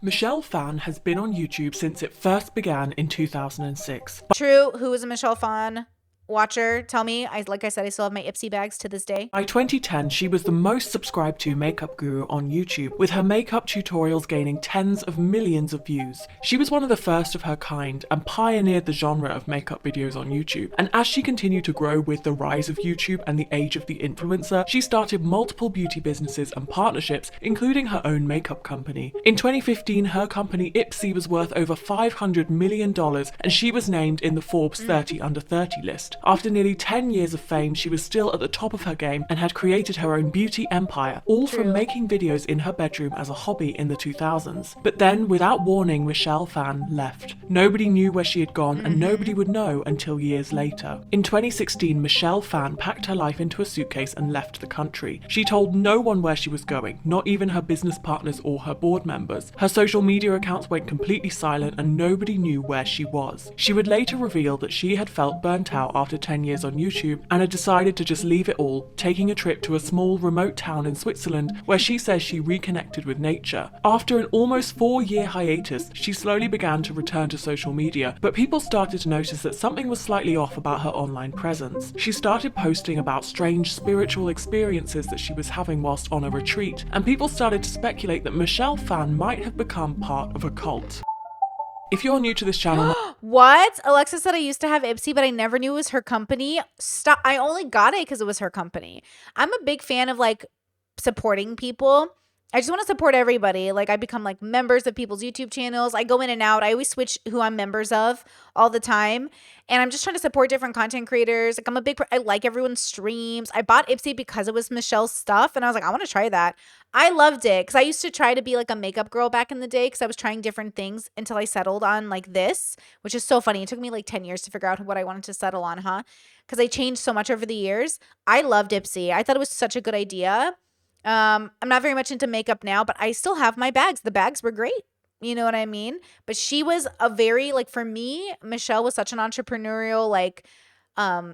Michelle Phan has been on YouTube since it first began in 2006. True. Who is a Michelle Phan watcher? Tell me. Like I said, I still have my Ipsy bags to this day. By 2010, she was the most subscribed to makeup guru on YouTube, with her makeup tutorials gaining tens of millions of views. She was one of the first of her kind and pioneered the genre of makeup videos on YouTube. And as she continued to grow with the rise of YouTube and the age of the influencer, she started multiple beauty businesses and partnerships, including her own makeup company. In 2015, her company Ipsy was worth over $500 million, and she was named in the Forbes 30 Under 30 list. After nearly 10 years of fame, she was still at the top of her game and had created her own beauty empire, all from making videos in her bedroom as a hobby in the 2000s. But then, without warning, Michelle Phan left. Nobody knew where she had gone, and nobody would know until years later. In 2016, Michelle Phan packed her life into a suitcase and left the country. She told no one where she was going, not even her business partners or her board members. Her social media accounts went completely silent and nobody knew where she was. She would later reveal that she had felt burnt out after 10 years on YouTube and had decided to just leave it all, taking a trip to a small remote town in Switzerland where she says she reconnected with nature. After an almost 4-year hiatus, she slowly began to return to social media, but people started to notice that something was slightly off about her online presence. She started posting about strange spiritual experiences that she was having whilst on a retreat, and people started to speculate that Michelle Phan might have become part of a cult. If you're new to this channel... What? Alexa said I used to have Ipsy, but I never knew it was her company. Stop. I only got it because it was her company. I'm a big fan of like supporting people. I just want to support everybody. Like I become like members of people's YouTube channels. I go in and out. I always switch who I'm members of all the time. And I'm just trying to support different content creators. Like I like everyone's streams. I bought Ipsy because it was Michelle's stuff. And I was like, I want to try that. I loved it because I used to try to be like a makeup girl back in the day because I was trying different things until I settled on like this, which is so funny. It took me like 10 years to figure out what I wanted to settle on, huh? Because I changed so much over the years. I loved Ipsy. I thought it was such a good idea. I'm not very much into makeup now, but I still have my bags. The bags were great. You know what I mean? But she was a very, like, for me, Michelle was such an entrepreneurial, like,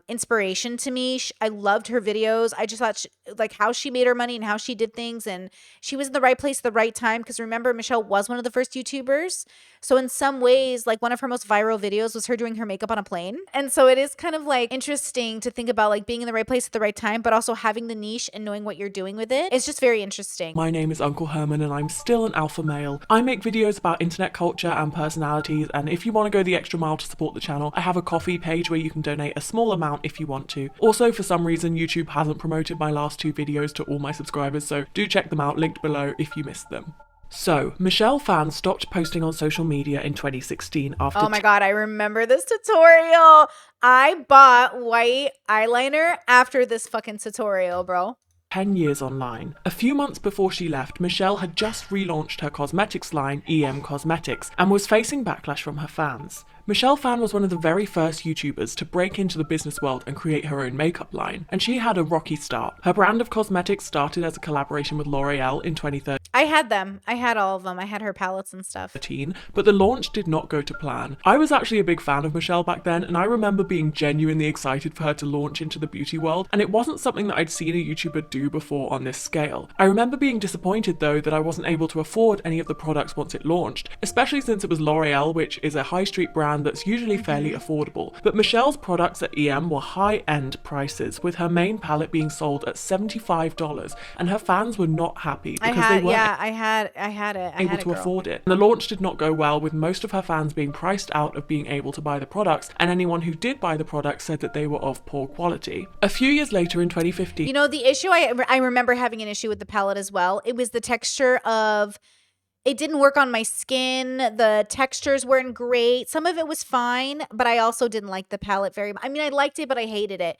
inspiration to me. I loved her videos. I just thought like how she made her money and how she did things, and she was in the right place at the right time. Because remember, Michelle was one of the first YouTubers, so in some ways, like one of her most viral videos was her doing her makeup on a plane. And so it is kind of like interesting to think about like being in the right place at the right time, but also having the niche and knowing what you're doing with it. It's just very interesting. My name is Uncle Herman and I'm still an alpha male. I make videos about internet culture and personalities, and if you want to go the extra mile to support the channel, I have a Ko-fi page where you can donate a small amount if you want to. Also, for some reason, YouTube hasn't promoted my last 2 videos to all my subscribers, so do check them out, linked below if you missed them. So, Michelle Phan stopped posting on social media in 2016 after— Oh my god, I remember this tutorial. I bought white eyeliner after this fucking tutorial, bro. 10 years online. A few months before she left, Michelle had just relaunched her cosmetics line, EM Cosmetics, and was facing backlash from her fans. Michelle Phan was one of the very first YouTubers to break into the business world and create her own makeup line, and she had a rocky start. Her brand of cosmetics started as a collaboration with L'Oreal in 2013. I had them. I had all of them. I had her palettes and stuff. But the launch did not go to plan. I was actually a big fan of Michelle back then, and I remember being genuinely excited for her to launch into the beauty world, and it wasn't something that I'd seen a YouTuber do before on this scale. I remember being disappointed though that I wasn't able to afford any of the products once it launched, especially since it was L'Oreal, which is a high street brand that's usually fairly affordable. But Michelle's products at EM were high-end prices, with her main palette being sold at $75, and her fans were not happy because they weren't I had it. able to afford it. And the launch did not go well, with most of her fans being priced out of being able to buy the products, and anyone who did buy the products said that they were of poor quality. A few years later in 2015, you know, the issue, I remember having an issue with the palette as well. It was the texture of— it didn't work on my skin. The textures weren't great. Some of it was fine, but I also didn't like the palette very much. I mean, I liked it, but I hated it.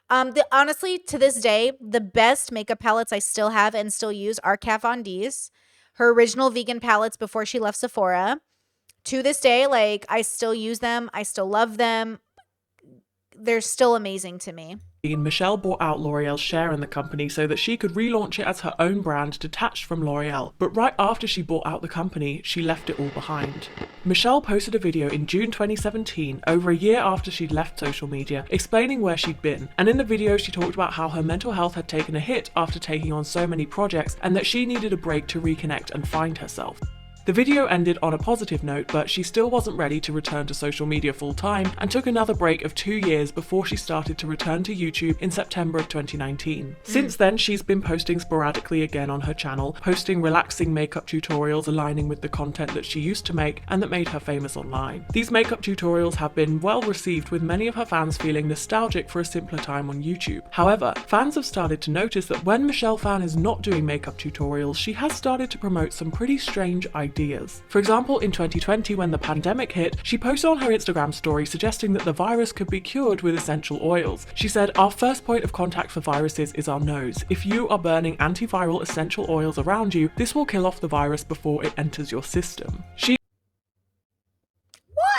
Honestly, to this day, the best makeup palettes I still have and still use are Kat Von D's, her original vegan palettes before she left Sephora. To this day, like, I still use them. I still love them. They're still amazing to me. Michelle bought out L'Oreal's share in the company so that she could relaunch it as her own brand detached from L'Oreal. But right after she bought out the company, she left it all behind. Michelle posted a video in June 2017, over a year after she'd left social media, explaining where she'd been. And in the video, she talked about how her mental health had taken a hit after taking on so many projects, and that she needed a break to reconnect and find herself. The video ended on a positive note, but she still wasn't ready to return to social media full time and took another break of 2 years before she started to return to YouTube in September of 2019. Since then, she's been posting sporadically again on her channel, posting relaxing makeup tutorials aligning with the content that she used to make and that made her famous online. These makeup tutorials have been well received, with many of her fans feeling nostalgic for a simpler time on YouTube. However, fans have started to notice that when Michelle Phan is not doing makeup tutorials, she has started to promote some pretty strange ideas. For example, in 2020, when the pandemic hit, she posted on her Instagram story suggesting that the virus could be cured with essential oils. She said, "Our first point of contact for viruses is our nose. If you are burning antiviral essential oils around you, this will kill off the virus before it enters your system."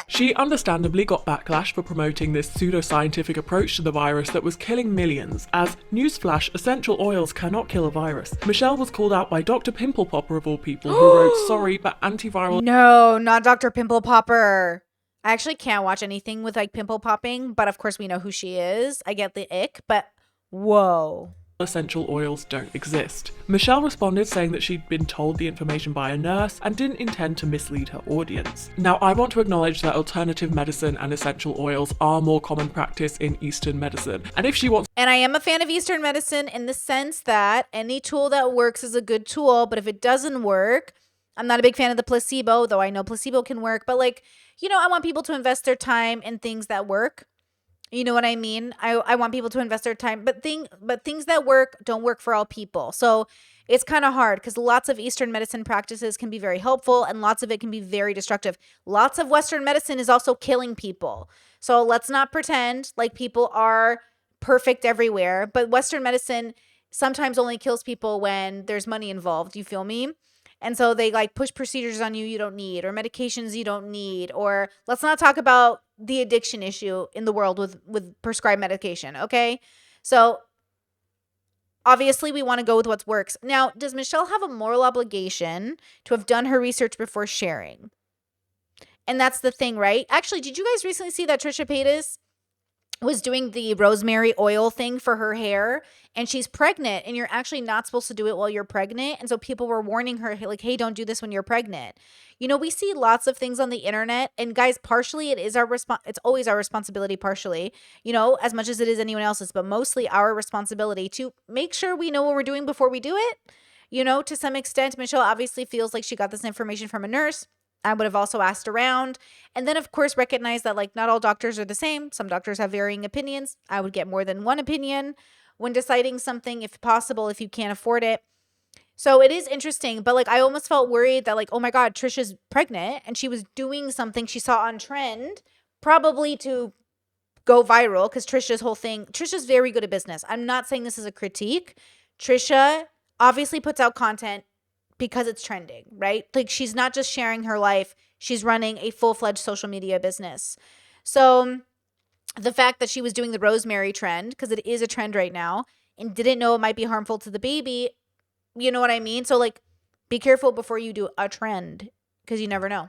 She understandably got backlash for promoting this pseudoscientific approach to the virus that was killing millions, as, newsflash, essential oils cannot kill a virus. Michelle was called out by Dr. Pimple Popper of all people, who wrote, "Sorry, but antiviral..." No, not Dr. Pimple Popper. I actually can't watch anything with like pimple popping, but of course we know who she is. I get the ick, but whoa. Essential oils don't exist. Michelle responded saying that she'd been told the information by a nurse and didn't intend to mislead her audience. Now, I want to acknowledge that alternative medicine and essential oils are more common practice in Eastern medicine, and if she wants... And I am a fan of Eastern medicine in the sense that any tool that works is a good tool, but if it doesn't work, I'm not a big fan of the placebo, though I know placebo can work, but like, you know, I want people to invest their time in things that work. You know what I mean? I want people to invest their time, but things that work don't work for all people. So it's kind of hard because lots of Eastern medicine practices can be very helpful and lots of it can be very destructive. Lots of Western medicine is also killing people. So let's not pretend like people are perfect everywhere, but Western medicine sometimes only kills people when there's money involved. You feel me? And so they like push procedures on you don't need, or medications you don't need, or let's not talk about the addiction issue in the world with prescribed medication, okay? So obviously we want to go with what works. Now, does Michelle have a moral obligation to have done her research before sharing? And that's the thing, right? Actually, did you guys recently see that Trisha Paytas was doing the rosemary oil thing for her hair, and she's pregnant, and you're actually not supposed to do it while you're pregnant? And so people were warning her like, hey, don't do this when you're pregnant. You know, we see lots of things on the internet, and guys, partially it is it's always our responsibility, partially, you know, as much as it is anyone else's, but mostly our responsibility to make sure we know what we're doing before we do it. You know, to some extent, Michelle obviously feels like she got this information from a nurse. I would have also asked around, and then of course recognize that like not all doctors are the same. Some doctors have varying opinions. I would get more than one opinion when deciding something, if possible, if you can't afford it. So it is interesting, but like I almost felt worried that like, oh my God, Trisha's pregnant and she was doing something she saw on trend, probably to go viral, because Trisha's very good at business. I'm not saying this is a critique. Trisha obviously puts out content because it's trending, right? Like she's not just sharing her life, she's running a full-fledged social media business. So the fact that she was doing the rosemary trend, because it is a trend right now, and didn't know it might be harmful to the baby, you know what I mean? So like be careful before you do a trend, because you never know.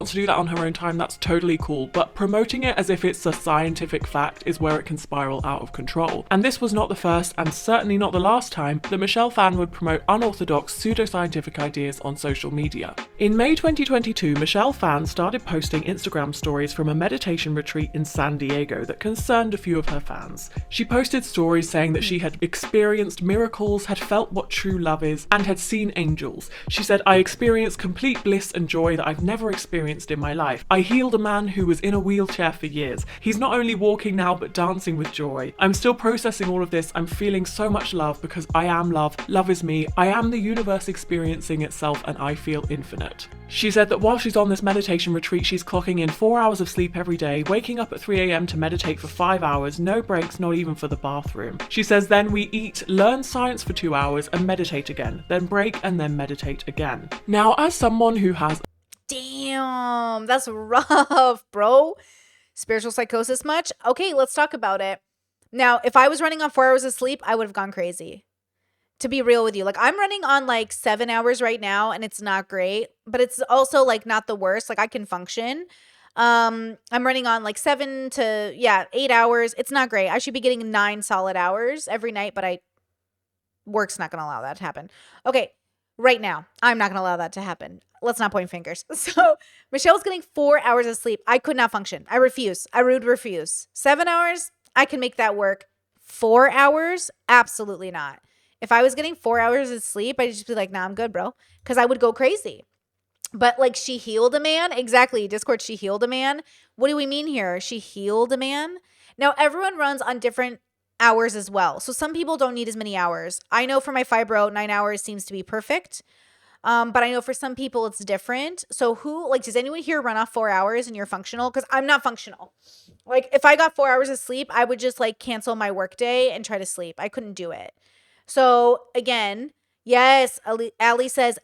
To do that on her own time, that's totally cool, but promoting it as if it's a scientific fact is where it can spiral out of control. And this was not the first, and certainly not the last time, that Michelle Phan would promote unorthodox pseudoscientific ideas on social media. In May 2022, Michelle Phan started posting Instagram stories from a meditation retreat in San Diego that concerned a few of her fans. She posted stories saying that she had experienced miracles, had felt what true love is, and had seen angels. She said, "I experienced complete bliss and joy that I've never experienced in my life. I healed a man who was in a wheelchair for years. He's not only walking now, but dancing with joy. I'm still processing all of this. I'm feeling so much love because I am love. Love is me. I am the universe experiencing itself, and I feel infinite." She said that while she's on this meditation retreat, she's clocking in 4 hours of sleep every day, waking up at 3 a.m. to meditate for 5 hours, no breaks, not even for the bathroom. She says then we eat, learn science for 2 hours, and meditate again, then break and then meditate again. Now, as someone who has... Damn, that's rough, bro. Spiritual psychosis much? Okay, let's talk about it. Now, if I was running on 4 hours of sleep, I would have gone crazy. To be real with you, like I'm running on like 7 hours right now, and it's not great, but it's also like not the worst. Like I can function. I'm running on like 7 to 8 hours. It's not great. I should be getting 9 solid hours every night, but work's not gonna allow that to happen. Okay, right now, I'm not gonna allow that to happen. let's not point fingers. So Michelle was getting 4 hours of sleep. I could not function. I refuse. I would refuse. 7 hours, I can make that work. 4 hours, absolutely not. If I was getting 4 hours of sleep, I'd just be like, nah, I'm good, bro. Because I would go crazy. But like, she healed a man. Exactly. Discord, she healed a man. What do we mean here? She healed a man. Now, everyone runs on different hours as well. So some people don't need as many hours. I know for my fibro, 9 hours seems to be perfect. But I know for some people it's different. So does anyone here run off 4 hours and you're functional? Because I'm not functional. Like, if I got 4 hours of sleep, I would just like cancel my work day and try to sleep. I couldn't do it. So again, yes, Ali says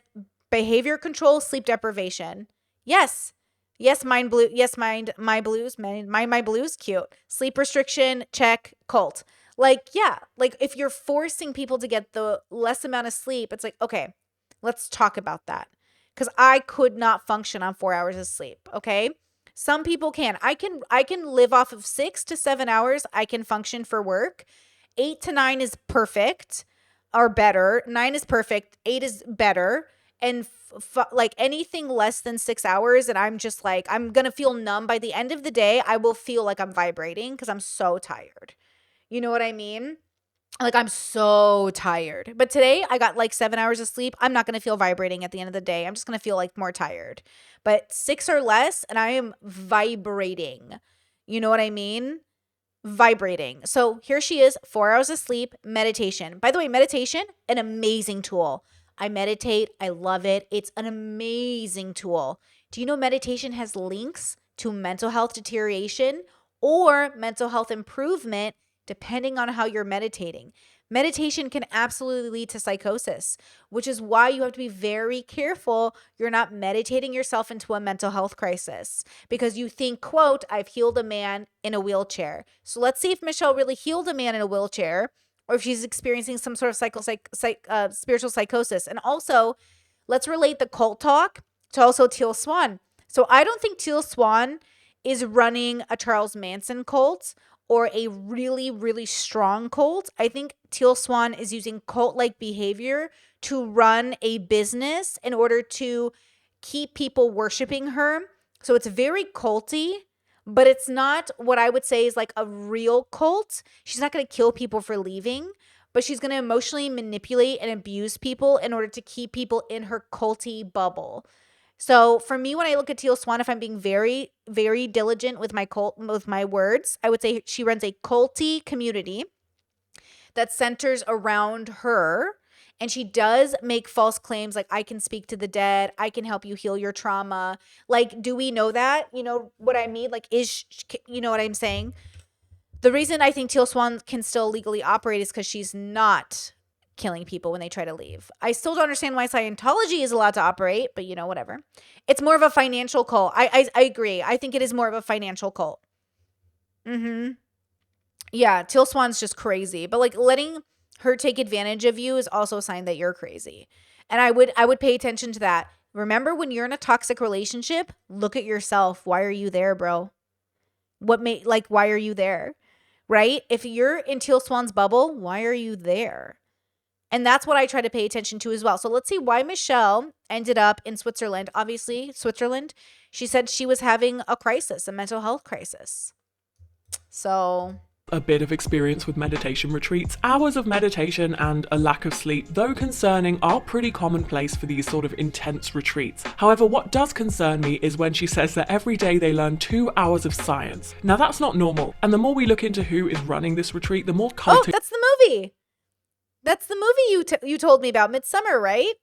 behavior control, sleep deprivation. Yes. Yes, mind blue. Yes, my blues. My blues, cute. Sleep restriction, check. Cult. Like, yeah. Like, if you're forcing people to get the less amount of sleep, it's like, okay, let's talk about that. Because I could not function on 4 hours of sleep. Okay. Some people can. I can live off of 6 to 7 hours. I can function for work. 8 to 9 is perfect or better. 9 is perfect. 8 is better. And like anything less than 6 hours, and I'm just like, I'm going to feel numb. By the end of the day, I will feel like I'm vibrating because I'm so tired. You know what I mean? Like, I'm so tired. But today I got like 7 hours of sleep. I'm not going to feel vibrating at the end of the day. I'm just going to feel like more tired. But 6 or less, and I am vibrating. You know what I mean? Vibrating. So here she is, 4 hours of sleep, meditation. By the way, meditation, an amazing tool. I meditate. I love it. It's an amazing tool. Do you know meditation has links to mental health deterioration or mental health improvement depending on how you're meditating? Meditation can absolutely lead to psychosis, which is why you have to be very careful you're not meditating yourself into a mental health crisis because you think, quote, I've healed a man in a wheelchair. So let's see if Michelle really healed a man in a wheelchair or if she's experiencing some sort of spiritual psychosis. And also, let's relate the cult talk to also Teal Swan. So I don't think Teal Swan is running a Charles Manson cult or a really, really strong cult. I think Teal Swan is using cult-like behavior to run a business in order to keep people worshiping her. So it's very culty, but it's not what I would say is like a real cult. She's not going to kill people for leaving, but she's going to emotionally manipulate and abuse people in order to keep people in her culty bubble. So for me, when I look at Teal Swan, if I'm being very, very diligent with my words, I would say she runs a culty community that centers around her. And she does make false claims like, I can speak to the dead. I can help you heal your trauma. Like, do we know that? You know what I mean? Like, you know what I'm saying? The reason I think Teal Swan can still legally operate is because she's not killing people when they try to leave. I still don't understand why Scientology is allowed to operate, but you know, whatever. It's more of a financial cult. I agree. I think it is more of a financial cult. Yeah, Teal Swan's just crazy. But like letting her take advantage of you is also a sign that you're crazy. And I would pay attention to that. Remember, when you're in a toxic relationship, look at yourself. Why are you there, bro? Why are you there? Right? If you're in Teal Swan's bubble, why are you there? And that's what I try to pay attention to as well. So let's see why Michelle ended up in Switzerland. Obviously, Switzerland. She said she was having a crisis, a mental health crisis. So a bit of experience with meditation retreats. Hours of meditation and a lack of sleep, though concerning, are pretty commonplace for these sort of intense retreats. However, what does concern me is when she says that every day they learn 2 hours of science. Now that's not normal. And the more we look into who is running this retreat, the more culty— Oh, that's the movie. That's the movie you told me about, Midsummer, right?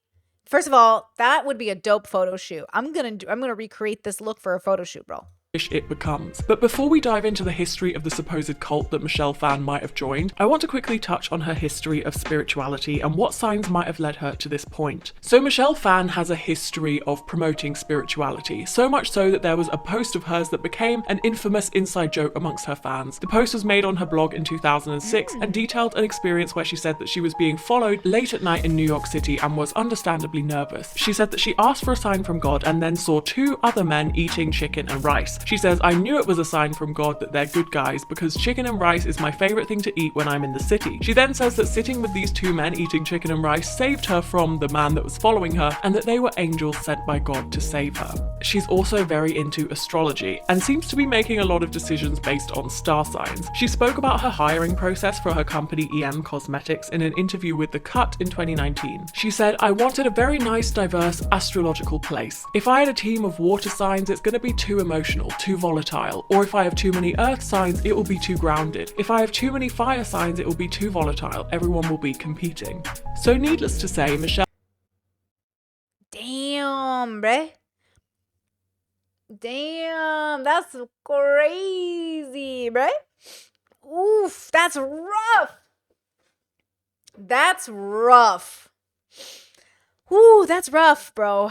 First of all, that would be a dope photo shoot. I'm gonna recreate this look for a photo shoot, bro. It becomes. But before we dive into the history of the supposed cult that Michelle Phan might have joined, I want to quickly touch on her history of spirituality and what signs might have led her to this point. So Michelle Phan has a history of promoting spirituality, so much so that there was a post of hers that became an infamous inside joke amongst her fans. The post was made on her blog in 2006 and detailed an experience where she said that she was being followed late at night in New York City and was understandably nervous. She said that she asked for a sign from God and then saw 2 other men eating chicken and rice. She says, I knew it was a sign from God that they're good guys because chicken and rice is my favorite thing to eat when I'm in the city. She then says that sitting with these two men eating chicken and rice saved her from the man that was following her and that they were angels sent by God to save her. She's also very into astrology and seems to be making a lot of decisions based on star signs. She spoke about her hiring process for her company EM Cosmetics in an interview with The Cut in 2019. She said, I wanted a very nice, diverse astrological place. If I had a team of water signs, it's going to be too emotional, too volatile. Or if I have too many earth signs, it will be too grounded. If I have too many fire signs, it will be too volatile. Everyone will be competing. So needless to say, Michelle. Damn, bruh. Damn, that's crazy, bruh. Oof, that's rough. That's rough. Ooh, that's rough, bro.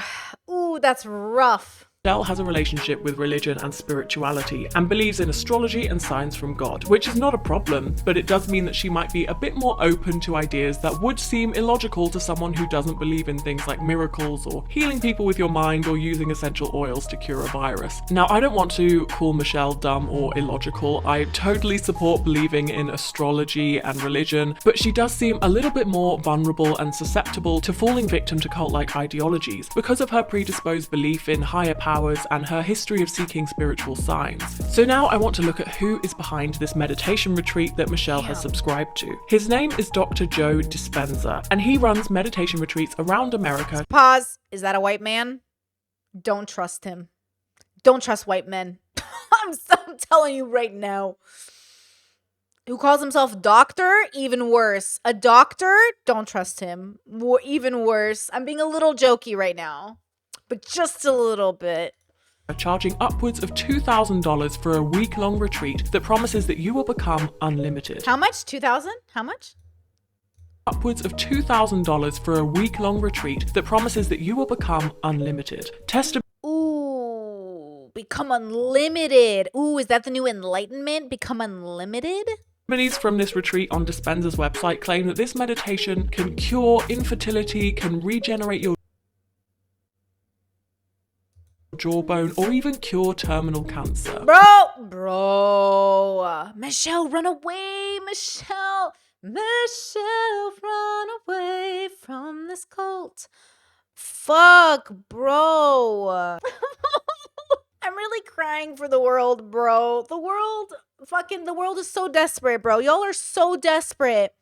Ooh, that's rough. Michelle has a relationship with religion and spirituality and believes in astrology and signs from God, which is not a problem, but it does mean that she might be a bit more open to ideas that would seem illogical to someone who doesn't believe in things like miracles or healing people with your mind or using essential oils to cure a virus. Now, I don't want to call Michelle dumb or illogical. I totally support believing in astrology and religion, but she does seem a little bit more vulnerable and susceptible to falling victim to cult-like ideologies because of her predisposed belief in higher powers and her history of seeking spiritual signs. So now I want to look at who is behind this meditation retreat that Michelle has subscribed to. His name is Dr. Joe Dispenza, and he runs meditation retreats around America. Pause. Is that a white man? Don't trust him. Don't trust white men. I'm telling you right now. Who calls himself doctor? Even worse. A doctor? Don't trust him. Even worse. I'm being a little jokey right now, but just a little bit. Charging upwards of $2,000 for a week-long retreat that promises that you will become unlimited. How much? 2,000? How much? Upwards of $2,000 for a week-long retreat that promises that you will become unlimited. Ooh, become unlimited. Ooh, is that the new enlightenment? Become unlimited? Testimonies from this retreat on Dispenza's website claim that this meditation can cure infertility, can regenerate your jawbone, or even cure terminal cancer. Bro, Michelle, run away, Michelle, run away from this cult. Fuck, bro. I'm really crying for the world, bro. The world is so desperate, bro. Y'all are so desperate.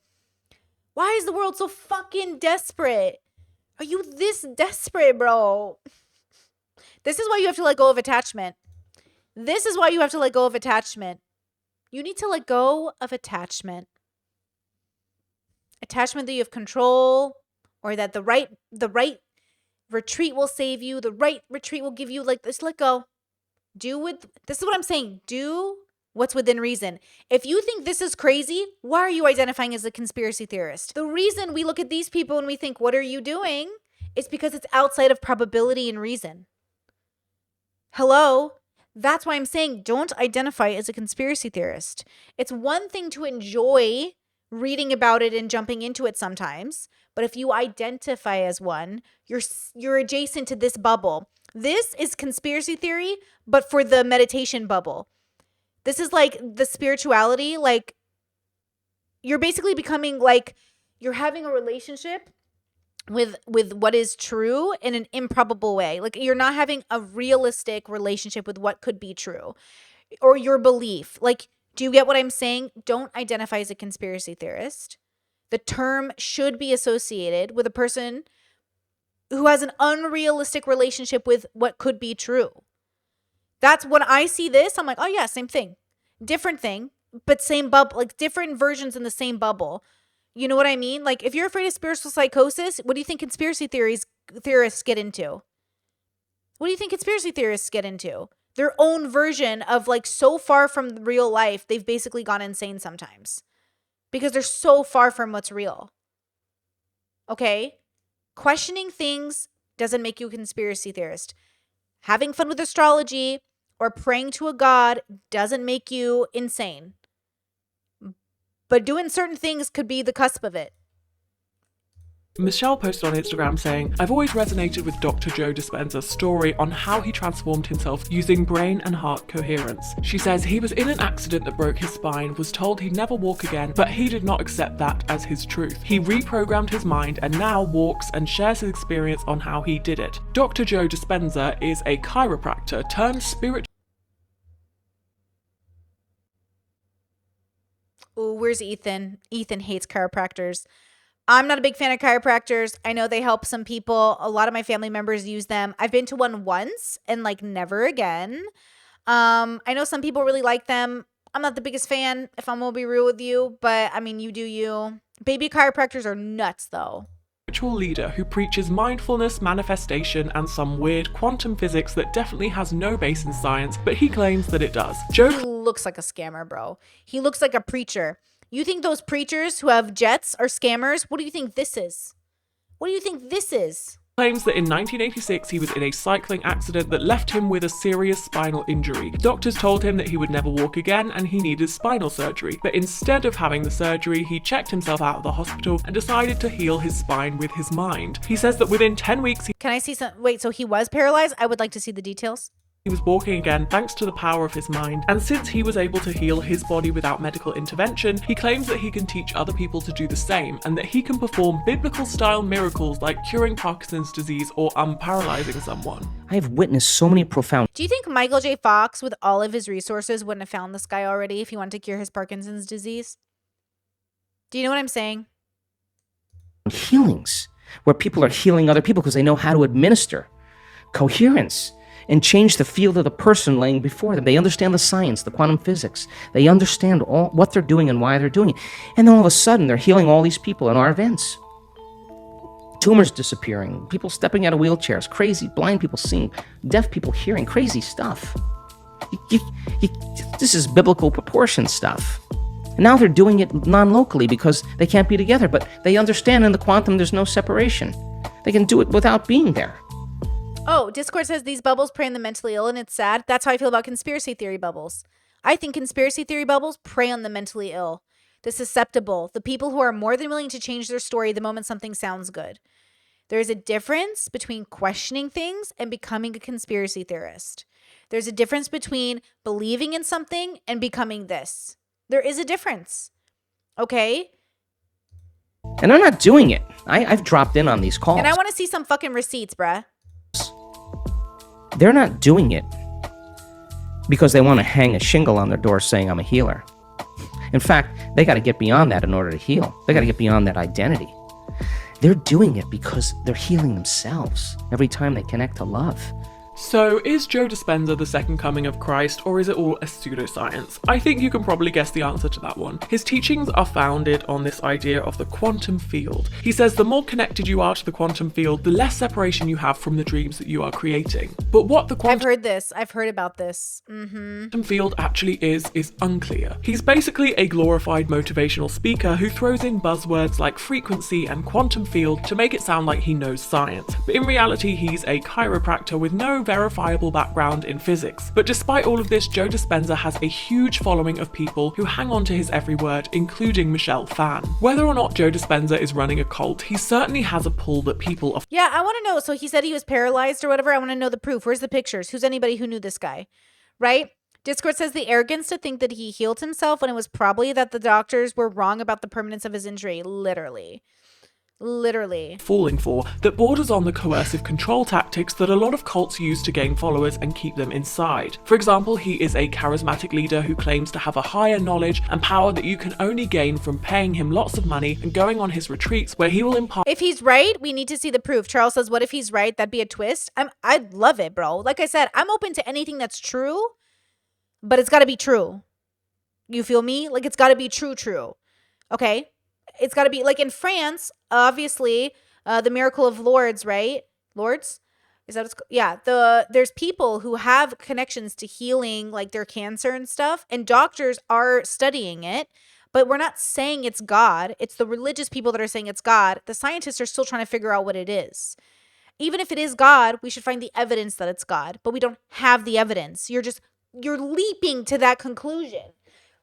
Why is the world so fucking desperate? Are you this desperate, bro? This is why you have to let go of attachment. This is why you have to let go of attachment. You need to let go of attachment. Attachment that you have control, or that the right retreat will save you. The right retreat will give you, like, this. Let go. This is what I'm saying. Do what's within reason. If you think this is crazy, why are you identifying as a conspiracy theorist? The reason we look at these people and we think, what are you doing? Is because it's outside of probability and reason. Hello? That's why I'm saying don't identify as a conspiracy theorist. It's one thing to enjoy reading about it and jumping into it sometimes, but if you identify as one, you're adjacent to this bubble. This is conspiracy theory, but for the meditation bubble. This is like the spirituality, like you're basically becoming like you're having a relationship with what is true in an improbable way. Like you're not having a realistic relationship with what could be true or your belief. Like, do you get what I'm saying? Don't identify as a conspiracy theorist. The term should be associated with a person who has an unrealistic relationship with what could be true. That's when I see this, I'm like, oh yeah, same thing. Different thing, but same bubble, like different versions in the same bubble. You know what I mean? Like if you're afraid of spiritual psychosis, what do you think conspiracy theorists get into? What do you think conspiracy theorists get into? Their own version of like so far from real life, they've basically gone insane sometimes because they're so far from what's real. Okay? Questioning things doesn't make you a conspiracy theorist. Having fun with astrology or praying to a god doesn't make you insane. But doing certain things could be the cusp of it. Michelle posted on Instagram saying, "I've always resonated with Dr. Joe Dispenza's story on how he transformed himself using brain and heart coherence." She says he was in an accident that broke his spine, was told he'd never walk again, but he did not accept that as his truth. He reprogrammed his mind and now walks and shares his experience on how he did it. Dr. Joe Dispenza is a chiropractor turned spirit. Ooh, where's Ethan? Ethan hates chiropractors. I'm not a big fan of chiropractors. I know they help some people. A lot of my family members use them. I've been to one once and like never again. I know some people really like them. I'm not the biggest fan, if I'm gonna be real with you, but I mean, you do you. Baby chiropractors are nuts though. Spiritual leader who preaches mindfulness, manifestation, and some weird quantum physics that definitely has no base in science, but he claims that it does. He Joe looks like a scammer, bro. He looks like a preacher. You think those preachers who have jets are scammers? What do you think this is? What do you think this is? claims that in 1986 he was in a cycling accident that left him with a serious spinal injury. Doctors told him that he would never walk again and he needed spinal surgery, but instead of having the surgery, he checked himself out of the hospital and decided to heal his spine with his mind. He says that within 10 weeks Can I see some? Wait, so he was paralyzed? I would like to see the details. he was walking again thanks to the power of his mind, and since he was able to heal his body without medical intervention, he claims that he can teach other people to do the same, and that he can perform biblical-style miracles like curing Parkinson's disease or unparalyzing someone. I have witnessed so many profound Do you think Michael J. Fox, with all of his resources, wouldn't have found this guy already if he wanted to cure his Parkinson's disease? Do you know what I'm saying? healings where people are healing other people because they know how to administer coherence and change the field of the person laying before them. They understand the science, the quantum physics. They understand all what they're doing and why they're doing it. And then all of a sudden, they're healing all these people in our events. Tumors disappearing, people stepping out of wheelchairs, crazy, blind people seeing, deaf people hearing, crazy stuff. This is biblical proportion stuff. And now they're doing it non-locally because they can't be together, but they understand in the quantum there's no separation. They can do it without being there. Oh, Discord says these bubbles prey on the mentally ill, and it's sad. That's how I feel about conspiracy theory bubbles. I think conspiracy theory bubbles prey on the mentally ill, the susceptible, the people who are more than willing to change their story the moment something sounds good. There is a difference between questioning things and becoming a conspiracy theorist. There's a difference between believing in something and becoming this. There is a difference. Okay? And they're not doing it. I've dropped in on these calls. And I want to see some fucking receipts, bruh. They're not doing it because they want to hang a shingle on their door saying I'm a healer. In fact, they got to get beyond that in order to heal. They got to get beyond that identity. They're doing it because they're healing themselves every time they connect to love. So, is Joe Dispenza the second coming of Christ, or is it all a pseudoscience? I think you can probably guess the answer to that one. His teachings are founded on this idea of the quantum field. He says the more connected you are to the quantum field, the less separation you have from the dreams that you are creating. But what the I've quantum heard this. I've heard about this. Mm-hmm. field actually is unclear. He's basically a glorified motivational speaker who throws in buzzwords like frequency and quantum field to make it sound like he knows science. But in reality, he's a chiropractor with no verifiable background in physics. But despite all of this, Joe Dispenza has a huge following of people who hang on to his every word, including Michelle Phan. Whether or not Joe Dispenza is running a cult, he certainly has a pull that people are Yeah, I want to know. So he said he was paralyzed or whatever. I want to know the proof. Where's the pictures? Who's anybody who knew this guy? Right? Discord says the arrogance to think that he healed himself when it was probably that the doctors were wrong about the permanence of his injury. Literally. falling for that borders on the coercive control tactics that a lot of cults use to gain followers and keep them inside. For example, he is a charismatic leader who claims to have a higher knowledge and power that you can only gain from paying him lots of money and going on his retreats where he will impart If he's right, we need to see the proof. Charles says, what if he's right? That'd be a twist. I'd love it, bro. Like I said, I'm open to anything that's true, but it's got to be true. You feel me? Like it's got to be true. Okay? It's got to be like in France, obviously, the miracle of Lourdes, right? Lourdes? Is that what's yeah, there's people who have connections to healing like their cancer and stuff, and doctors are studying it, but we're not saying it's God. It's the religious people that are saying it's God. The scientists are still trying to figure out what it is. Even if it is God, we should find the evidence that it's God, but we don't have the evidence. You're leaping to that conclusion,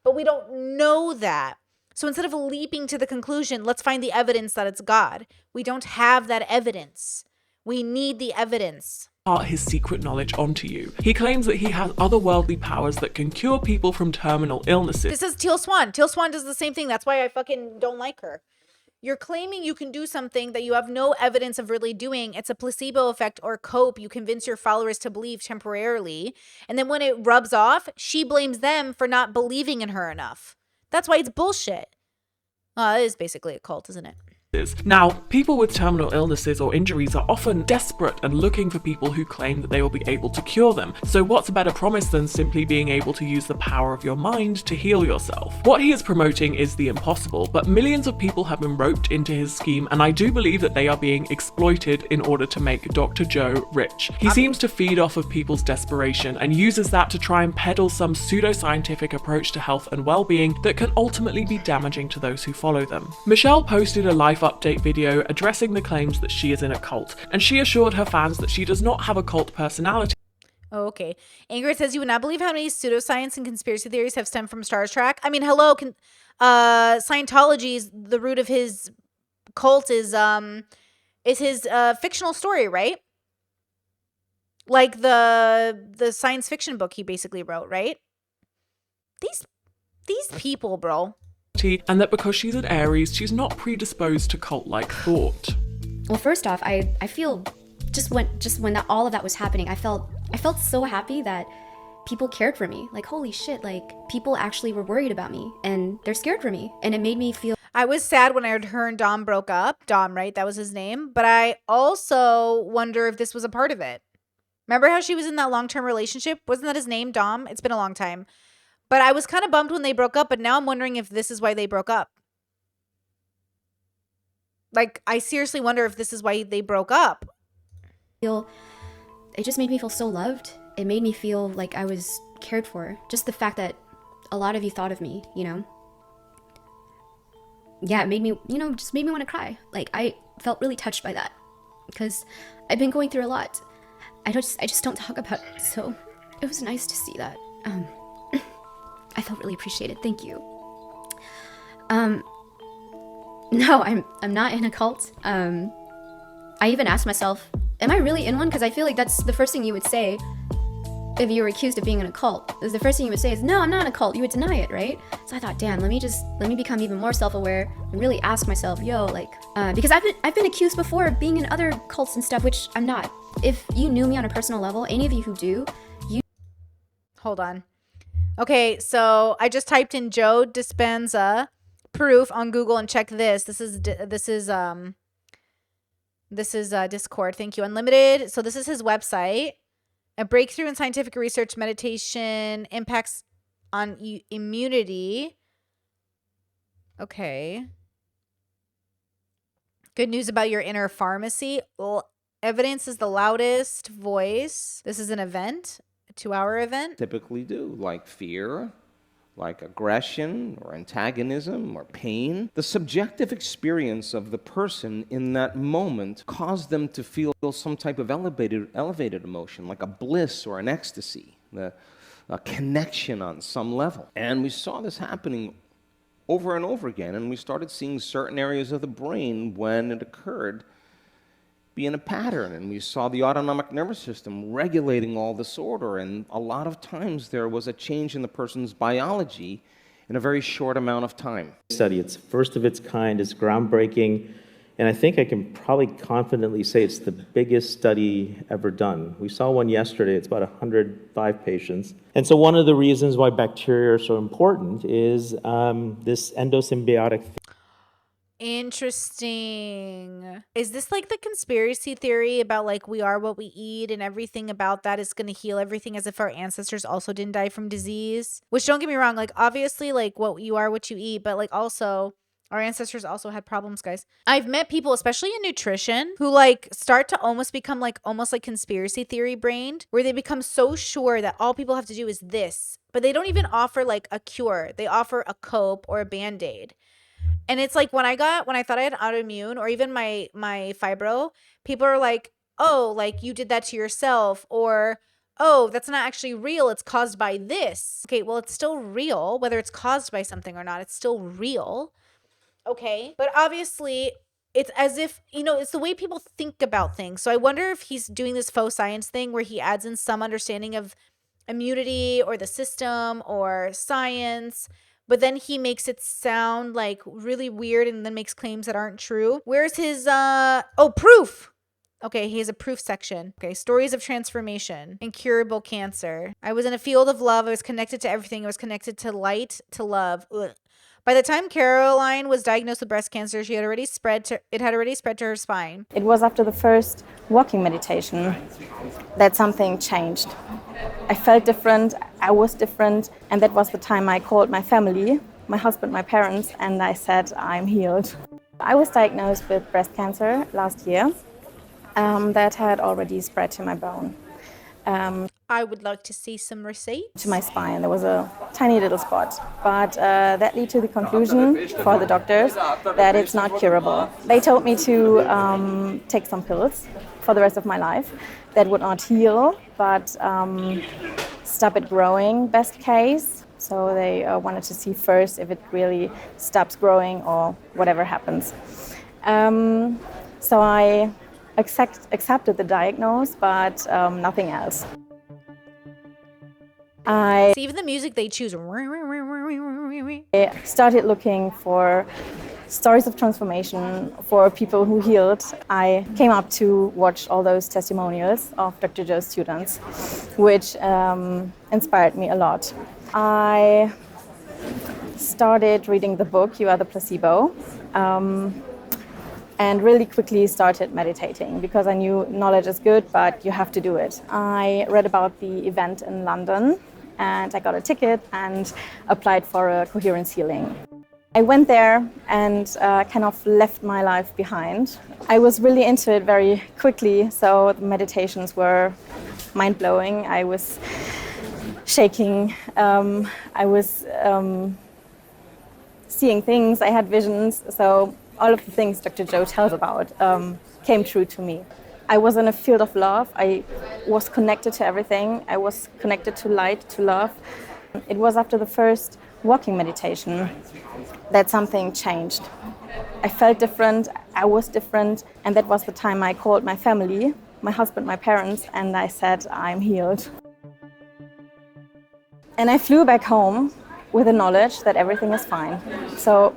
but we don't know that. So instead of leaping to the conclusion, let's find the evidence that it's God. We don't have that evidence. We need the evidence. His secret knowledge onto you. He claims that he has otherworldly powers that can cure people from terminal illnesses. This is Teal Swan. Teal Swan does the same thing. That's why I fucking don't like her. You're claiming you can do something that you have no evidence of really doing. It's a placebo effect or cope. You convince your followers to believe temporarily. And then when it rubs off, she blames them for not believing in her enough. That's why it's bullshit. It is basically a cult, isn't it? Now, people with terminal illnesses or injuries are often desperate and looking for people who claim that they will be able to cure them. So what's a better promise than simply being able to use the power of your mind to heal yourself? What he is promoting is the impossible, but millions of people have been roped into his scheme, and I do believe that they are being exploited in order to make Dr. Joe rich. He seems to feed off of people's desperation and uses that to try and peddle some pseudoscientific approach to health and well-being that can ultimately be damaging to those who follow them. Michelle posted a life update video addressing the claims that she is in a cult, and she assured her fans that she does not have a cult personality. Oh, okay. Ingrid says, you would not believe how many pseudoscience and conspiracy theories have stemmed from Star Trek. I mean, hello, Scientology's the root of his cult is his fictional story, right? Like the science fiction book he basically wrote, right? These people, bro. And that because she's an Aries, she's not predisposed to cult-like thought. Well, first off, I feel when all of that was happening, I felt so happy that people cared for me. Like, holy shit, like people actually were worried about me and they're scared for me. And it made me feel I was sad when I heard her and Dom broke up. Dom, right? That was his name. But I also wonder if this was a part of it. Remember how she was in that long-term relationship? Wasn't that his name, Dom? It's been a long time. But I was kind of bummed when they broke up, but now I'm wondering if this is why they broke up. Like, I seriously wonder if this is why they broke up. it just made me feel so loved. It made me feel like I was cared for. Just the fact that a lot of you thought of me, you know? Yeah, it made me, just made me want to cry. Like, I felt really touched by that because I've been going through a lot. I just don't talk about it, so it was nice to see that. I felt really appreciated. Thank you. No, I'm not in a cult. I even asked myself, am I really in one? Because I feel like that's the first thing you would say if you were accused of being in a cult. Is the first thing you would say is, no, I'm not in a cult. You would deny it, right? So I thought, damn, let me become even more self-aware and really ask myself, because I've been accused before of being in other cults and stuff, which I'm not. If you knew me on a personal level, any of you who do, Hold on. Okay, so I just typed in Joe Dispenza proof on Google and check this. This is Discord. Thank you, Unlimited. So this is his website. A breakthrough in scientific research, meditation impacts on immunity. Okay. Good news about your inner pharmacy. Evidence is the loudest voice. This is an event. 2-hour event. Typically do, like fear, like aggression or antagonism or pain. The subjective experience of the person in that moment caused them to feel some type of elevated emotion, like a bliss or an ecstasy, a connection on some level. And we saw this happening over and over again, and we started seeing certain areas of the brain when it occurred be in a pattern, and we saw the autonomic nervous system regulating all this order, and a lot of times there was a change in the person's biology in a very short amount of time. It's first of its kind, it's groundbreaking, and I think I can probably confidently say it's the biggest study ever done. We saw one yesterday, it's about 105 patients. And so one of the reasons why bacteria are so important is this endosymbiotic. Interesting. Is this like the conspiracy theory about like we are what we eat and everything about that is going to heal everything, as if our ancestors also didn't die from disease? Which, don't get me wrong, like obviously like what you are what you eat, but like also our ancestors also had problems, guys. I've met people, especially in nutrition, who like start to almost become like almost like conspiracy theory brained, where they become so sure that all people have to do is this, but they don't even offer like a cure. They offer a cope or a Band-Aid. And it's like when I thought I had autoimmune or even my fibro, people are like, oh, like you did that to yourself, or oh, that's not actually real. It's caused by this. Okay, well, it's still real. Whether it's caused by something or not, it's still real. Okay. But obviously, it's as if, it's the way people think about things. So I wonder if he's doing this faux science thing where he adds in some understanding of immunity or the system or science, but then he makes it sound like really weird and then makes claims that aren't true. Where's his proof? Okay, he has a proof section. Okay, stories of transformation, incurable cancer. I was in a field of love. I was connected to everything. I was connected to light, to love. Ugh. By the time Caroline was diagnosed with breast cancer, it had already spread to her spine. It was after the first walking meditation that something changed. I felt different, I was different, and that was the time I called my family, my husband, my parents, and I said, I'm healed. I was diagnosed with breast cancer last year. That had already spread to my bone. I would like to see some receipts. To my spine, there was a tiny little spot. But that led to the conclusion for the doctors that it's not curable. They told me to take some pills for the rest of my life that would not heal, but stop it growing, best case. So they wanted to see first if it really stops growing or whatever happens. So I accepted the diagnosis, but nothing else. I See, even the music they choose. started looking for stories of transformation for people who healed. I came up to watch all those testimonials of Dr. Joe's students, which inspired me a lot. I started reading the book, You Are the Placebo. And really quickly started meditating because I knew knowledge is good, but you have to do it. I read about the event in London and I got a ticket and applied for a coherence healing. I went there and kind of left my life behind. I was really into it very quickly, so the meditations were mind-blowing. I was shaking. I was seeing things. I had visions. So all of the things Dr. Joe tells about came true to me. I was in a field of love. I was connected to everything. I was connected to light, to love. It was after the first walking meditation that something changed. I felt different, I was different, and that was the time I called my family, my husband, my parents, and I said, I'm healed. And I flew back home with the knowledge that everything is fine. So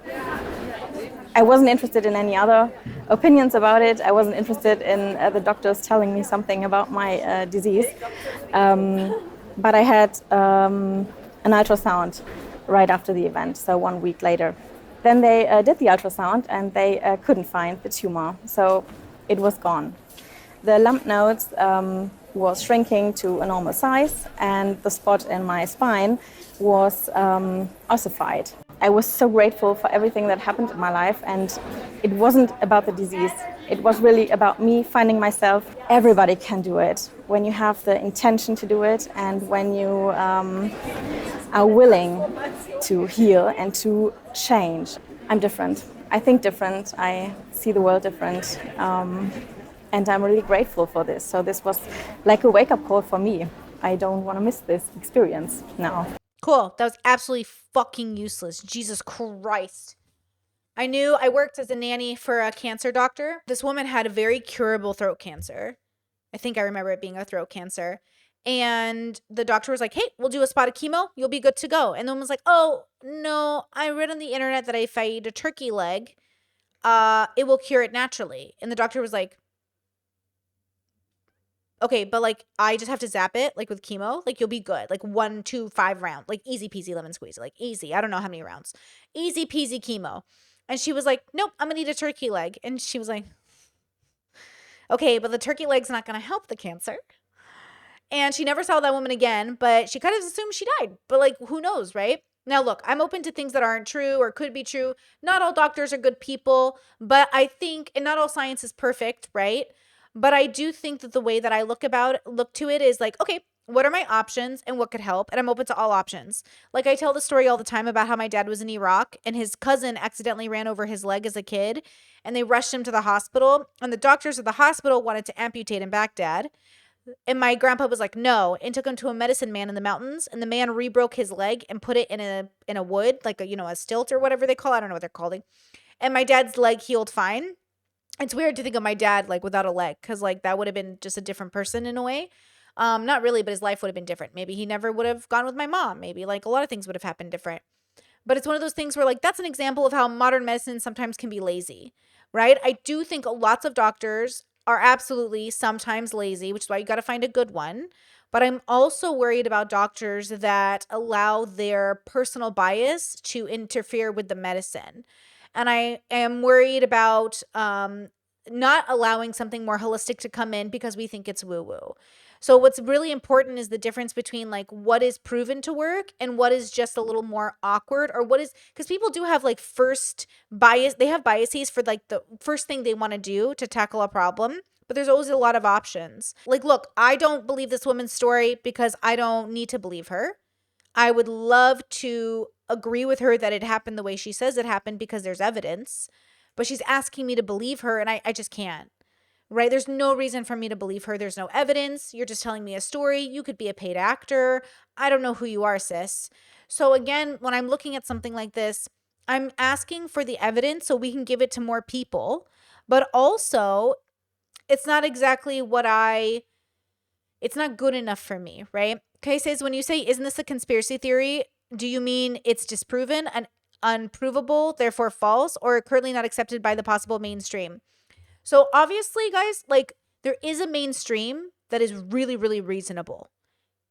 I wasn't interested in any other opinions about it. I wasn't interested in the doctors telling me something about my disease. But I had an ultrasound right after the event, so 1 week later. Then they did the ultrasound and they couldn't find the tumor, so it was gone. The lymph nodes was shrinking to a normal size and the spot in my spine was ossified. I was so grateful for everything that happened in my life, and it wasn't about the disease. It was really about me finding myself. Everybody can do it when you have the intention to do it and when you are willing to heal and to change. I'm different. I think different. I see the world different. And I'm really grateful for this. So this was like a wake-up call for me. I don't want to miss this experience now. Cool. That was absolutely fucking useless. Jesus Christ. I worked as a nanny for a cancer doctor. This woman had a very curable throat cancer. I think I remember it being a throat cancer. And the doctor was like, hey, we'll do a spot of chemo. You'll be good to go. And the woman was like, oh, no, I read on the internet that if I eat a turkey leg, it will cure it naturally. And the doctor was like, okay, but like I just have to zap it like with chemo, like you'll be good. Like 1, 2, 5 rounds, like easy peasy lemon squeeze, like easy. I don't know how many rounds. Easy peasy chemo. And she was like, nope, I'm gonna eat a turkey leg. And she was like, okay, but the turkey leg's not gonna help the cancer. And she never saw that woman again, but she kind of assumed she died. But like, who knows, right? Now, look, I'm open to things that aren't true or could be true. Not all doctors are good people, but I think, and not all science is perfect, right? But I do think that the way that I look to it is like, okay, what are my options and what could help? And I'm open to all options. Like I tell the story all the time about how my dad was in Iraq and his cousin accidentally ran over his leg as a kid and they rushed him to the hospital and the doctors at the hospital wanted to amputate in Baghdad. And my grandpa was like, no, and took him to a medicine man in the mountains. And the man rebroke his leg and put it in a wood, like a stilt or whatever they call it. I don't know what they're called. And my dad's leg healed fine. It's weird to think of my dad like without a leg, because like that would have been just a different person in a way. Not really, but his life would have been different. Maybe he never would have gone with my mom. Maybe like a lot of things would have happened different. But it's one of those things where like that's an example of how modern medicine sometimes can be lazy, right? I do think lots of doctors are absolutely sometimes lazy, which is why you got to find a good one. But I'm also worried about doctors that allow their personal bias to interfere with the medicine. And I am worried about not allowing something more holistic to come in because we think it's woo-woo. So what's really important is the difference between like what is proven to work and what is just a little more awkward, or what is, because people do have like first bias, they have biases for like the first thing they want to do to tackle a problem, but there's always a lot of options. Like, look, I don't believe this woman's story because I don't need to believe her. I would love to agree with her that it happened the way she says it happened because there's evidence, but she's asking me to believe her and I just can't. Right? There's no reason for me to believe her. There's no evidence. You're just telling me a story. You could be a paid actor. I don't know who you are, sis. So again, when I'm looking at something like this, I'm asking for the evidence so we can give it to more people. But also, it's not exactly it's not good enough for me, right? Kay says, when you say, isn't this a conspiracy theory? Do you mean it's disproven and unprovable, therefore false, or currently not accepted by the possible mainstream? So obviously, guys, like there is a mainstream that is really, really reasonable.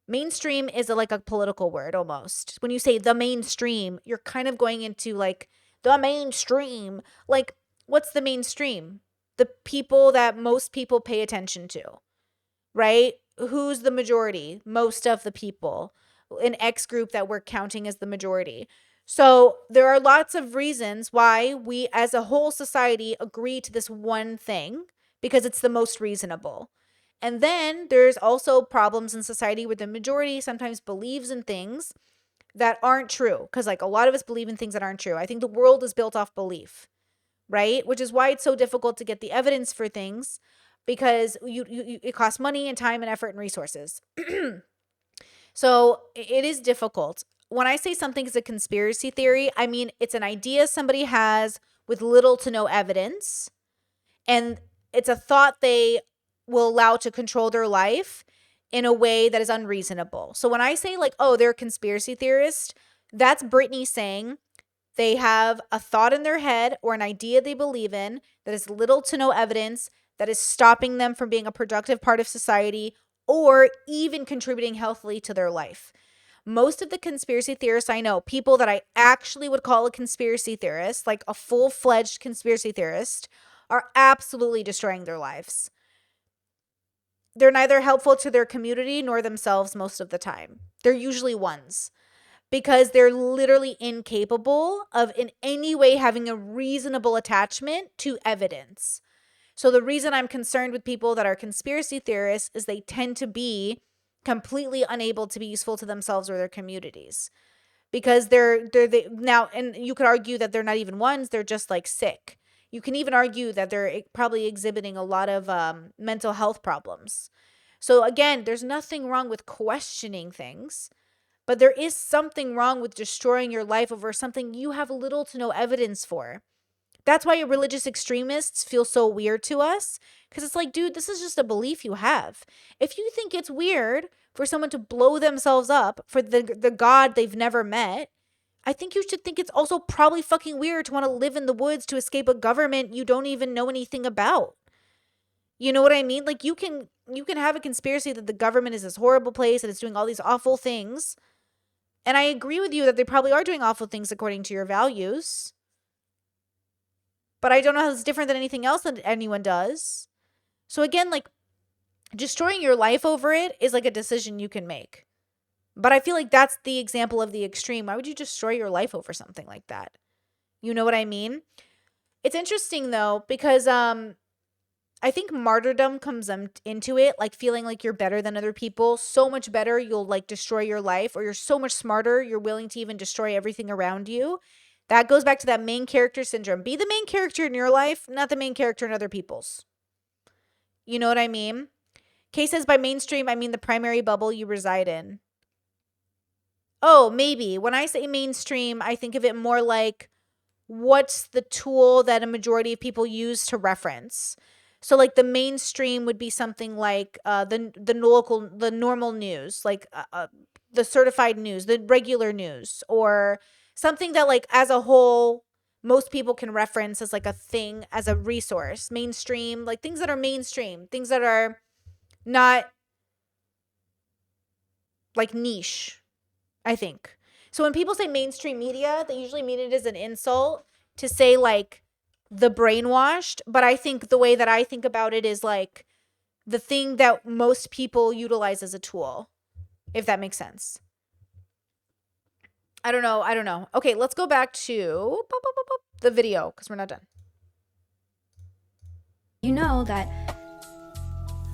Mainstream is like a political word almost. When you say the mainstream, you're kind of going into like the mainstream. Like, what's the mainstream? The people that most people pay attention to, right? Who's the majority? Most of the people. An X group that we're counting as the majority. So there are lots of reasons why we as a whole society agree to this one thing, because it's the most reasonable. And then there's also problems in society where the majority sometimes believes in things that aren't true, because like a lot of us believe in things that aren't true. I think the world is built off belief, right? Which is why it's so difficult to get the evidence for things, because it costs money and time and effort and resources. So it is difficult. When I say something is a conspiracy theory, I mean it's an idea somebody has with little to no evidence, and it's a thought they will allow to control their life in a way that is unreasonable. So when I say like, oh, they're a conspiracy theorist, that's Brittany saying they have a thought in their head or an idea they believe in that is little to no evidence, that is stopping them from being a productive part of society or even contributing healthily to their life. Most of the conspiracy theorists I know, people that I actually would call a conspiracy theorist, like a full-fledged conspiracy theorist, are absolutely destroying their lives. They're neither helpful to their community nor themselves most of the time. They're usually ones, because they're literally incapable of in any way having a reasonable attachment to evidence. So the reason I'm concerned with people that are conspiracy theorists is they tend to be completely unable to be useful to themselves or their communities, because they now, and you could argue that they're not even ones, they're just like sick. You can even argue that they're probably exhibiting a lot of mental health problems. So again, there's nothing wrong with questioning things, but there is something wrong with destroying your life over something you have little to no evidence for. That's why religious extremists feel so weird to us, because it's like, dude, this is just a belief you have. If you think it's weird for someone to blow themselves up for the God they've never met, I think you should think it's also probably fucking weird to want to live in the woods to escape a government you don't even know anything about. You know what I mean? Like you can have a conspiracy that the government is this horrible place and it's doing all these awful things. And I agree with you that they probably are doing awful things according to your values. But I don't know how it's different than anything else that anyone does. So again, like destroying your life over it is like a decision you can make. But I feel like that's the example of the extreme. Why would you destroy your life over something like that? You know what I mean? It's interesting though, because I think martyrdom comes into it, like feeling like you're better than other people. So much better, you'll like destroy your life, or you're so much smarter, you're willing to even destroy everything around you. That goes back to that main character syndrome. Be the main character in your life, not the main character in other people's. You know what I mean? Kay says by mainstream, I mean the primary bubble you reside in. Oh, maybe. When I say mainstream, I think of it more like what's the tool that a majority of people use to reference. So like the mainstream would be something like the normal news, like the certified news, the regular news, or something that like as a whole most people can reference as like a thing, as a resource. Mainstream, like things that are mainstream, things that are not like niche, I think. So when people say mainstream media, they usually mean it as an insult to say like the brainwashed. But I think the way that I think about it is like the thing that most people utilize as a tool, if that makes sense. I don't know. Okay, let's go back to the video because we're not done. You know that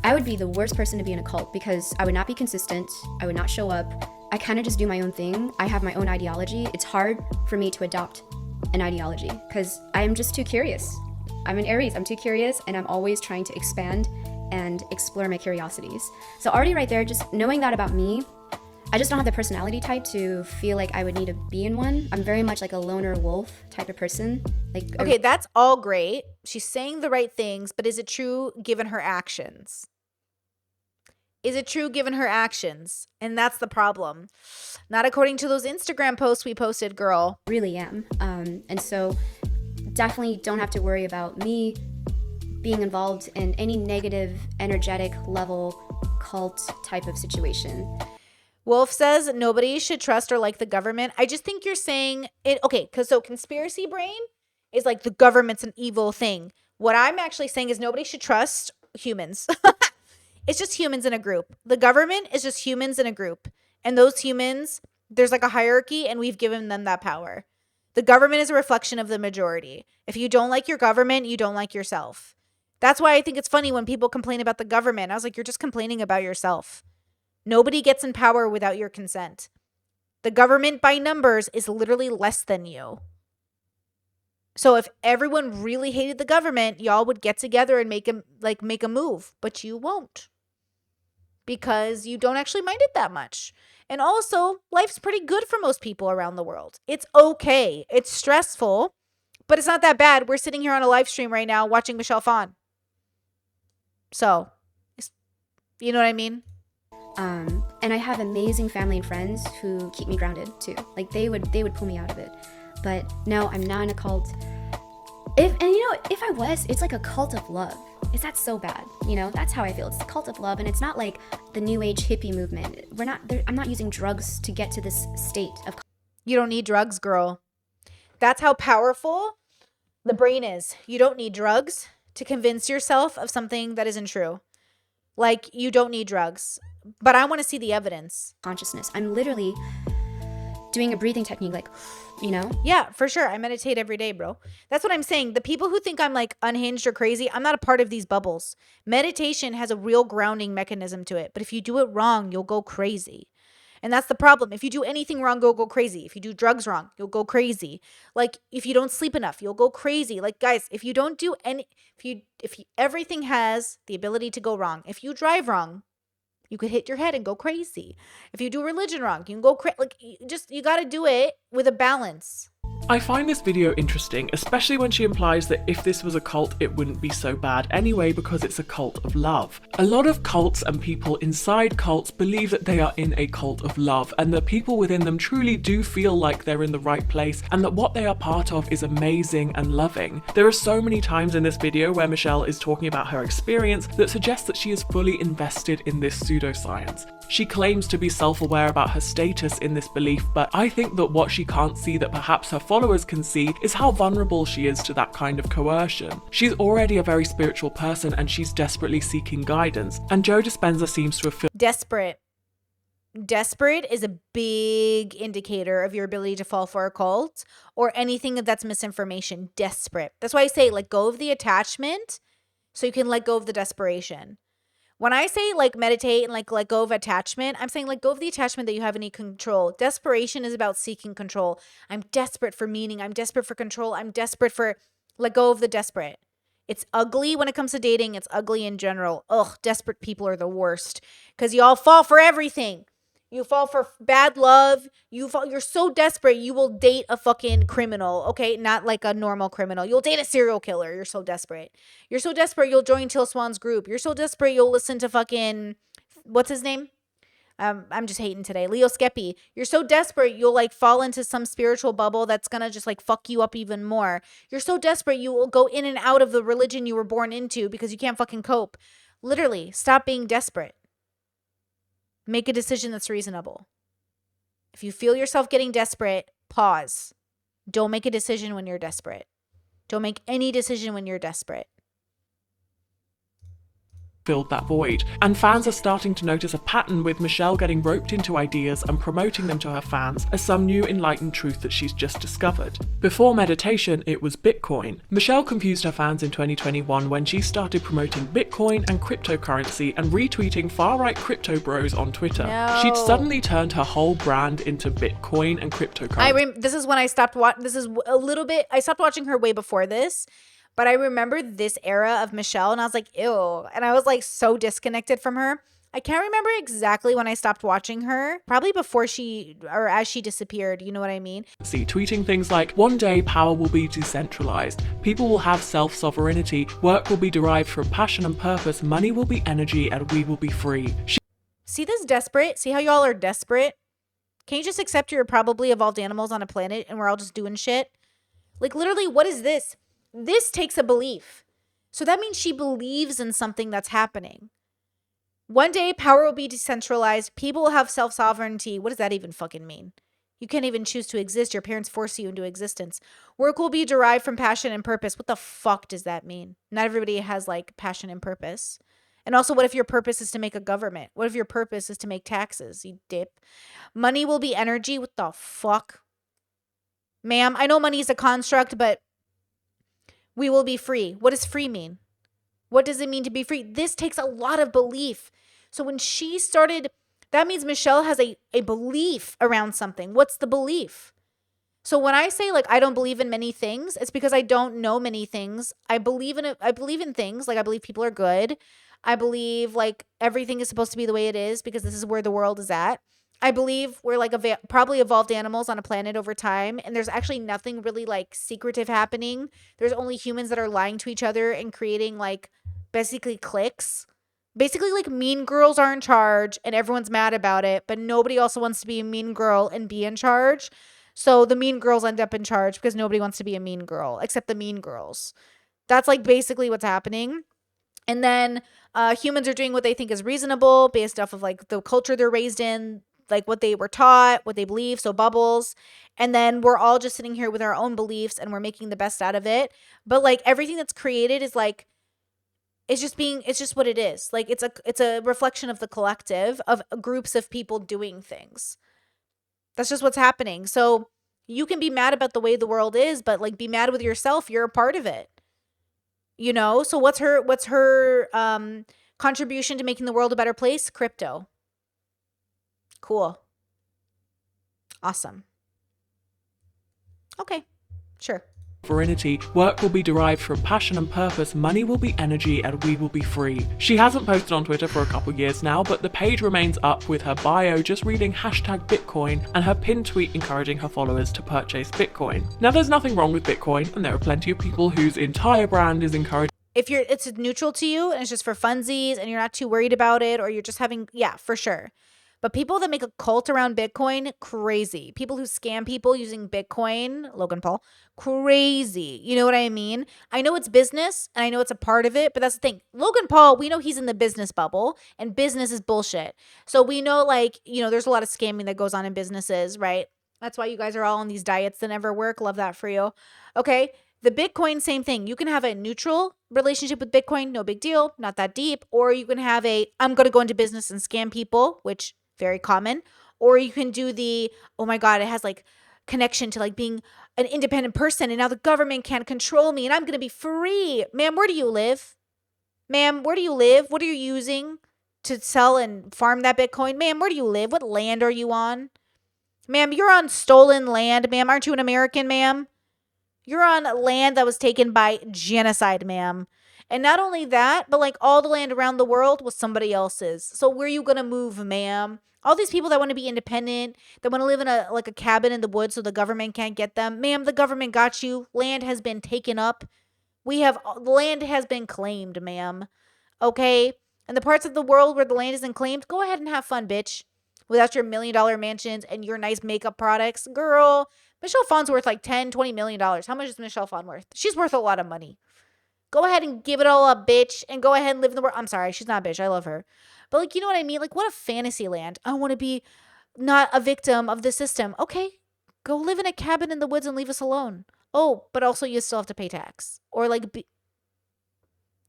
I would be the worst person to be in a cult because I would not be consistent. I would not show up. I kind of just do my own thing. I have my own ideology. It's hard for me to adopt an ideology because I am just too curious. I'm an Aries. I'm too curious, and I'm always trying to expand and explore my curiosities. So already right there, just knowing that about me, I just don't have the personality type to feel like I would need to be in one. I'm very much like a loner wolf type of person. Like Okay, that's all great. She's saying the right things, but is it true given her actions? Is it true given her actions? And that's the problem. Not according to those Instagram posts we posted, girl. really am. And so definitely don't have to worry about me being involved in any negative, energetic level cult type of situation. Wolf says nobody should trust or like the government. I just think you're saying it. Okay, because so conspiracy brain is like the government's an evil thing. What I'm actually saying is nobody should trust humans. It's just humans in a group. The government is just humans in a group. And those humans, there's like a hierarchy and we've given them that power. The government is a reflection of the majority. If you don't like your government, you don't like yourself. That's why I think it's funny when people complain about the government. I was like, you're just complaining about yourself. Nobody gets in power without your consent. The government by numbers is literally less than you. So if everyone really hated the government, y'all would get together and make a move, but you won't. Because you don't actually mind it that much. And also, life's pretty good for most people around the world. It's okay. It's stressful, but it's not that bad. We're sitting here on a live stream right now watching Michelle Phan. So, you know what I mean? And I have amazing family and friends who keep me grounded too. Like they would pull me out of it. But no, I'm not in a cult. If I was, it's like a cult of love. Is that so bad? You know, that's how I feel. It's a cult of love, and it's not like the new age hippie movement. I'm not using drugs to get to this state of. You don't need drugs, girl. That's how powerful the brain is. You don't need drugs to convince yourself of something that isn't true. Like, you don't need drugs. But I want to see the evidence. Consciousness. I'm literally doing a breathing technique, like, you know? Yeah, for sure. I meditate every day, bro. That's what I'm saying. The people who think I'm like unhinged or crazy, I'm not a part of these bubbles. Meditation has a real grounding mechanism to it. But if you do it wrong, you'll go crazy. And that's the problem. If you do anything wrong, you'll go crazy. If you do drugs wrong, you'll go crazy. Like if you don't sleep enough, you'll go crazy. Like guys, if you don't do any, everything has the ability to go wrong. If you drive wrong, you could hit your head and go crazy. If you do religion wrong, you can go crazy. Like you got to do it with a balance. I find this video interesting, especially when she implies that if this was a cult, it wouldn't be so bad anyway because it's a cult of love. A lot of cults and people inside cults believe that they are in a cult of love and that people within them truly do feel like they're in the right place and that what they are part of is amazing and loving. There are so many times in this video where Michelle is talking about her experience that suggests that she is fully invested in this pseudoscience. She claims to be self-aware about her status in this belief, but I think that what she can't see that perhaps her followers can see is how vulnerable she is to that kind of coercion. She's already a very spiritual person and she's desperately seeking guidance, and Joe Dispenza seems to have filled Desperate is a big indicator of your ability to fall for a cult or anything that's misinformation. Desperate. That's why I say let go of the attachment so you can let go of the desperation. When I say like meditate and like let go of attachment, I'm saying let go of the attachment that you have any control. Desperation is about seeking control. I'm desperate for meaning. I'm desperate for control. I'm desperate for let go of the desperate. It's ugly when it comes to dating. It's ugly in general. Ugh, desperate people are the worst because y'all fall for everything. You fall for bad love. You're so desperate, you will date a fucking criminal, okay? Not like a normal criminal. You'll date a serial killer. You're so desperate. You're so desperate, you'll join Till Swan's group. You're so desperate, you'll listen to fucking, what's his name? I'm just hating today. Leo Skeppy. You're so desperate, you'll like fall into some spiritual bubble that's gonna just like fuck you up even more. You're so desperate, you will go in and out of the religion you were born into because you can't fucking cope. Literally, stop being desperate. Make a decision that's reasonable. If you feel yourself getting desperate, pause. Don't make a decision when you're desperate. Don't make any decision when you're desperate. Filled that void, and fans are starting to notice a pattern with Michelle getting roped into ideas and promoting them to her fans as some new enlightened truth that she's just discovered. Before meditation, it was Bitcoin. Michelle confused her fans in 2021 when she started promoting Bitcoin and cryptocurrency and retweeting far-right crypto bros on Twitter. No. She'd suddenly turned her whole brand into Bitcoin and cryptocurrency. This is when I stopped watching. This is a little bit. I stopped watching her way before this. But I remember this era of Michelle and I was like, ew. And I was like so disconnected from her. I can't remember exactly when I stopped watching her. Probably before she, or as she disappeared. You know what I mean? Tweeting things like, one day power will be decentralized, people will have self-sovereignty, work will be derived from passion and purpose, money will be energy, and we will be free. See this desperate? See how y'all are desperate? Can you just accept you're probably evolved animals on a planet and we're all just doing shit? Like literally, what is this? This takes a belief. So that means she believes in something that's happening. One day, power will be decentralized. People will have self-sovereignty. What does that even fucking mean? You can't even choose to exist. Your parents force you into existence. Work will be derived from passion and purpose. What the fuck does that mean? Not everybody has like passion and purpose. And also, what if your purpose is to make a government? What if your purpose is to make taxes? You dip. Money will be energy. What the fuck? Ma'am, I know money is a construct, but we will be free. What does free mean? What does it mean to be free? This takes a lot of belief. So when she started, that means Michelle has a belief around something. What's the belief? So when I say like I don't believe in many things, it's because I don't know many things. I believe in it. I believe in things. Like I believe people are good. I believe like everything is supposed to be the way it is because this is where the world is at. I believe we're like probably evolved animals on a planet over time. And there's actually nothing really like secretive happening. There's only humans that are lying to each other and creating like basically cliques. Basically like mean girls are in charge and everyone's mad about it. But nobody also wants to be a mean girl and be in charge. So the mean girls end up in charge because nobody wants to be a mean girl except the mean girls. That's like basically what's happening. And then humans are doing what they think is reasonable based off of like the culture they're raised in, like what they were taught, what they believe, so bubbles. And then we're all just sitting here with our own beliefs and we're making the best out of it. But like everything that's created is like, it's just what it is. Like it's a reflection of the collective of groups of people doing things. That's just what's happening. So you can be mad about the way the world is, but like be mad with yourself. You're a part of it. You know? So what's her contribution to making the world a better place? Crypto. Cool. Awesome. Okay. Sure. Sovereignty, work will be derived from passion and purpose, money will be energy, and we will be free. She hasn't posted on Twitter for a couple years now, but the page remains up with her bio just reading #Bitcoin and her pinned tweet encouraging her followers to purchase Bitcoin. Now there's nothing wrong with Bitcoin, and there are plenty of people whose entire brand is encouraging If it's neutral to you and it's just for funsies and you're not too worried about it or you're just having, yeah, for sure. But people that make a cult around Bitcoin, crazy. People who scam people using Bitcoin, Logan Paul, crazy. You know what I mean? I know it's business and I know it's a part of it, but that's the thing. Logan Paul, we know he's in the business bubble and business is bullshit. So we know like, you know, there's a lot of scamming that goes on in businesses, right? That's why you guys are all on these diets that never work. Love that for you. Okay. The Bitcoin, same thing. You can have a neutral relationship with Bitcoin, no big deal, not that deep. Or you can have I'm going to go into business and scam people, which very common. Or you can do oh my God, it has like connection to like being an independent person and now the government can't control me and I'm going to be free. Ma'am, where do you live? Ma'am, where do you live? What are you using to sell and farm that Bitcoin? Ma'am, where do you live? What land are you on? Ma'am, you're on stolen land, ma'am. Aren't you an American, ma'am? You're on land that was taken by genocide, ma'am. And not only that, but like all the land around the world was somebody else's. So where are you going to move, ma'am? All these people that want to be independent, that want to live in a cabin in the woods so the government can't get them. Ma'am, the government got you. Land has been taken up. Land has been claimed, ma'am. Okay? And the parts of the world where the land isn't claimed, go ahead and have fun, bitch. Without your $1 million mansions and your nice makeup products. Girl, Michelle Phan's worth like $10-20 million. How much is Michelle Phan worth? She's worth a lot of money. Go ahead and give it all up, bitch, and go ahead and live in the world. I'm sorry, she's not a bitch. I love her. But like, you know what I mean? Like, what a fantasy land. I want to be not a victim of the system. Okay, go live in a cabin in the woods and leave us alone. Oh, but also you still have to pay tax. Or like,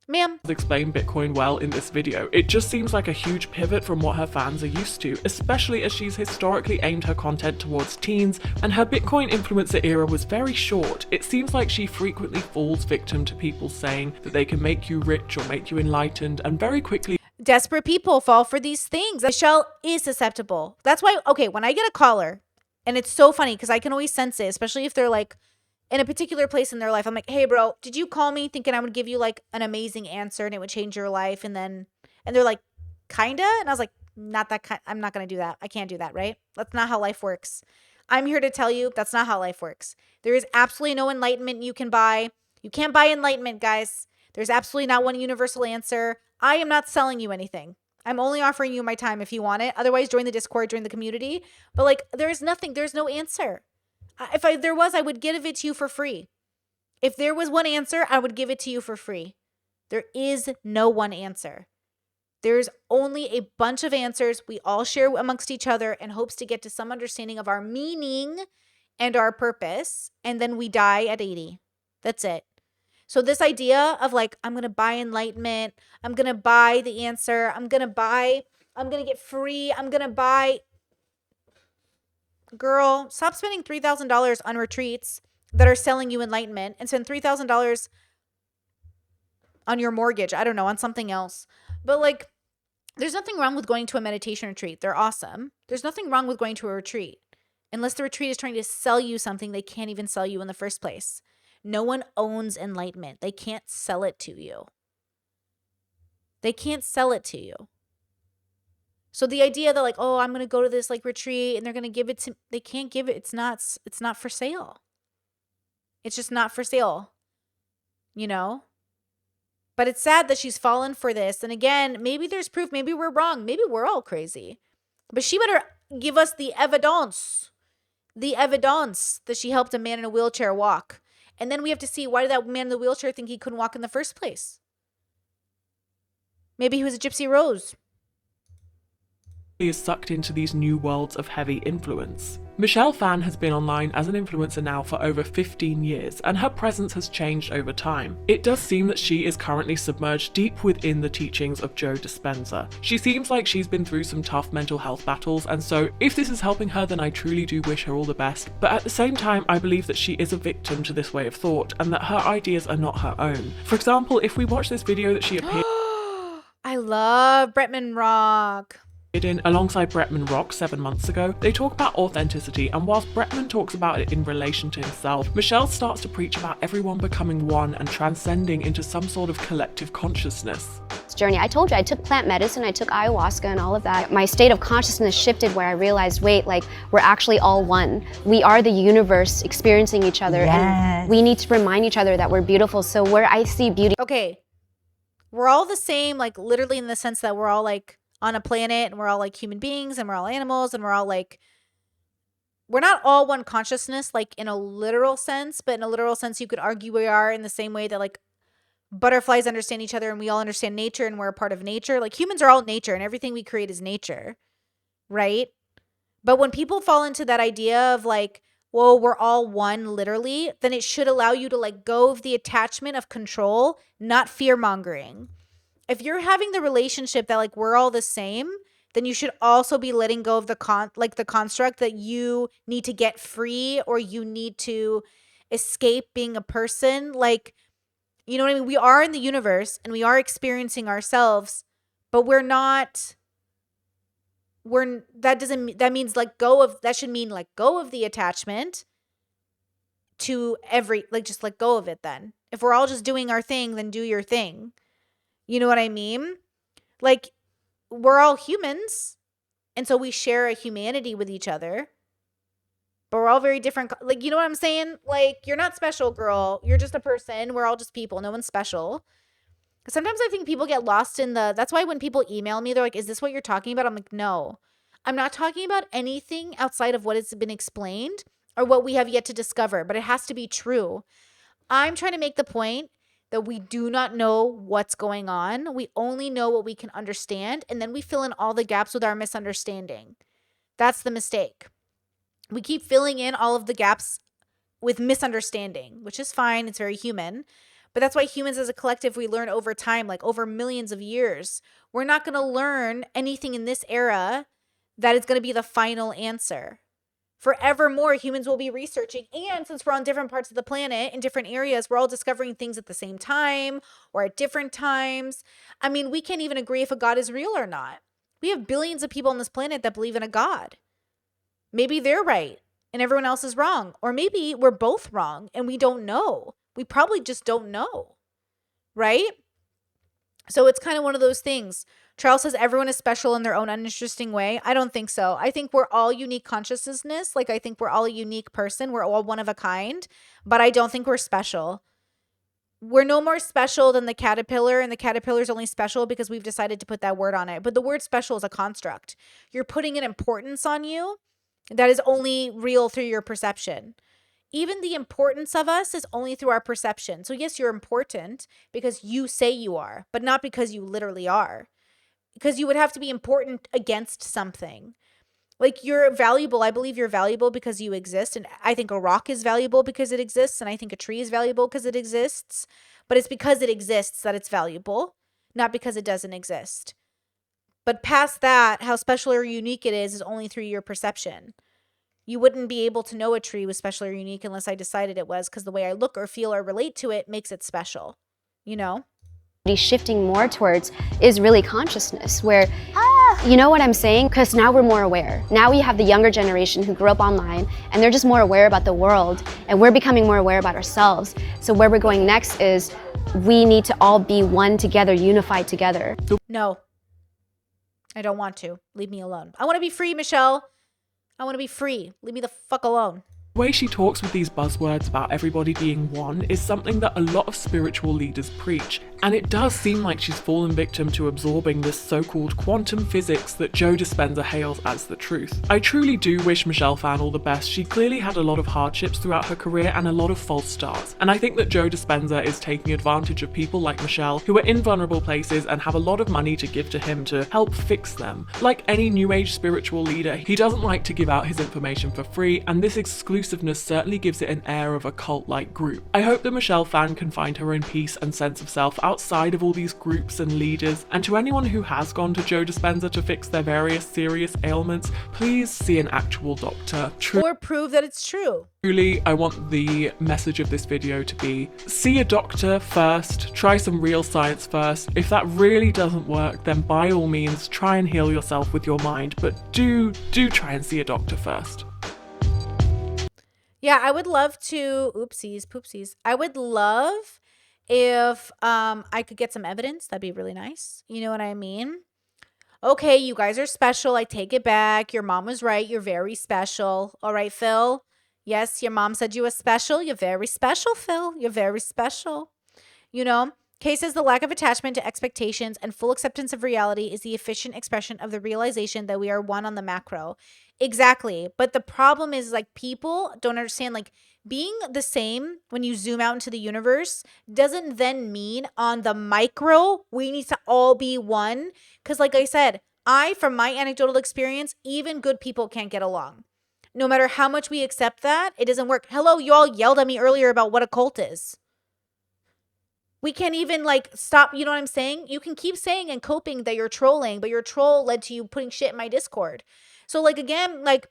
ma'am. Explain Bitcoin well in this video. It just seems like a huge pivot from what her fans are used to, especially as she's historically aimed her content towards teens, and her Bitcoin influencer era was very short. It seems like she frequently falls victim to people saying that they can make you rich or make you enlightened, and very quickly Desperate people fall for these things. Michelle is susceptible. That's why, okay, when I get a caller, and it's so funny because I can always sense it, especially if they're like in a particular place in their life. I'm like, hey, bro, did you call me thinking I would give you like an amazing answer and it would change your life? And they're like, kinda? And I was like, not that kind. I'm not going to do that. I can't do that, right? That's not how life works. I'm here to tell you that's not how life works. There is absolutely no enlightenment you can buy. You can't buy enlightenment, guys. There's absolutely not one universal answer. I am not selling you anything. I'm only offering you my time if you want it. Otherwise, join the Discord, join the community. But like, there's no answer. If there was, I would give it to you for free. If there was one answer, I would give it to you for free. There is no one answer. There's only a bunch of answers we all share amongst each other in hopes to get to some understanding of our meaning and our purpose. And then we die at 80. That's it. So this idea of like, I'm going to buy enlightenment, I'm going to buy the answer, I'm going to get free, I'm going to buy. Girl, stop spending $3,000 on retreats that are selling you enlightenment and spend $3,000 on your mortgage. I don't know, on something else. But like, there's nothing wrong with going to a meditation retreat. They're awesome. There's nothing wrong with going to a retreat. Unless the retreat is trying to sell you something they can't even sell you in the first place. No one owns enlightenment. They can't sell it to you. They can't sell it to you. So the idea that like, oh, I'm going to go to this like retreat and they're going to give it to, they can't give it. It's not for sale. It's just not for sale, you know? But it's sad that she's fallen for this. And again, maybe there's proof. Maybe we're wrong. Maybe we're all crazy. But she better give us the evidence that she helped a man in a wheelchair walk. And then we have to see, why did that man in the wheelchair think he couldn't walk in the first place? Maybe he was a Gypsy Rose. Is sucked into these new worlds of heavy influence. Michelle Phan has been online as an influencer now for over 15 years, and her presence has changed over time. It does seem that she is currently submerged deep within the teachings of Joe Dispenza. She seems like she's been through some tough mental health battles, and so if this is helping her, then I truly do wish her all the best. But at the same time, I believe that she is a victim to this way of thought, and that her ideas are not her own. For example, if we watch this video that she appeared I love Bretman Rock. in alongside Bretman Rock 7 months ago, they talk about authenticity, and whilst Bretman talks about it in relation to himself, Michelle starts to preach about everyone becoming one and transcending into some sort of collective consciousness. Journey. I told you, I took plant medicine, I took ayahuasca and all of that. My state of consciousness shifted where I realized, wait, like we're actually all one. We are the universe experiencing each other, and we need to remind each other that we're beautiful. So where I see beauty. Okay, we're all the same, like literally in the sense that we're all like on a planet and we're all like human beings and we're all animals and we're all like, we're not all one consciousness, like in a literal sense, but in a literal sense, you could argue we are in the same way that like butterflies understand each other and we all understand nature and we're a part of nature. Like humans are all nature and everything we create is nature, right? But when people fall into that idea of like, well, we're all one literally, then it should allow you to like go of the attachment of control, not fear mongering. If you're having the relationship that like we're all the same, then you should also be letting go of the construct that you need to get free or you need to escape being a person. Like, you know what I mean? We are in the universe and we are experiencing ourselves, but that means let go of, that should mean let go of the attachment to every, like, just let go of it then. If we're all just doing our thing, then do your thing. You know what I mean? Like, we're all humans, and so we share a humanity with each other, but we're all very different. Like, you know what I'm saying? Like, you're not special, girl. You're just a person. We're all just people. No one's special. Sometimes I think people get lost in that's why when people email me, they're like, is this what you're talking about? I'm like, no, I'm not talking about anything outside of what has been explained or what we have yet to discover, but it has to be true. I'm trying to make the point that we do not know what's going on. We only know what we can understand, and then we fill in all the gaps with our misunderstanding. That's the mistake. We keep filling in all of the gaps with misunderstanding, which is fine. It's very human. But that's why humans as a collective, we learn over time, like over millions of years. We're not going to learn anything in this era that is going to be the final answer. Forevermore, humans will be researching. And since we're on different parts of the planet, in different areas, we're all discovering things at the same time or at different times. I mean, we can't even agree if a God is real or not. We have billions of people on this planet that believe in a God. Maybe they're right and everyone else is wrong. Or maybe we're both wrong and we don't know. We probably just don't know, right? So it's kind of one of those things. Charles says everyone is special in their own uninteresting way. I don't think so. I think we're all unique consciousness. Like, I think we're all a unique person. We're all one of a kind, but I don't think we're special. We're no more special than the caterpillar, and the caterpillar is only special because we've decided to put that word on it. But the word special is a construct. You're putting an importance on you that is only real through your perception. Even the importance of us is only through our perception. So yes, you're important because you say you are, but not because you literally are. Because you would have to be important against something. Like, you're valuable. I believe you're valuable because you exist. And I think a rock is valuable because it exists. And I think a tree is valuable because it exists. But it's because it exists that it's valuable, not because it doesn't exist. But past that, how special or unique it is only through your perception. You wouldn't be able to know a tree was special or unique unless I decided it was, because the way I look or feel or relate to it makes it special, you know? Shifting more towards is really consciousness, where, you know what I'm saying? Because now we're more aware. Now we have the younger generation who grew up online, and they're just more aware about the world, and we're becoming more aware about ourselves. So where we're going next is we need to all be one together, unified together. No, I don't want to. Leave me alone. I want to be free, Michelle. I want to be free. Leave me the fuck alone. The way she talks with these buzzwords about everybody being one is something that a lot of spiritual leaders preach, and it does seem like she's fallen victim to absorbing this so-called quantum physics that Joe Dispenza hails as the truth. I truly do wish Michelle Phan all the best. She clearly had a lot of hardships throughout her career and a lot of false starts, and I think that Joe Dispenza is taking advantage of people like Michelle who are in vulnerable places and have a lot of money to give to him to help fix them. Like any new age spiritual leader, he doesn't like to give out his information for free, and this exclusiveness certainly gives it an air of a cult-like group. I hope that Michelle Phan can find her own peace and sense of self outside of all these groups and leaders, and to anyone who has gone to Joe Dispenza to fix their various serious ailments, please see an actual doctor. Or prove that it's true. Truly, I want the message of this video to be, see a doctor first, try some real science first. If that really doesn't work, then by all means try and heal yourself with your mind, but do try and see a doctor first. Yeah, I would love to, oopsies, poopsies. I would love if I could get some evidence. That'd be really nice. You know what I mean? Okay, you guys are special. I take it back. Your mom was right. You're very special. All right, Phil? Yes, your mom said you were special. You're very special, Phil. You're very special. You know? Kay says the lack of attachment to expectations and full acceptance of reality is the efficient expression of the realization that we are one on the macro. Exactly. But the problem is, like, people don't understand, like, being the same when you zoom out into the universe doesn't then mean on the micro we need to all be one. Because like I said, from my anecdotal experience, even good people can't get along. No matter how much we accept that, it doesn't work. Hello, you all yelled at me earlier about what a cult is. We can't even, like, stop. You know what I'm saying? You can keep saying and coping that you're trolling, but your troll led to you putting shit in my Discord. So, like, again, like,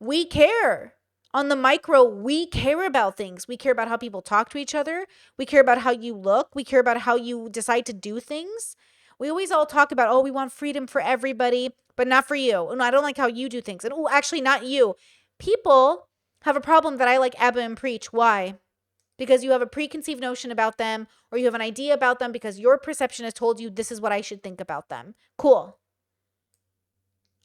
we care. On the micro, we care about things. We care about how people talk to each other. We care about how you look. We care about how you decide to do things. We always all talk about, oh, we want freedom for everybody, but not for you. No, I don't like how you do things. And, oh, actually, not you. People have a problem that I like Abba and Preach. Why? Because you have a preconceived notion about them, or you have an idea about them because your perception has told you this is what I should think about them. Cool.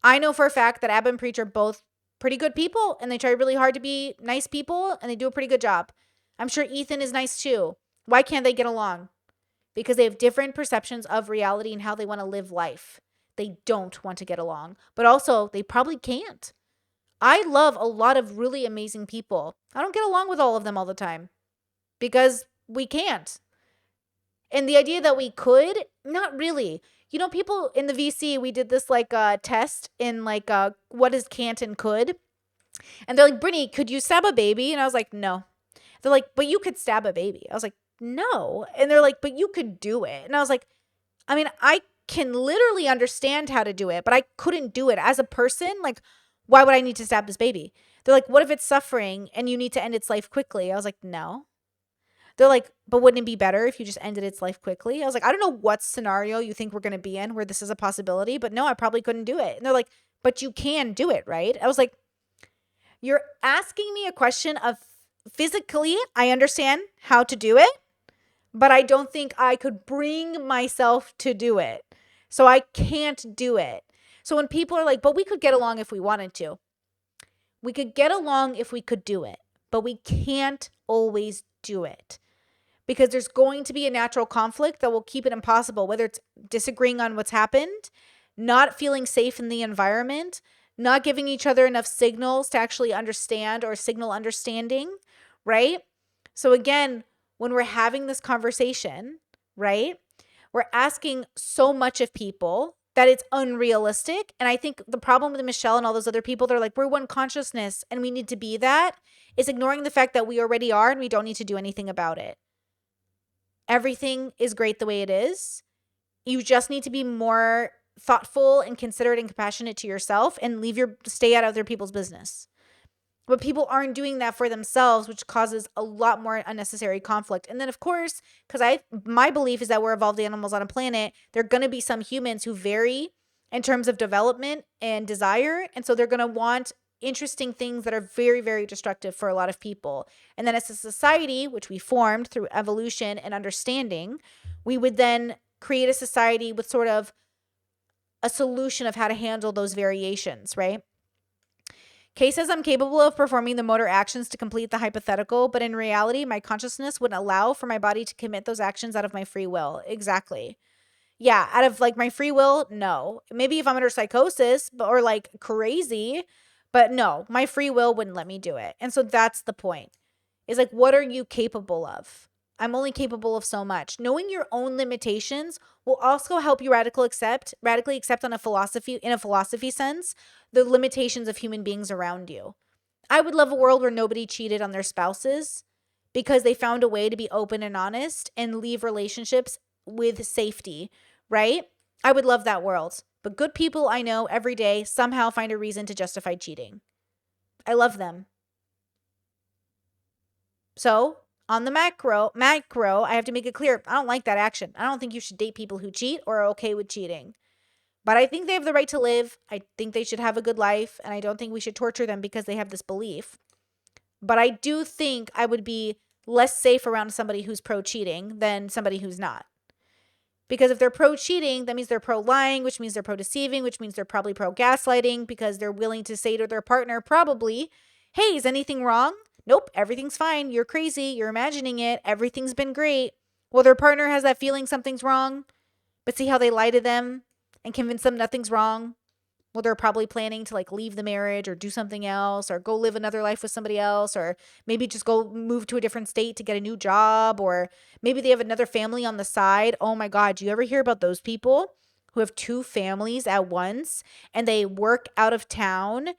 I know for a fact that Abba and Preach are both pretty good people, and they try really hard to be nice people, and they do a pretty good job. I'm sure Ethan is nice too. Why can't they get along? Because they have different perceptions of reality and how they want to live life. They don't want to get along, but also they probably can't. I love a lot of really amazing people. I don't get along with all of them all the time because we can't. And the idea that we could, not really. You know, people in the VC, we did this like test in like what is can't and could. And they're like, Brittany, could you stab a baby? And I was like, no. They're like, but you could stab a baby. I was like, no. And they're like, but you could do it. And I was like, I mean, I can literally understand how to do it, but I couldn't do it as a person. Like, why would I need to stab this baby? They're like, what if it's suffering and you need to end its life quickly? I was like, no. They're like, but wouldn't it be better if you just ended its life quickly? I was like, I don't know what scenario you think we're going to be in where this is a possibility, but no, I probably couldn't do it. And they're like, but you can do it, right? I was like, you're asking me a question of physically, I understand how to do it, but I don't think I could bring myself to do it. So I can't do it. So when people are like, but we could get along if we wanted to. We could get along if we could do it, but we can't always do it. Because there's going to be a natural conflict that will keep it impossible, whether it's disagreeing on what's happened, not feeling safe in the environment, not giving each other enough signals to actually understand or signal understanding, right? So again, when we're having this conversation, right, we're asking so much of people that it's unrealistic. And I think the problem with Michelle and all those other people, they're like, we're one consciousness and we need to be that, is ignoring the fact that we already are and we don't need to do anything about it. Everything is great the way it is. You just need to be more thoughtful and considerate and compassionate to yourself and stay out of other people's business. But people aren't doing that for themselves, which causes a lot more unnecessary conflict. And then, of course, because my belief is that we're evolved animals on a planet, there are going to be some humans who vary in terms of development and desire. And so they're going to want interesting things that are very, very destructive for a lot of people. And then as a society, which we formed through evolution and understanding, we would then create a society with sort of a solution of how to handle those variations, right? Kay says, I'm capable of performing the motor actions to complete the hypothetical, but in reality, my consciousness wouldn't allow for my body to commit those actions out of my free will. Exactly. Yeah, out of like my free will, no. Maybe if I'm under psychosis or like crazy, but no, my free will wouldn't let me do it. And so that's the point. Is like, what are you capable of? I'm only capable of so much. Knowing your own limitations will also help you radically accept in a philosophy sense, the limitations of human beings around you. I would love a world where nobody cheated on their spouses because they found a way to be open and honest and leave relationships with safety, right? I would love that world. But good people I know every day somehow find a reason to justify cheating. I love them. So, on the macro, I have to make it clear, I don't like that action. I don't think you should date people who cheat or are okay with cheating. But I think they have the right to live. I think they should have a good life. And I don't think we should torture them because they have this belief. But I do think I would be less safe around somebody who's pro-cheating than somebody who's not. Because if they're pro-cheating, that means they're pro-lying, which means they're pro-deceiving, which means they're probably pro-gaslighting because they're willing to say to their partner probably, hey, is anything wrong? Nope, everything's fine. You're crazy. You're imagining it. Everything's been great. Well, their partner has that feeling something's wrong, but see how they lie to them and convince them nothing's wrong? Well, they're probably planning to like leave the marriage or do something else or go live another life with somebody else or maybe just go move to a different state to get a new job or maybe they have another family on the side. Oh my God, do you ever hear about those people who have two families at once and they work out of town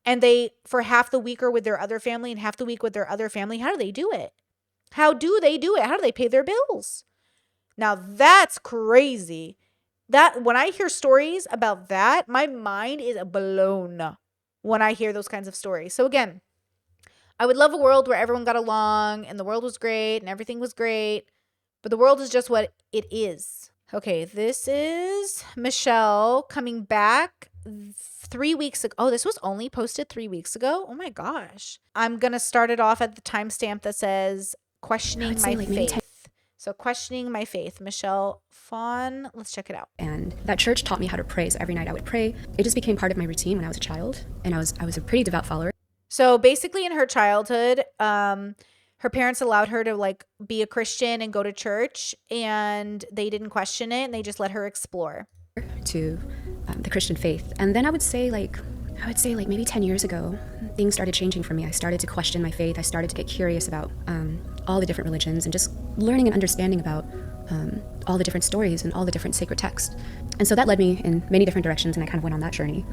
and they, for half the week are with their other family and half the week with their other family? How do they do it? How do they do it? How do they pay their bills? Now that's crazy. That when I hear stories about that, my mind is blown when I hear those kinds of stories. So again, I would love a world where everyone got along and the world was great and everything was great, but the world is just what it is. Okay, this is Michelle coming back 3 weeks ago. Oh, this was only posted 3 weeks ago. Oh my gosh. I'm going to start it off at the timestamp that says questioning my faith. So questioning my faith, Michelle Fawn. Let's check it out. And that church taught me how to pray. So every night I would pray. It just became part of my routine when I was a child. And I was a pretty devout follower. So basically in her childhood, her parents allowed her to like be a Christian and go to church, and they didn't question it and they just let her explore. To the Christian faith. And then I would say like maybe 10 years ago, things started changing for me. I started to question my faith. I started to get curious about all the different religions and just learning and understanding about all the different stories and all the different sacred texts. And so that led me in many different directions, and I kind of went on that journey.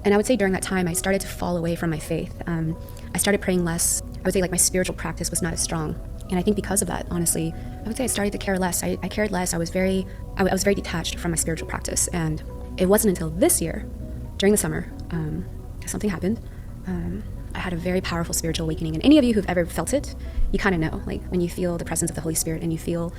And I would say during that time, I started to fall away from my faith. I started praying less. I would say like my spiritual practice was not as strong. And I think because of that, honestly, I would say I started to care less. I cared less. I was very detached from my spiritual practice. And it wasn't until this year, during the summer, something happened. I had a very powerful spiritual awakening. And any of you who've ever felt it, you kind of know, like when you feel the presence of the Holy Spirit and you feel,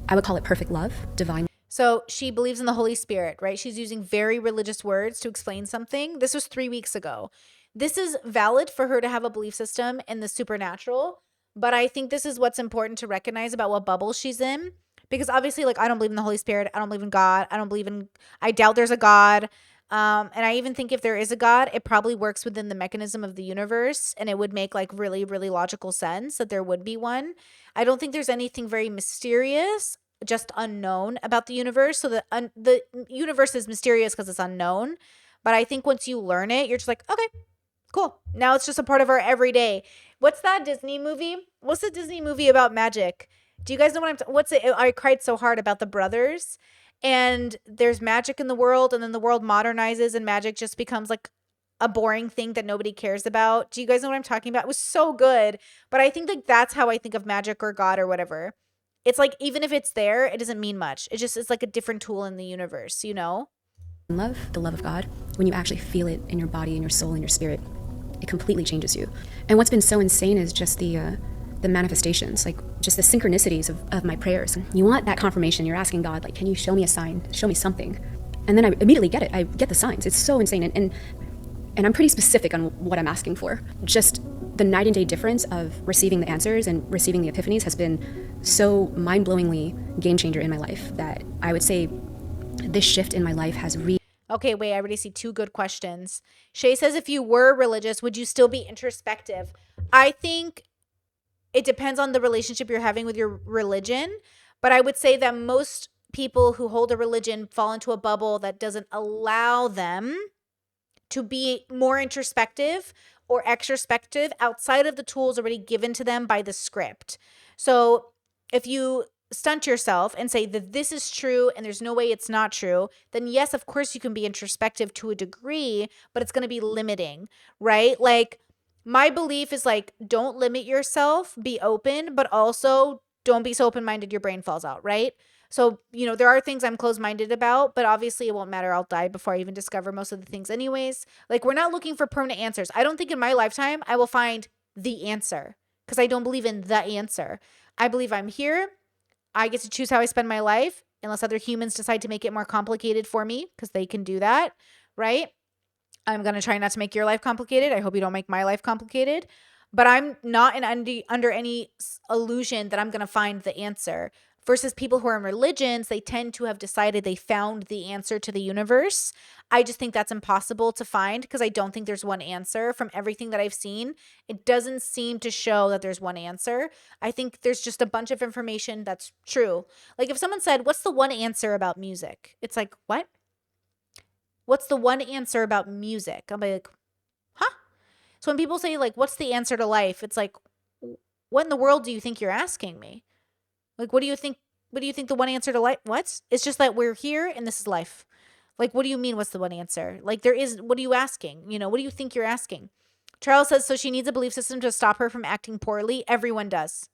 I would call it perfect love, divine. So she believes in the Holy Spirit, right? She's using very religious words to explain something. This was 3 weeks ago. This is valid for her to have a belief system in the supernatural, but I think this is what's important to recognize about what bubble she's in. Because obviously, like, I don't believe in the Holy Spirit. I don't believe in God. I doubt there's a God. And I even think if there is a God, it probably works within the mechanism of the universe, and it would make like really, really logical sense that there would be one. I don't think there's anything very mysterious, just unknown about the universe. So the universe is mysterious because it's unknown. But I think once you learn it, you're just like, okay, cool. Now it's just a part of our everyday. What's that Disney movie? What's the Disney movie about magic? Do you guys know what what's it? I cried so hard about the brothers. And there's magic in the world, and then the world modernizes and magic just becomes like a boring thing that nobody cares about. Do you guys know what I'm talking about? It was so good. But I think like that's how I think of magic or God or whatever. It's like even if it's there, it doesn't mean much. It's like a different tool in the universe, you know? Love, the love of God, when you actually feel it in your body, in your soul, in your spirit, it completely changes you. And what's been so insane is just the manifestations, like just the synchronicities of my prayers. You want that confirmation. You're asking God, like, can you show me a sign? Show me something. And then I immediately get it. I get the signs. It's so insane. And I'm pretty specific on what I'm asking for. Just the night and day difference of receiving the answers and receiving the epiphanies has been so mind-blowingly game changer in my life that I would say this shift in my life has Okay, wait, I already see 2 good questions. Shay says, if you were religious, would you still be introspective? I think it depends on the relationship you're having with your religion, but I would say that most people who hold a religion fall into a bubble that doesn't allow them to be more introspective or extrospective outside of the tools already given to them by the script. So if you stunt yourself and say that this is true and there's no way it's not true, then yes, of course you can be introspective to a degree, but it's going to be limiting, right? Like, my belief is like, don't limit yourself, be open, but also don't be so open-minded your brain falls out, right? So, you know, there are things I'm closed-minded about, but obviously it won't matter. I'll die before I even discover most of the things anyways. Like, we're not looking for permanent answers. I don't think in my lifetime I will find the answer because I don't believe in the answer. I believe I'm here. I get to choose how I spend my life unless other humans decide to make it more complicated for me, because they can do that, right? I'm going to try not to make your life complicated. I hope you don't make my life complicated. But I'm not under any illusion that I'm going to find the answer. Versus people who are in religions, they tend to have decided they found the answer to the universe. I just think that's impossible to find because I don't think there's one answer. From everything that I've seen, it doesn't seem to show that there's one answer. I think there's just a bunch of information that's true. Like if someone said, what's the one answer about music? It's like, what? What's the one answer about music? I'll be like, huh? So when people say like, what's the answer to life? It's like, what in the world do you think you're asking me? Like, what do you think the one answer to life? What? It's just that we're here and this is life. Like, what do you mean? What's the one answer? Like, what are you asking? You know, what do you think you're asking? Charles says, so she needs a belief system to stop her from acting poorly. Everyone does.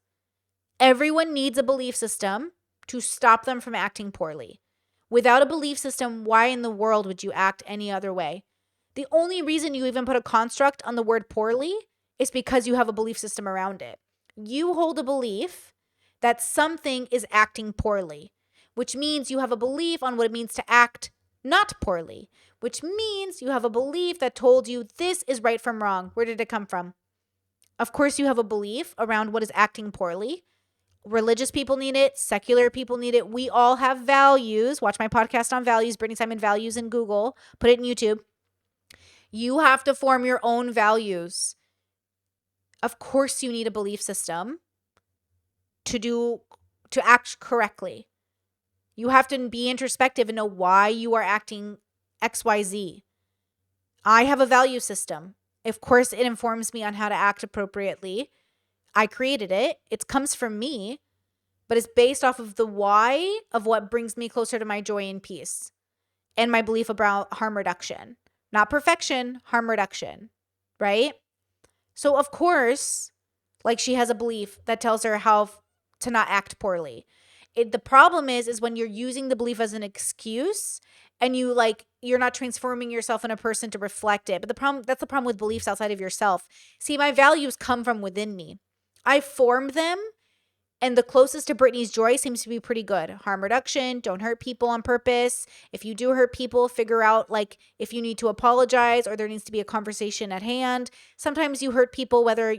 Everyone needs a belief system to stop them from acting poorly. Without a belief system, why in the world would you act any other way? The only reason you even put a construct on the word poorly is because you have a belief system around it. You hold a belief that something is acting poorly, which means you have a belief on what it means to act not poorly, which means you have a belief that told you this is right from wrong. Where did it come from? Of course, you have a belief around what is acting poorly. Religious people need it. Secular people need it. We all have values. Watch my podcast on values, Brittany Simon Values in Google. Put it in YouTube. You have to form your own values. Of course, you need a belief system to act correctly. You have to be introspective and know why you are acting XYZ. I have a value system. Of course, it informs me on how to act appropriately. I created it. It comes from me, but it's based off of the why of what brings me closer to my joy and peace and my belief about harm reduction. Not perfection, harm reduction, right? So, of course, like she has a belief that tells her how to not act poorly. The problem is when you're using the belief as an excuse and you're not transforming yourself in a person to reflect it. But that's the problem with beliefs outside of yourself. See, my values come from within me. I formed them, and the closest to Brittany's joy seems to be pretty good. Harm reduction, don't hurt people on purpose. If you do hurt people, figure out if you need to apologize or there needs to be a conversation at hand. Sometimes you hurt people, whether,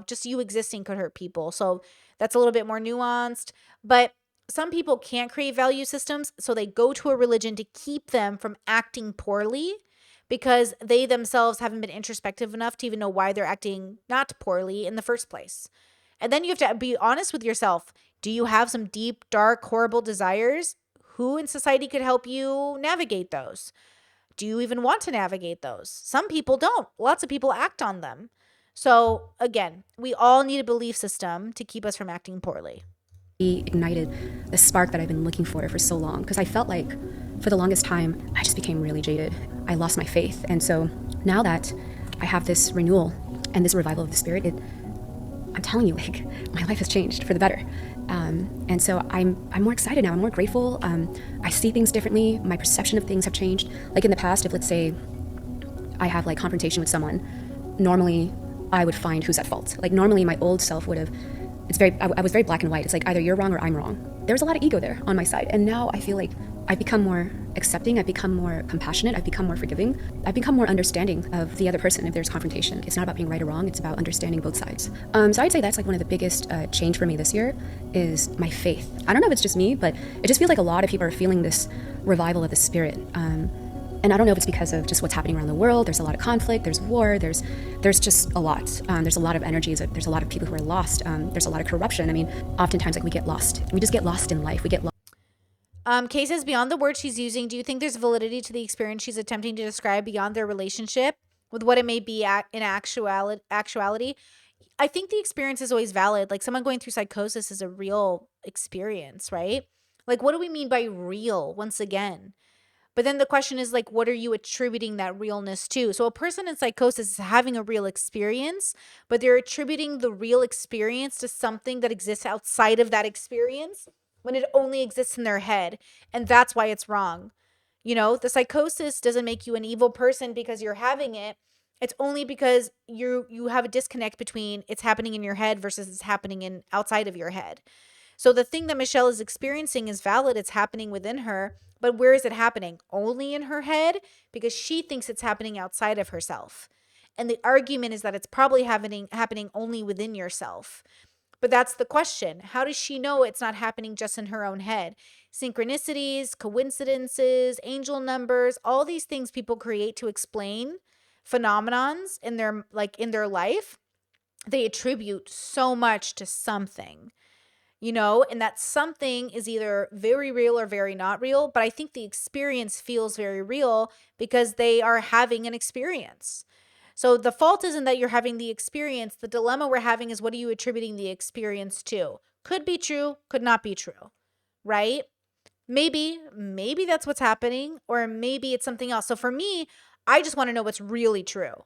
just you existing could hurt people. So that's a little bit more nuanced. But some people can't create value systems, so they go to a religion to keep them from acting poorly because they themselves haven't been introspective enough to even know why they're acting not poorly in the first place. And then you have to be honest with yourself. Do you have some deep, dark, horrible desires? Who in society could help you navigate those? Do you even want to navigate those? Some people don't. Lots of people act on them. So again, we all need a belief system to keep us from acting poorly. He ignited the spark that I've been looking for so long, because I felt like for the longest time, I just became really jaded. I lost my faith. And so now that I have this renewal and this revival of the spirit, I'm telling you, my life has changed for the better. And so I'm more excited now. I'm more grateful. I see things differently. My perception of things have changed. Like in the past, if let's say I have confrontation with someone, normally I would find who's at fault. Normally my old self would have, I was very black and white. It's either you're wrong or I'm wrong. There was a lot of ego there on my side. And now I feel like I've become more accepting. I've become more compassionate. I've become more forgiving. I've become more understanding of the other person if there's confrontation. It's not about being right or wrong. It's about understanding both sides. So I'd say that's one of the biggest change for me this year is my faith. I don't know if it's just me, but it just feels like a lot of people are feeling this revival of the spirit. And I don't know if it's because of just what's happening around the world. There's a lot of conflict, there's war, there's just a lot. There's a lot of energies, there's a lot of people who are lost. There's a lot of corruption. I mean, oftentimes we get lost. We just get lost in life. We get lost. Kay says, beyond the word she's using, do you think there's validity to the experience she's attempting to describe beyond their relationship with what it may be in actuality? I think the experience is always valid. Someone going through psychosis is a real experience, right? What do we mean by real once again? But then the question is what are you attributing that realness to? So a person in psychosis is having a real experience, but they're attributing the real experience to something that exists outside of that experience when it only exists in their head. And that's why it's wrong. The psychosis doesn't make you an evil person because you're having it. It's only because you have a disconnect between it's happening in your head versus it's happening outside of your head. So the thing that Michelle is experiencing is valid. It's happening within her. But where is it happening? Only in her head, because she thinks it's happening outside of herself. And the argument is that it's probably happening only within yourself. But that's the question. How does she know it's not happening just in her own head? Synchronicities, coincidences, angel numbers, all these things people create to explain phenomenons in their life, they attribute so much to something. And that something is either very real or very not real. But I think the experience feels very real because they are having an experience. So the fault isn't that you're having the experience. The dilemma we're having is what are you attributing the experience to? Could be true, could not be true, right? Maybe that's what's happening, or maybe it's something else. So for me, I just want to know what's really true.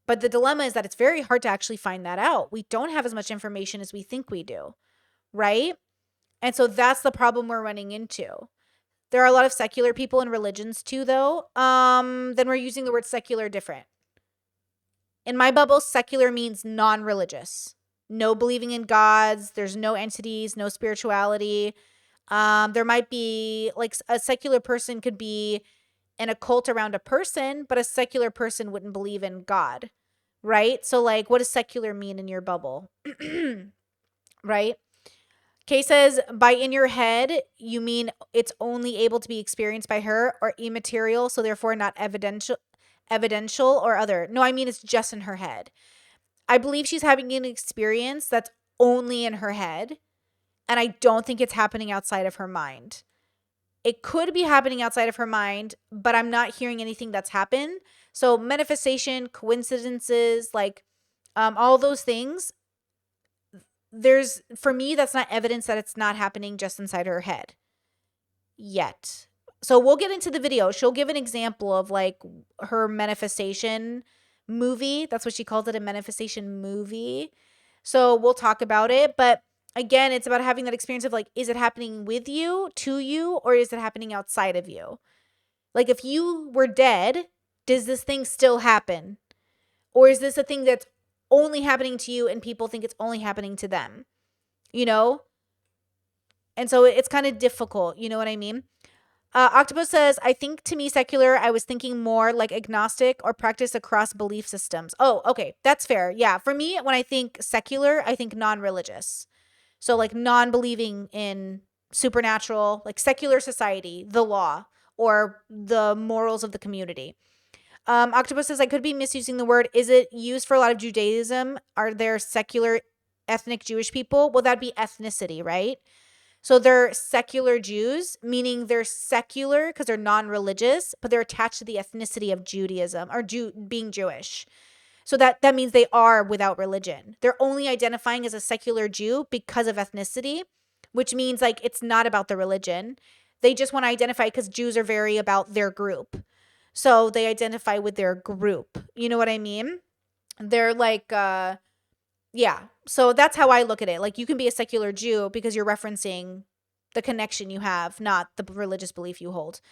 But the dilemma is that it's very hard to actually find that out. We don't have as much information as we think we do. Right? And so that's the problem we're running into. There are a lot of secular people in religions too, though. Then we're using the word secular different. In my bubble, secular means non-religious. No believing in gods. There's no entities, no spirituality. There might be a secular person could be in a cult around a person, but a secular person wouldn't believe in God, right? So like, what does secular mean in your bubble? Right? Kay says, by in your head, you mean it's only able to be experienced by her, or immaterial, so therefore not evidential or other. No, I mean it's just in her head. I believe she's having an experience that's only in her head, and I don't think it's happening outside of her mind. It could be happening outside of her mind, but I'm not hearing anything that's happened. So manifestation, coincidences, like all those things, for me, that's not evidence that it's not happening just inside her head yet. So we'll get into the video. She'll give an example of like her manifestation movie. That's what she calls it, a manifestation movie. So we'll talk about it. But again, it's about having that experience of like, is it happening with you, to you, or is it happening outside of you? Like if you were dead, does this thing still happen? Or is this a thing that's only happening to you and people think it's only happening to them? You know? And so it's kind of difficult. You know what I mean? Octopus says, I think to me, secular, I was thinking more like agnostic or practice across belief systems. Oh, okay. That's fair. Yeah. For me, when I think secular, I think non-religious. So like non-believing in supernatural, like secular society, the law, or the morals of the community. Octopus says, I could be misusing the word. Is it used for a lot of Judaism? Are there secular ethnic Jewish people? Well, that'd be ethnicity, right? So they're secular Jews, meaning they're secular because they're non-religious, but they're attached to the ethnicity of Judaism or being Jewish. So that means they are without religion. They're only identifying as a secular Jew because of ethnicity, which means like it's not about the religion. They just want to identify because Jews are very about their group. So they identify with their group. You know what I mean? They're like, yeah. So that's how I look at it. Like you can be a secular Jew because you're referencing the connection you have, not the religious belief you hold.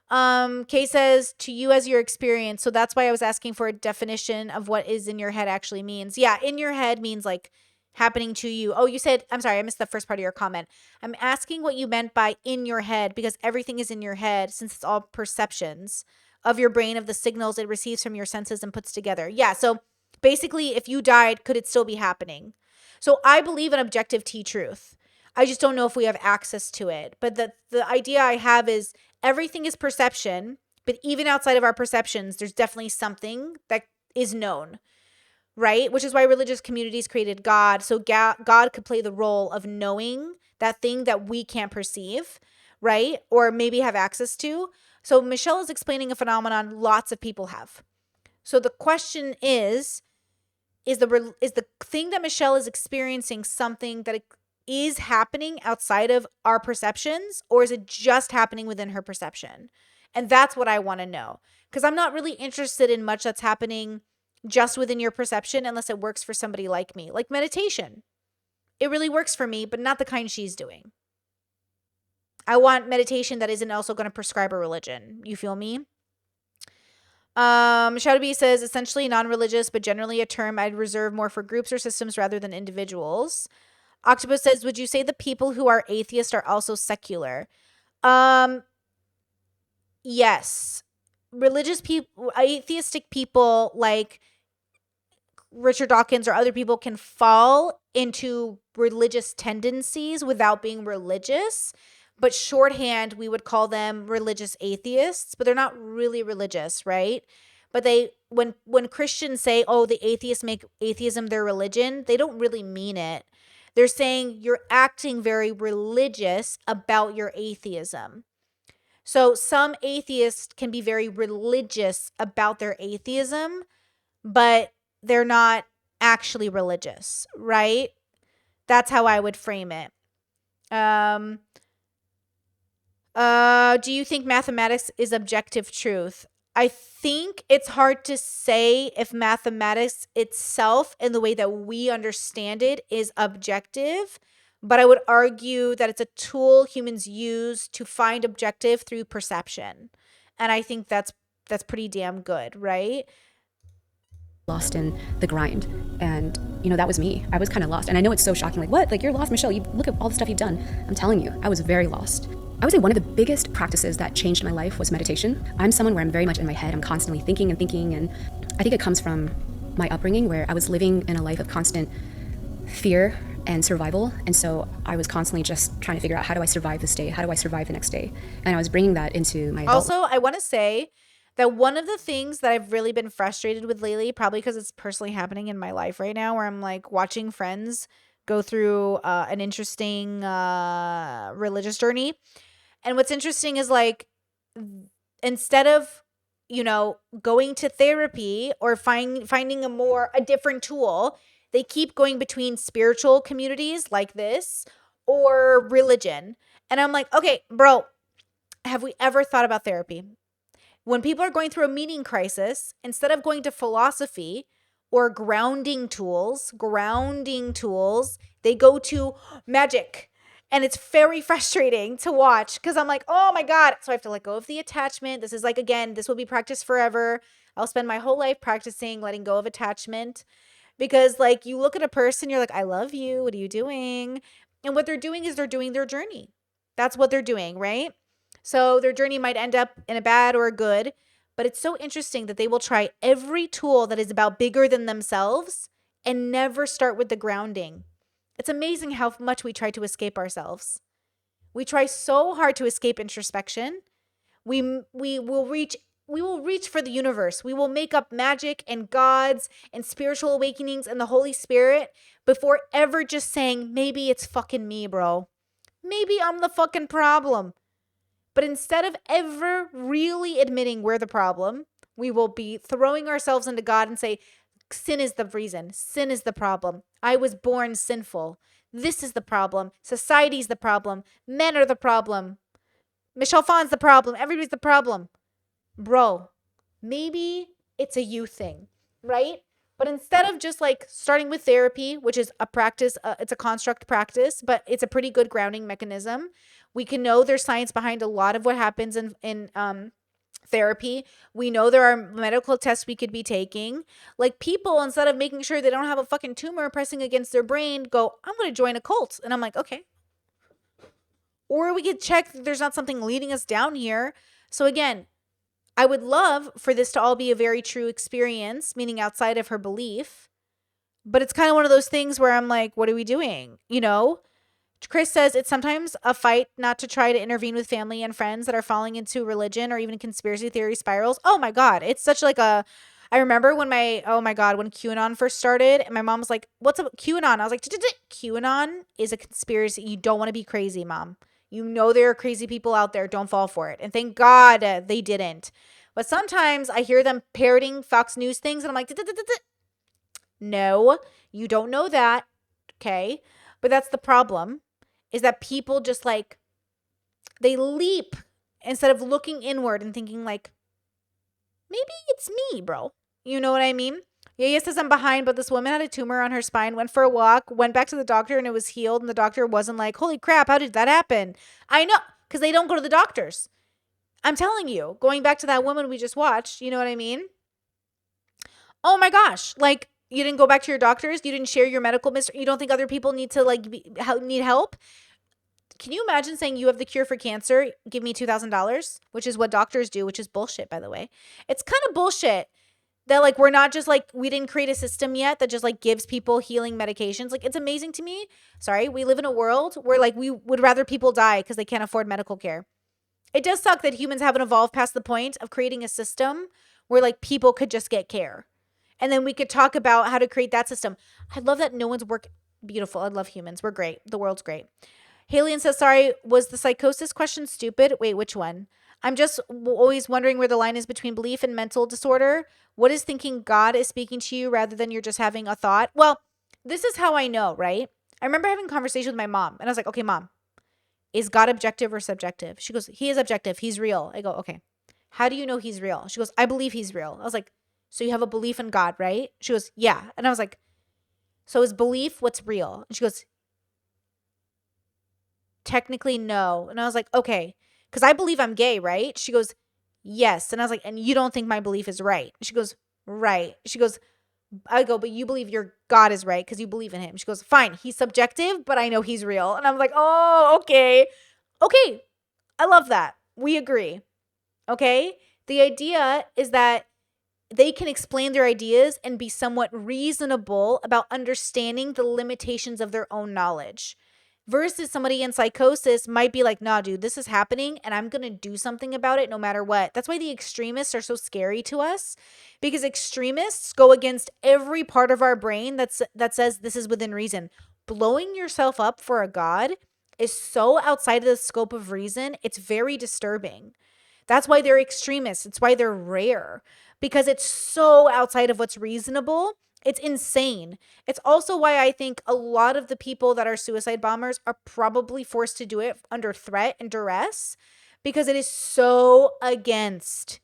Kay says, to you as your experience. So that's why I was asking for a definition of what is in your head actually means. Yeah, in your head means like happening to you. Oh, you said, I'm sorry, I missed the first part of your comment. I'm asking what you meant by in your head because everything is in your head since it's all perceptions of your brain, of the signals it receives from your senses and puts together. Yeah, so basically, if you died, could it still be happening? So I believe in objective T-truth. I just don't know if we have access to it. But the idea I have is everything is perception, but even outside of our perceptions, there's definitely something that is known, right? Which is why religious communities created God. So God could play the role of knowing that thing that we can't perceive, right? Or maybe have access to. So Michelle is explaining a phenomenon lots of people have. So the question is the thing that Michelle is experiencing something that is happening outside of our perceptions, or is it just happening within her perception? And that's what I want to know, because I'm not really interested in much that's happening just within your perception unless it works for somebody like me, like meditation. It really works for me, but not the kind she's doing. I want meditation that isn't also going to prescribe a religion. You feel me? Shadowbee says, essentially non-religious, but generally a term I'd reserve more for groups or systems rather than individuals. Octopus says, would you say the people who are atheist are also secular? Yes. Religious people, atheistic people like Richard Dawkins or other people can fall into religious tendencies without being religious. But shorthand, we would call them religious atheists, but they're not really religious, right? But when Christians say, oh, the atheists make atheism their religion, they don't really mean it. They're saying you're acting very religious about your atheism. So some atheists can be very religious about their atheism, but they're not actually religious, right? That's how I would frame it. Do you think mathematics is objective truth? I think it's hard to say if mathematics itself and the way that we understand it is objective, but I would argue that it's a tool humans use to find objective through perception. And I think that's pretty damn good, right? Lost in the grind. And, that was me. I was kind of lost. And I know it's so shocking. Like, what? Like, you're lost, Michelle. You look at all the stuff you've done. I'm telling you, I was very lost. I would say one of the biggest practices that changed my life was meditation. I'm someone where I'm very much in my head. I'm constantly thinking, and I think it comes from my upbringing where I was living in a life of constant fear and survival. And so I was constantly just trying to figure out, how do I survive this day? How do I survive the next day? And I was bringing that into my adult. Also, I want to say that one of the things that I've really been frustrated with lately, probably because it's personally happening in my life right now, where I'm like watching friends go through an interesting religious journey. And what's interesting is like, instead of, going to therapy or finding a different tool, they keep going between spiritual communities like this or religion. And I'm like, okay, bro, have we ever thought about therapy? When people are going through a meaning crisis, instead of going to philosophy or grounding tools, they go to magic. And it's very frustrating to watch because I'm like, oh my God. So I have to let go of the attachment. This is like, again, this will be practiced forever. I'll spend my whole life practicing letting go of attachment because like you look at a person, you're like, I love you. What are you doing? And what they're doing is they're doing their journey. That's what they're doing, right? So their journey might end up in a bad or a good, but it's so interesting that they will try every tool that is about bigger than themselves and never start with the grounding. It's amazing how much we try to escape ourselves. We try so hard to escape introspection. We will reach for the universe. We will make up magic and gods and spiritual awakenings and the Holy Spirit before ever just saying, maybe it's fucking me, bro. Maybe I'm the fucking problem. But instead of ever really admitting we're the problem, we will be throwing ourselves into God and say, sin is the reason. Sin is the problem. I was born sinful. This is the problem. Society's the problem. Men are the problem. Michelle Phan's the problem. Everybody's the problem. Bro, maybe it's a you thing, right? But instead of just like starting with therapy, which is a practice, it's a construct practice, but it's a pretty good grounding mechanism. We can know there's science behind a lot of what happens in therapy. We know there are medical tests we could be taking. Like people, instead of making sure they don't have a fucking tumor pressing against their brain, go, I'm going to join a cult. And I'm like, okay. Or we could check that there's not something leading us down here. So again, I would love for this to all be a very true experience, meaning outside of her belief. But it's kind of one of those things where I'm like, what are we doing? Chris says it's sometimes a fight not to try to intervene with family and friends that are falling into religion or even conspiracy theory spirals. Oh my God. It's such like I remember when when QAnon first started and my mom was like, what's up QAnon? I was like, QAnon is a conspiracy. You don't want to be crazy, Mom. You know there are crazy people out there. Don't fall for it. And thank God they didn't. But sometimes I hear them parroting Fox News things and I'm like, no, you don't know that. Okay. But that's the problem, is that people just like, they leap instead of looking inward and thinking like, maybe it's me, bro. You know what I mean? Yaya says I'm behind, but this woman had a tumor on her spine, went for a walk, went back to the doctor and it was healed. And the doctor wasn't like, holy crap, how did that happen? I know, because they don't go to the doctors. I'm telling you, going back to that woman we just watched, you know what I mean? Oh my gosh. Like, you didn't go back to your doctors? You didn't share your medical mystery? You don't think other people need to need help? Can you imagine saying you have the cure for cancer? Give me $2,000, which is what doctors do, which is bullshit, by the way. It's kind of bullshit that like we're not just like, we didn't create a system yet that just like gives people healing medications. Like it's amazing to me. Sorry, we live in a world where like we would rather people die because they can't afford medical care. It does suck that humans haven't evolved past the point of creating a system where like people could just get care. And then we could talk about how to create that system. I love that no one's beautiful. I love humans. We're great. The world's great. Halian says, sorry, was the psychosis question stupid? Wait, which one? I'm just always wondering where the line is between belief and mental disorder. What is thinking God is speaking to you rather than you're just having a thought? Well, this is how I know, right? I remember having a conversation with my mom and I was like, okay, Mom, is God objective or subjective? She goes, he is objective. He's real. I go, okay. How do you know he's real? She goes, I believe he's real. I was like, so you have a belief in God, right? She goes, yeah. And I was like, so is belief what's real? And she goes, technically no. And I was like, okay, because I believe I'm gay, right? She goes, yes. And I was like, and you don't think my belief is right? She goes, right. She goes, I go, but you believe your God is right because you believe in him. She goes, fine, he's subjective, but I know he's real. And I'm like, oh, okay. Okay. I love that. We agree. Okay? The idea is that they can explain their ideas and be somewhat reasonable about understanding the limitations of their own knowledge. Versus somebody in psychosis might be like, nah, dude, this is happening and I'm going to do something about it no matter what. That's why the extremists are so scary to us, because extremists go against every part of our brain that says this is within reason. Blowing yourself up for a god is so outside of the scope of reason. It's very disturbing. That's why they're extremists. It's why they're rare, because it's so outside of what's reasonable. It's insane. It's also why I think a lot of the people that are suicide bombers are probably forced to do it under threat and duress, because it is so against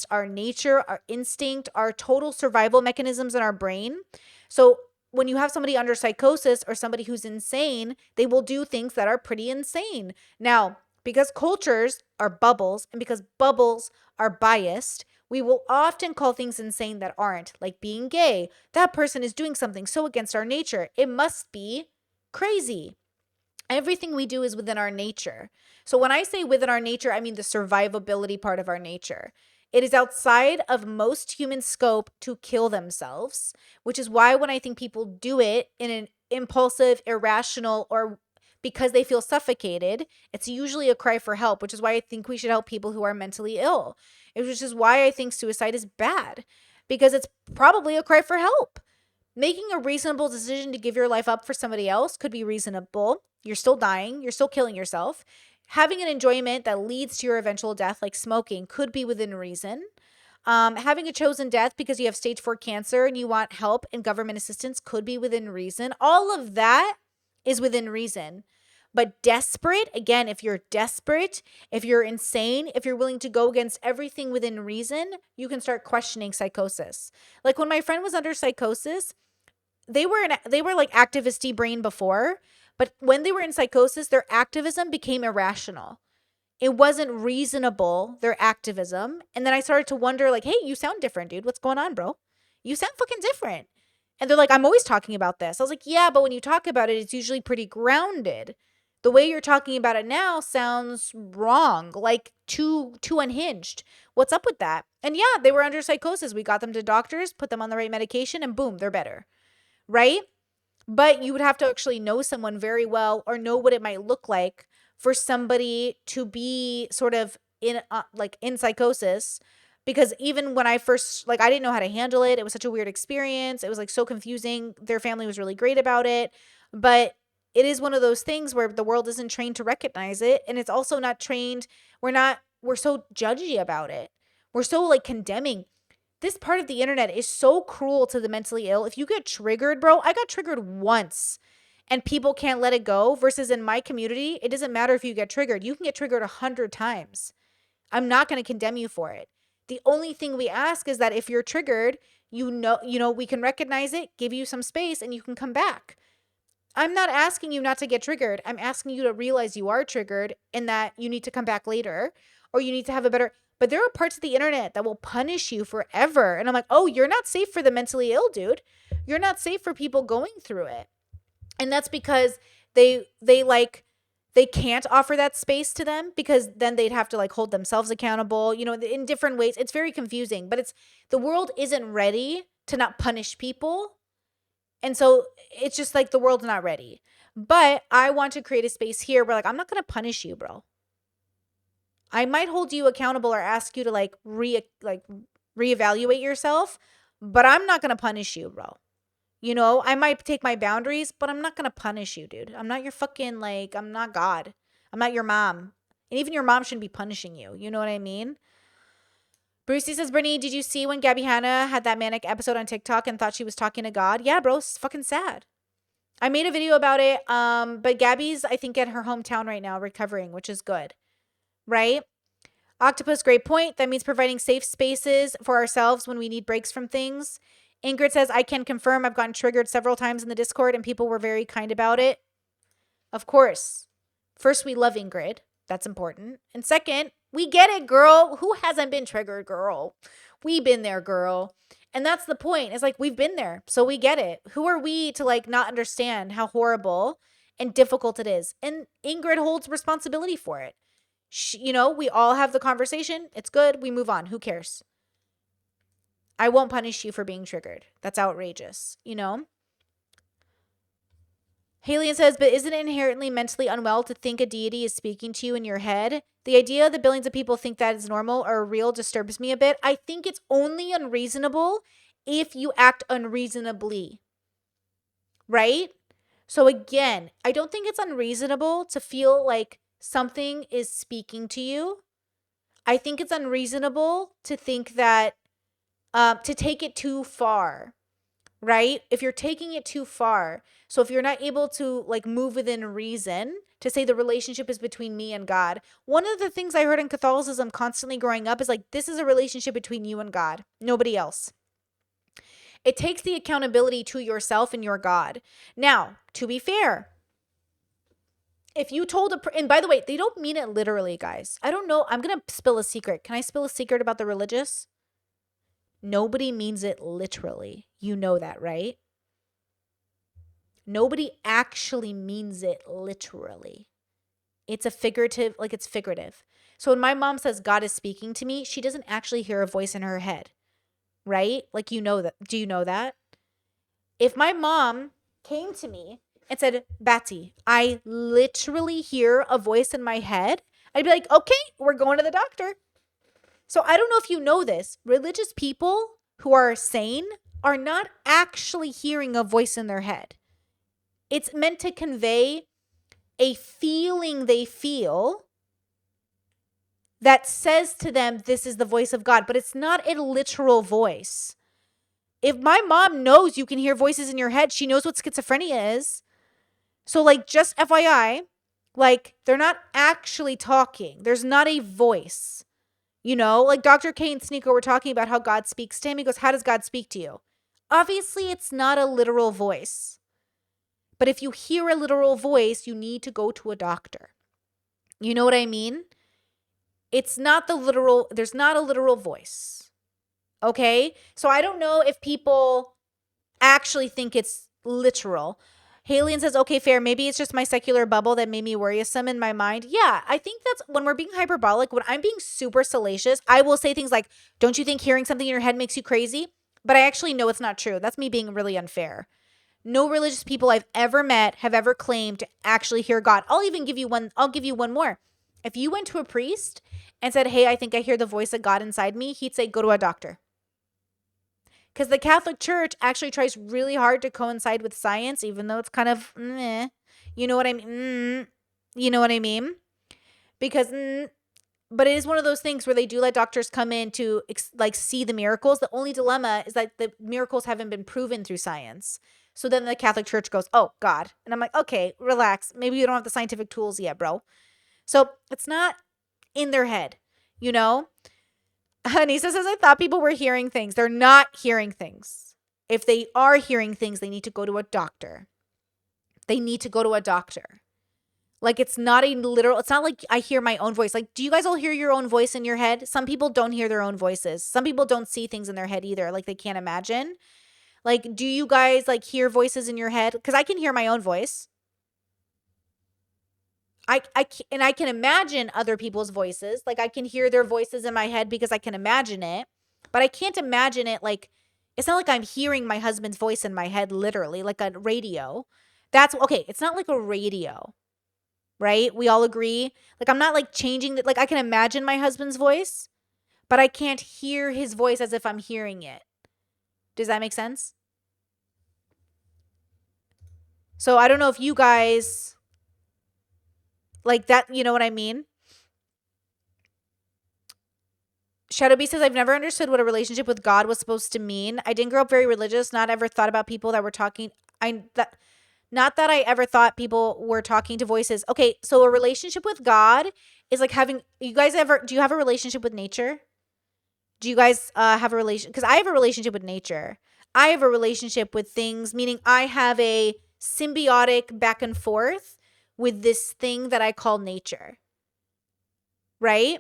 our nature, our instinct, our total survival mechanisms in our brain. So when you have somebody under psychosis or somebody who's insane, they will do things that are pretty insane. Now, because cultures are bubbles and because bubbles are biased, we will often call things insane that aren't, like being gay. That person is doing something so against our nature. It must be crazy. Everything we do is within our nature. So when I say within our nature, I mean the survivability part of our nature. It is outside of most human scope to kill themselves, which is why when I think people do it in an impulsive, irrational, or because they feel suffocated, it's usually a cry for help, which is why I think we should help people who are mentally ill. Which is why I think suicide is bad, because it's probably a cry for help. Making a reasonable decision to give your life up for somebody else could be reasonable. You're still dying. You're still killing yourself. Having an enjoyment that leads to your eventual death, like smoking, could be within reason. Having a chosen death because you have stage 4 cancer and you want help and government assistance could be within reason. All of that is within reason. But desperate, again, if you're desperate, if you're insane, if you're willing to go against everything within reason, you can start questioning psychosis. Like when my friend was under psychosis, they were like activist-y brain before, but when they were in psychosis, their activism became irrational. It wasn't reasonable, their activism. And then I started to wonder, like, hey, you sound different, dude. What's going on, bro? You sound fucking different. And they're like, I'm always talking about this. I was like, yeah, but when you talk about it, it's usually pretty grounded. The way you're talking about it now sounds wrong, like too unhinged. What's up with that? And yeah, they were under psychosis. We got them to doctors, put them on the right medication, and boom, they're better, right? But you would have to actually know someone very well or know what it might look like for somebody to be sort of in psychosis. Because even when I first, I didn't know how to handle it. It was such a weird experience. It was so confusing. Their family was really great about it. But it is one of those things where the world isn't trained to recognize it. And it's also not trained. We're so judgy about it. We're so condemning. This part of the internet is so cruel to the mentally ill. If you get triggered, bro, I got triggered once and people can't let it go. Versus in my community, it doesn't matter if you get triggered. You can get triggered 100 times. I'm not going to condemn you for it. The only thing we ask is that if you're triggered, we can recognize it, give you some space, and you can come back. I'm not asking you not to get triggered. I'm asking you to realize you are triggered and that you need to come back later, or you need to have but there are parts of the internet that will punish you forever. And I'm like, oh, you're not safe for the mentally ill, dude. You're not safe for people going through it. And that's because they can't offer that space to them, because then they'd have to hold themselves accountable, in different ways. It's very confusing, but the world isn't ready to not punish people. And so it's just the world's not ready. But I want to create a space here where I'm not going to punish you, bro. I might hold you accountable or ask you to reevaluate yourself, but I'm not going to punish you, bro. I might take my boundaries, but I'm not going to punish you, dude. I'm not your fucking I'm not God. I'm not your mom. And even your mom shouldn't be punishing you. You know what I mean? Brucey says, Brittany, did you see when Gabby Hanna had that manic episode on TikTok and thought she was talking to God? Yeah, bro, it's fucking sad. I made a video about it, but Gabby's, I think, at her hometown right now recovering, which is good, right? Octopus, great point. That means providing safe spaces for ourselves when we need breaks from things. Ingrid says, I can confirm I've gotten triggered several times in the Discord and people were very kind about it. Of course. First, we love Ingrid. That's important. And second, we get it, girl. Who hasn't been triggered, girl? We've been there, girl. And that's the point. It's we've been there, so we get it. Who are we to not understand how horrible and difficult it is. And Ingrid holds responsibility for it. We all have the conversation. It's good. We move on. Who cares? I won't punish you for being triggered. That's outrageous, Halian says, but isn't it inherently mentally unwell to think a deity is speaking to you in your head? The idea that billions of people think that is normal or real disturbs me a bit. I think it's only unreasonable if you act unreasonably, right? So again, I don't think it's unreasonable to feel like something is speaking to you. I think it's unreasonable to think that, to take it too far, right? If you're taking it too far, so if you're not able to like move within reason to say the relationship is between me and God, one of the things I heard in Catholicism constantly growing up is like, this is a relationship between you and God, nobody else. It takes the accountability to yourself and your God. Now, to be fair, if you told and by the way, they don't mean it literally, guys. I don't know. I'm going to spill a secret. Can I spill a secret about the religious? Nobody means it literally. You know that, right? Nobody actually means it literally. It's figurative. So when my mom says God is speaking to me, she doesn't actually hear a voice in her head, right? Like, you know that. Do you know that? If my mom came to me and said, Batsy, I literally hear a voice in my head, I'd be like, okay, we're going to the doctor. So I don't know if you know this. Religious people who are sane are not actually hearing a voice in their head. It's meant to convey a feeling they feel that says to them, this is the voice of God, but it's not a literal voice. If my mom knows you can hear voices in your head, she knows what schizophrenia is. So like, just FYI, like they're not actually talking. There's not a voice. Like Dr. K and Sneeko were talking about how God speaks to him. He goes, how does God speak to you? Obviously, it's not a literal voice. But if you hear a literal voice, you need to go to a doctor. You know what I mean? There's not a literal voice. Okay? So I don't know if people actually think it's literal. Halian says, okay, fair. Maybe it's just my secular bubble that made me worrisome in my mind. Yeah, I think that's when we're being hyperbolic, when I'm being super salacious, I will say things like, don't you think hearing something in your head makes you crazy? But I actually know it's not true. That's me being really unfair. No religious people I've ever met have ever claimed to actually hear God. I'll give you one more. If you went to a priest and said, hey, I think I hear the voice of God inside me, he'd say, go to a doctor. Because the Catholic Church actually tries really hard to coincide with science, even though it's kind of meh. You know what I mean? You know what I mean? Because, but it is one of those things where they do let doctors come in to like see the miracles. The only dilemma is that the miracles haven't been proven through science. So then the Catholic Church goes, oh, God. And I'm like, okay, relax. Maybe you don't have the scientific tools yet, bro. So it's not in their head, Anissa says, I thought people were hearing things. They're not hearing things. If they are hearing things, they need to go to a doctor. Like, it's not like I hear my own voice. Like, do you guys all hear your own voice in your head? Some people don't hear their own voices. Some people don't see things in their head either. Like, they can't imagine. Like, do you guys like hear voices in your head? Because I can hear my own voice. I can imagine other people's voices. Like, I can hear their voices in my head because I can imagine it. But I can't imagine it like, it's not like I'm hearing my husband's voice in my head literally, like a radio. It's not like a radio, right? We all agree. Like, I'm not like changing like I can imagine my husband's voice, but I can't hear his voice as if I'm hearing it. Does that make sense? So I don't know if you guys like that, you know what I mean? Shadow B says, I've never understood what a relationship with God was supposed to mean. I didn't grow up very religious, not ever thought about people that were talking. Not that I ever thought people were talking to voices. Okay, so a relationship with God is like do you have a relationship with nature? Do you guys have a relation? Because I have a relationship with nature. I have a relationship with things, meaning I have a symbiotic back and forth with this thing that I call nature. Right?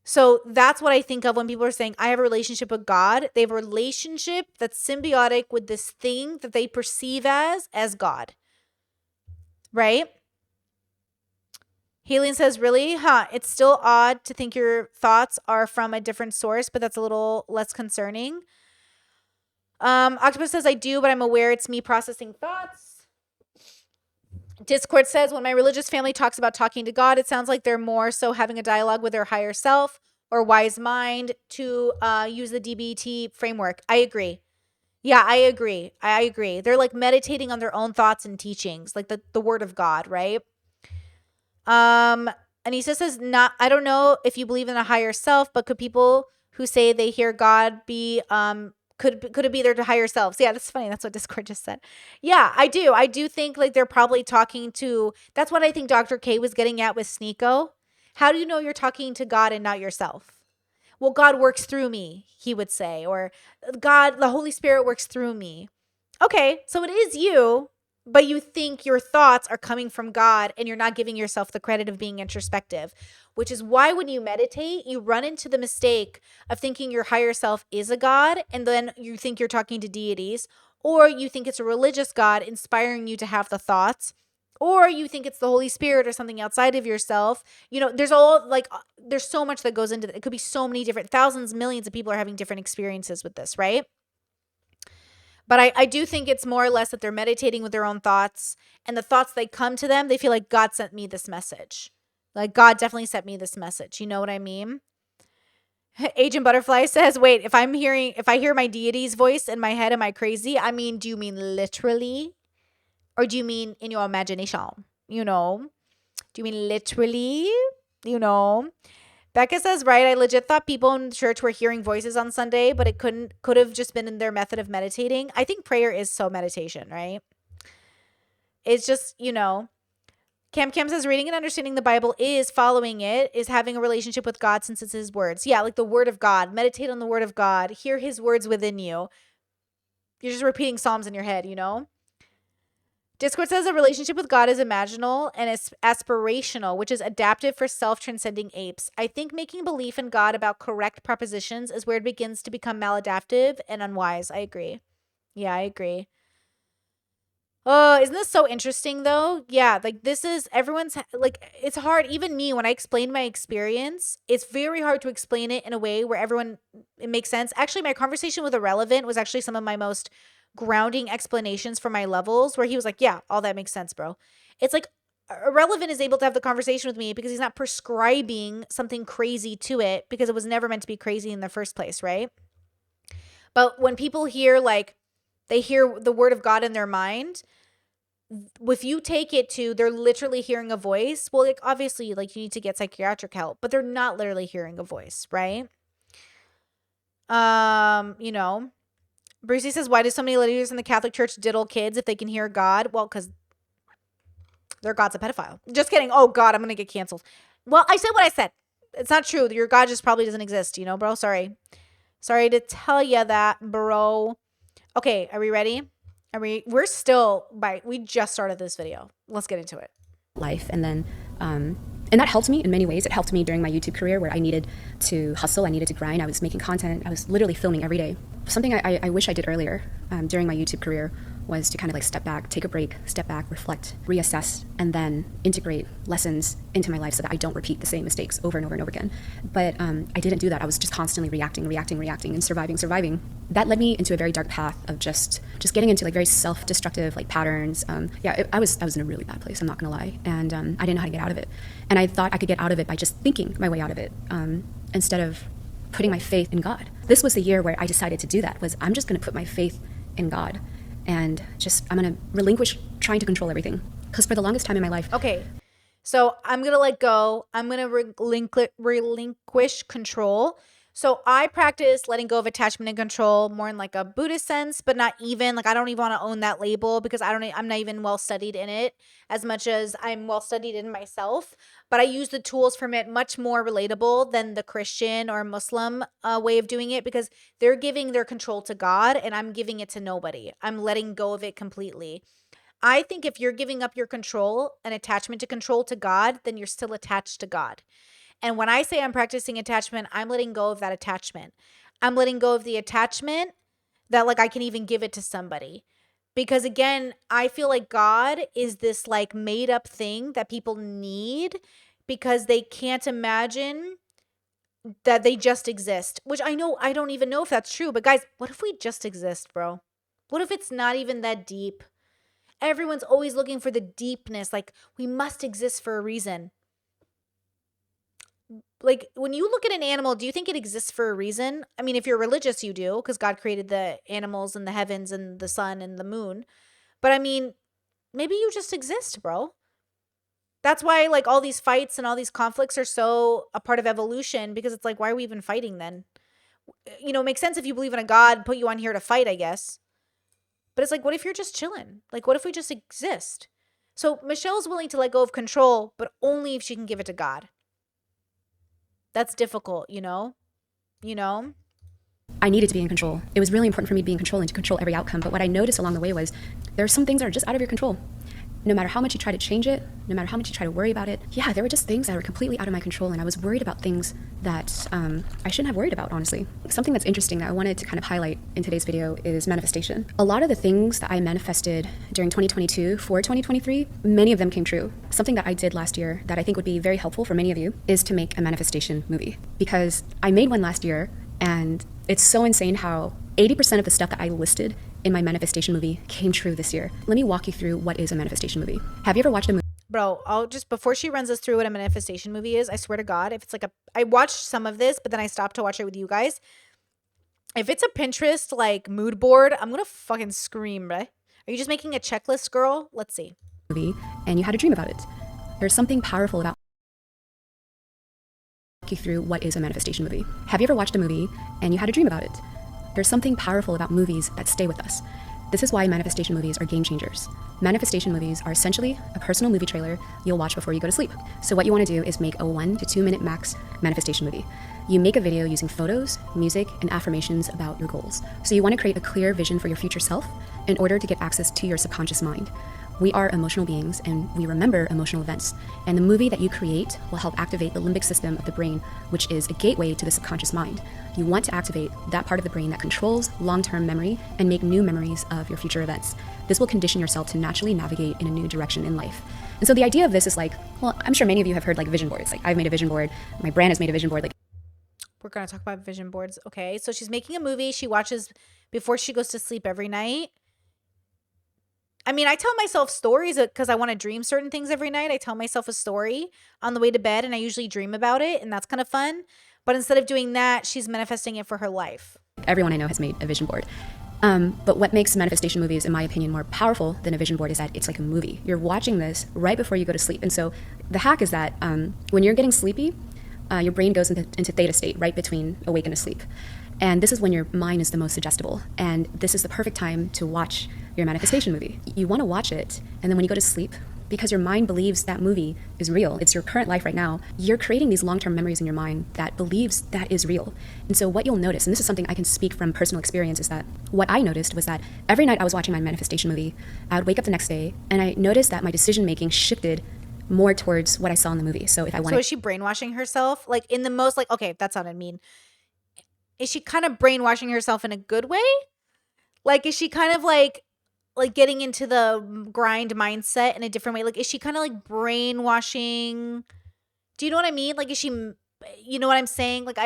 So that's what I think of when people are saying, I have a relationship with God. They have a relationship that's symbiotic with this thing that they perceive as God. right? Healing says, really? Huh. It's still odd to think your thoughts are from a different source, but that's a little less concerning. Octopus says, I do, but I'm aware it's me processing thoughts. Discord says, when my religious family talks about talking to God, it sounds like they're more so having a dialogue with their higher self or wise mind to use the DBT framework. I agree. Yeah, I agree. I agree. They're like meditating on their own thoughts and teachings, like the word of God, right? Anissa says, not, I don't know if you believe in a higher self, but could people who say they hear God be, could it be their higher selves? Yeah, that's funny. That's what Discord just said. Yeah, I do. I do think like they're probably talking to, that's what I think Dr. K was getting at with Sneeko. How do you know you're talking to God and not yourself? Well, God works through me, he would say, or God, the Holy Spirit works through me. Okay, so it is you, but you think your thoughts are coming from God and you're not giving yourself the credit of being introspective, which is why when you meditate, you run into the mistake of thinking your higher self is a God and then you think you're talking to deities, or you think it's a religious God inspiring you to have the thoughts, or you think it's the Holy Spirit or something outside of yourself. You know, there's there's so much that goes into it. It could be so many different, thousands, millions of people are having different experiences with this, right? But I do think it's more or less that they're meditating with their own thoughts, and the thoughts that come to them, they feel like God sent me this message. Like God definitely sent me this message. You know what I mean? Agent Butterfly says, wait, if I hear my deity's voice in my head, am I crazy? I mean, do you mean literally? Or do you mean in your imagination? You know? Do you mean literally? You know? Becca says, right, I legit thought people in church were hearing voices on Sunday, but it could have just been in their method of meditating. I think prayer is so meditation, right? It's just, you know, Cam says, reading and understanding the Bible is following it, is having a relationship with God since it's his words. Yeah, like the word of God. Meditate on the word of God. Hear his words within you. You're just repeating Psalms in your head, you know? Discord says a relationship with God is imaginal and it's aspirational, which is adaptive for self-transcending apes. I think making belief in God about correct propositions is where it begins to become maladaptive and unwise. I agree. Yeah, I agree. Oh, isn't this so interesting though? Yeah, like this is everyone's like it's hard. Even me, when I explain my experience, it's very hard to explain it in a way where it makes sense. Actually, my conversation with Irrelevant was actually some of my most grounding explanations for my levels, where he was like, yeah, all that makes sense, bro. It's like Irrelevant is able to have the conversation with me because he's not prescribing something crazy to it because it was never meant to be crazy in the first place, right? But when people hear like they hear the word of God in their mind, if you take it to they're literally hearing a voice, well, like obviously like you need to get psychiatric help, but they're not literally hearing a voice, right? You know, Brucey says, why do so many leaders in the Catholic Church diddle kids if they can hear God? Well, because their God's a pedophile. Just kidding. Oh, God, I'm going to get canceled. Well, I said what I said. It's not true. Your God just probably doesn't exist, you know, bro? Sorry to tell you that, bro. Okay, are we ready? We're still we just started this video. Let's get into it. Life, and then and that helped me in many ways. It helped me during my YouTube career where I needed to hustle, I needed to grind, I was making content, I was literally filming every day. Something I wish I did earlier during my YouTube career was to kind of like step back, take a break, step back, reflect, reassess, and then integrate lessons into my life so that I don't repeat the same mistakes over and over and over again. But I didn't do that. I was just constantly reacting, and surviving. That led me into a very dark path of just getting into like very self-destructive like patterns. I was in a really bad place, I'm not gonna lie. And I didn't know how to get out of it. And I thought I could get out of it by just thinking my way out of it instead of putting my faith in God. This was the year where I decided to do that, was I'm just gonna put my faith in God. And I'm going to relinquish trying to control everything. Because for the longest time in my life. Okay. So I'm going to let go. I'm going to relinquish control. So I practice letting go of attachment and control more in like a Buddhist sense, but not even like I don't even want to own that label because I'm not even well studied in it as much as I'm well studied in myself. But I use the tools from it much more relatable than the Christian or Muslim way of doing it because they're giving their control to God and I'm giving it to nobody. I'm letting go of it completely. I think if you're giving up your control and attachment to control to God, then you're still attached to God. And when I say I'm practicing attachment, I'm letting go of that attachment. I'm letting go of the attachment that like I can even give it to somebody Because again, I feel like God is this like made up thing that people need because they can't imagine that they just exist. Which I don't even know if that's true. But guys, what if we just exist, bro? What if it's not even that deep? Everyone's always looking for the deepness. Like, we must exist for a reason. Like, when you look at an animal, do you think it exists for a reason? I mean, if you're religious, you do, because God created the animals and the heavens and the sun and the moon. But I mean, maybe you just exist, bro. That's why, like, all these fights and all these conflicts are so a part of evolution, because it's like, why are we even fighting then? You know, it makes sense if you believe in a God, put you on here to fight, I guess. But it's like, what if you're just chilling? Like, what if we just exist? So Michelle's willing to let go of control, but only if she can give it to God. That's difficult, you know? You know? I needed to be in control. It was really important for me to be in control and to control every outcome. But what I noticed along the way was there are some things that are just out of your control. No matter how much you try to change it, no matter how much you try to worry about it, yeah, there were just things that were completely out of my control, and I was worried about things that I shouldn't have worried about, honestly. Something that's interesting that I wanted to kind of highlight in today's video is manifestation. A lot of the things that I manifested during 2022 for 2023, many of them came true. Something that I did last year that I think would be very helpful for many of you is to make a manifestation movie. Because I made one last year, and it's so insane how 80% of the stuff that I listed in my manifestation movie came true this year. Let me walk you through what is a manifestation movie. Have you ever watched a movie? Bro, I'll just, before she runs us through what a manifestation movie is, I swear to God, if it's like I watched some of this, but then I stopped to watch it with you guys. If it's a Pinterest, like, mood board, I'm gonna fucking scream, right? Are you just making a checklist, girl? Let's see. Movie, and you had a dream about it. There's something powerful about you through what is a manifestation movie. Have you ever watched a movie and you had a dream about it? There's something powerful about movies that stay with us. This is why manifestation movies are game changers. Manifestation movies are essentially a personal movie trailer you'll watch before you go to sleep. So what you want to do is make a 1 to 2 minute max manifestation movie. You make a video using photos, music, and affirmations about your goals. So you want to create a clear vision for your future self in order to get access to your subconscious mind. We are emotional beings and we remember emotional events. And the movie that you create will help activate the limbic system of the brain, which is a gateway to the subconscious mind. You want to activate that part of the brain that controls long-term memory and make new memories of your future events. This will condition yourself to naturally navigate in a new direction in life. And so the idea of this is like, well, I'm sure many of you have heard like vision boards. Like, I've made a vision board, my brand has made a vision board. Like, we're gonna talk about vision boards. Okay, so she's making a movie she watches before she goes to sleep every night. I mean, I tell myself stories because I want to dream certain things every night. I tell myself a story on the way to bed, and I usually dream about it, and that's kind of fun. But instead of doing that, she's manifesting it for her life. Everyone I know has made a vision board. But what makes manifestation movies, in my opinion, more powerful than a vision board is that it's like a movie. You're watching this right before you go to sleep. And so the hack is that when you're getting sleepy, your brain goes into theta state, right between awake and asleep. And this is when your mind is the most suggestible. And this is the perfect time to watch your manifestation movie. You want to watch it, and then when you go to sleep, because your mind believes that movie is real, it's your current life right now, you're creating these long-term memories in your mind that believes that is real. And so what you'll notice, and this is something I can speak from personal experience, is that what I noticed was that every night I was watching my manifestation movie, I would wake up the next day, and I noticed that my decision-making shifted more towards what I saw in the movie. So if I wanted... So is she brainwashing herself? Like, in the most, like, okay, that sounded mean. Is she kind of brainwashing herself in a good way? Like, is she kind of like getting into the grind mindset in a different way? Like, is she kind of like brainwashing? Do you know what I mean? Like, is she, you know what I'm saying? Like,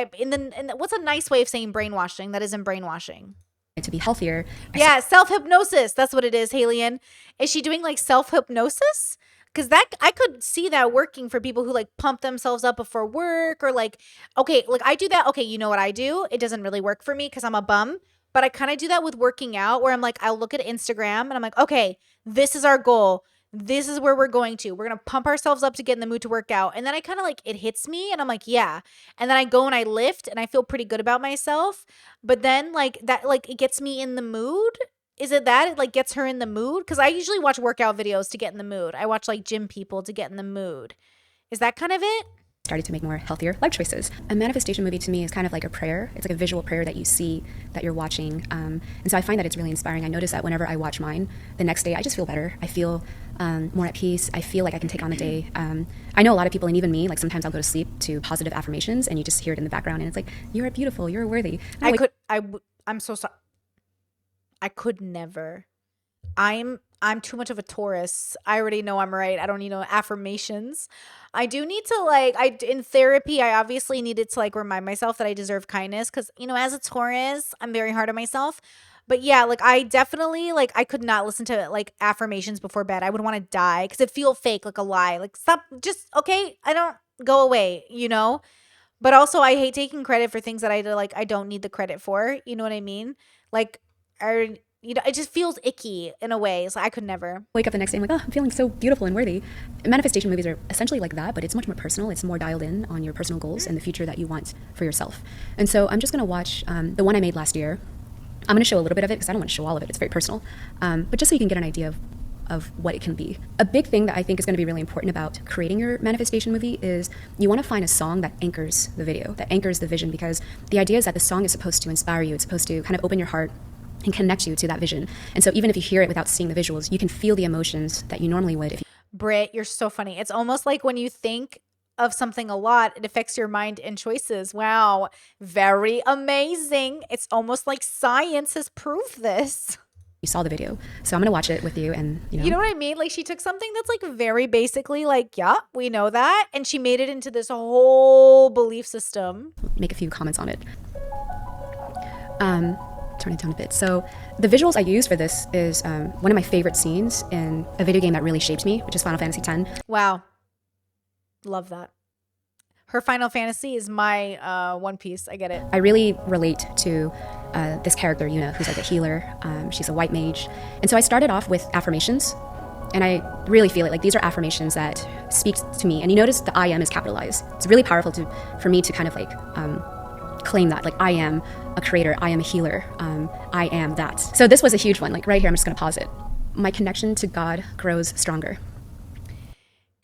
what's a nice way of saying brainwashing that isn't brainwashing? To be healthier. Yeah, self-hypnosis. That's what it is, Halian. Is she doing like self-hypnosis? Because that, I could see that working for people who like pump themselves up before work, or like, okay, like I do that. Okay, you know what I do? It doesn't really work for me because I'm a bum. But I kind of do that with working out, where I'm like, I'll look at Instagram and I'm like, okay, this is our goal. This is where we're going to. We're going to pump ourselves up to get in the mood to work out. And then I kind of like, it hits me and I'm like, yeah. And then I go and I lift and I feel pretty good about myself. But then like that, like it gets me in the mood. Is it that it like gets her in the mood? Because I usually watch workout videos to get in the mood. I watch like gym people to get in the mood. Is that kind of it? Started to make more healthier life choices. A manifestation movie to me is kind of like a prayer. It's like a visual prayer that you see, that you're watching. And so I find that it's really inspiring. I notice that whenever I watch mine, the next day I just feel better. I feel more at peace. I feel like I can take on the day. I know a lot of people, and even me, like sometimes I'll go to sleep to positive affirmations and you just hear it in the background and it's like, you're beautiful, you're worthy. I'm so sorry. I could never. I'm too much of a Taurus. I already know I'm right. I don't need no affirmations. I do need to like in therapy, I obviously needed to like remind myself that I deserve kindness cuz as a Taurus, I'm very hard on myself. But yeah, like I definitely like I could not listen to like affirmations before bed. I would want to die cuz it feel fake like a lie. Like stop just okay, I don't go away. But also I hate taking credit for things that I don't need the credit for. You know what I mean? Like it just feels icky in a way. So I could never. Wake up the next day and I'm like, oh, I'm feeling so beautiful and worthy. Manifestation movies are essentially like that, but it's much more personal. It's more dialed in on your personal goals and the future that you want for yourself. And so I'm just going to watch the one I made last year. I'm going to show a little bit of it because I don't want to show all of it. It's very personal. But just so you can get an idea of what it can be. A big thing that I think is going to be really important about creating your manifestation movie is you want to find a song that anchors the video, that anchors the vision, because the idea is that the song is supposed to inspire you. It's supposed to kind of open your heart and connect you to that vision. And so even if you hear it without seeing the visuals, you can feel the emotions that you normally would if you Britt, you're so funny. It's almost like when you think of something a lot, it affects your mind and choices. Wow. Very amazing. It's almost like science has proved this. saw the video. So I'm going to watch it with you and, You know what I mean? Like she took something that's like very basically like, yeah, we know that. And she made it into this whole belief system. make a few comments on it. Turn it down a bit. So the visuals I use for this is one of my favorite scenes in a video game that really shaped me, which is Final Fantasy X. Wow. Love that. Her Final Fantasy is my One Piece. I get it. I really relate to this character, Yuna, who's like a healer. She's a white mage. And so I started off with affirmations. And I really feel it. Like these are affirmations that speak to me. And you notice the I am is capitalized. It's really powerful for me to kind of like claim that. Like I am a creator. I am a healer. I am that. So this was a huge one. Like right here, I'm just going to pause it. My connection to God grows stronger.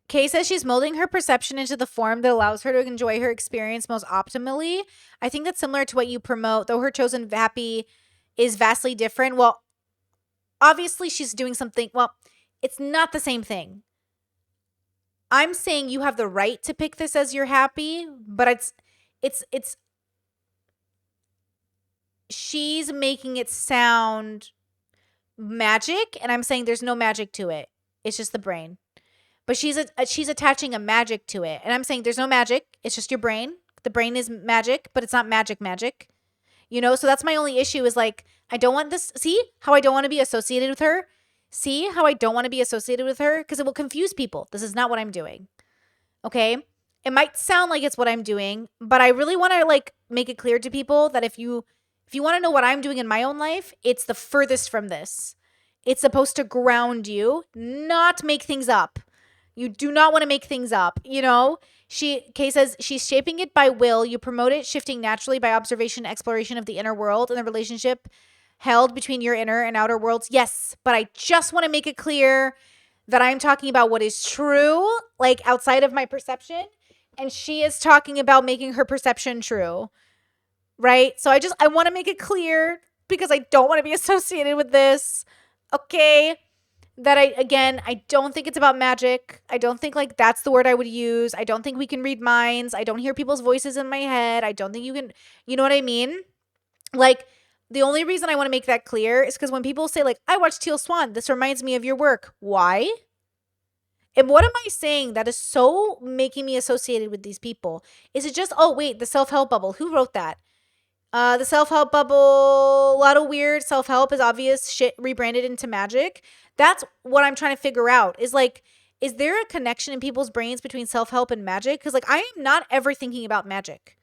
Kay says she's molding her perception into the form that allows her to enjoy her experience most optimally. I think that's similar to what you promote, though her chosen happy is vastly different. Well, obviously she's doing something. Well, it's not the same thing. I'm saying you have the right to pick this as your happy, but it's she's making it sound magic, and I'm saying there's no magic to it. It's just the brain. But she's attaching a magic to it. And I'm saying there's no magic. It's just your brain. The brain is magic, but it's not magic. So that's my only issue is like, I don't want this. See how I don't want to be associated with her? See how I don't want to be associated with her? Because it will confuse people. This is not what I'm doing. Okay? It might sound like it's what I'm doing, but I really want to like make it clear to people that if you want to know what I'm doing in my own life, it's the furthest from this. It's supposed to ground you, not make things up. You do not want to make things up, Kay says she's shaping it by will. You promote it, shifting naturally by observation and exploration of the inner world and the relationship held between your inner and outer worlds. Yes, but I just want to make it clear that I'm talking about what is true, like outside of my perception. And she is talking about making her perception true, right? So I want to make it clear because I don't want to be associated with this, okay? That I don't think it's about magic. I don't think like that's the word I would use. I don't think we can read minds. I don't hear people's voices in my head. I don't think you can, you know what I mean? Like the only reason I want to make that clear is because when people say like, I watched Teal Swan, this reminds me of your work. Why? And what am I saying that is so making me associated with these people? Is it just, oh wait, the self-help bubble. Who wrote that? The self-help bubble, a lot of weird self-help is obvious shit rebranded into magic. That's what I'm trying to figure out is like, is there a connection in people's brains between self-help and magic? Because like, I am not ever thinking about magic.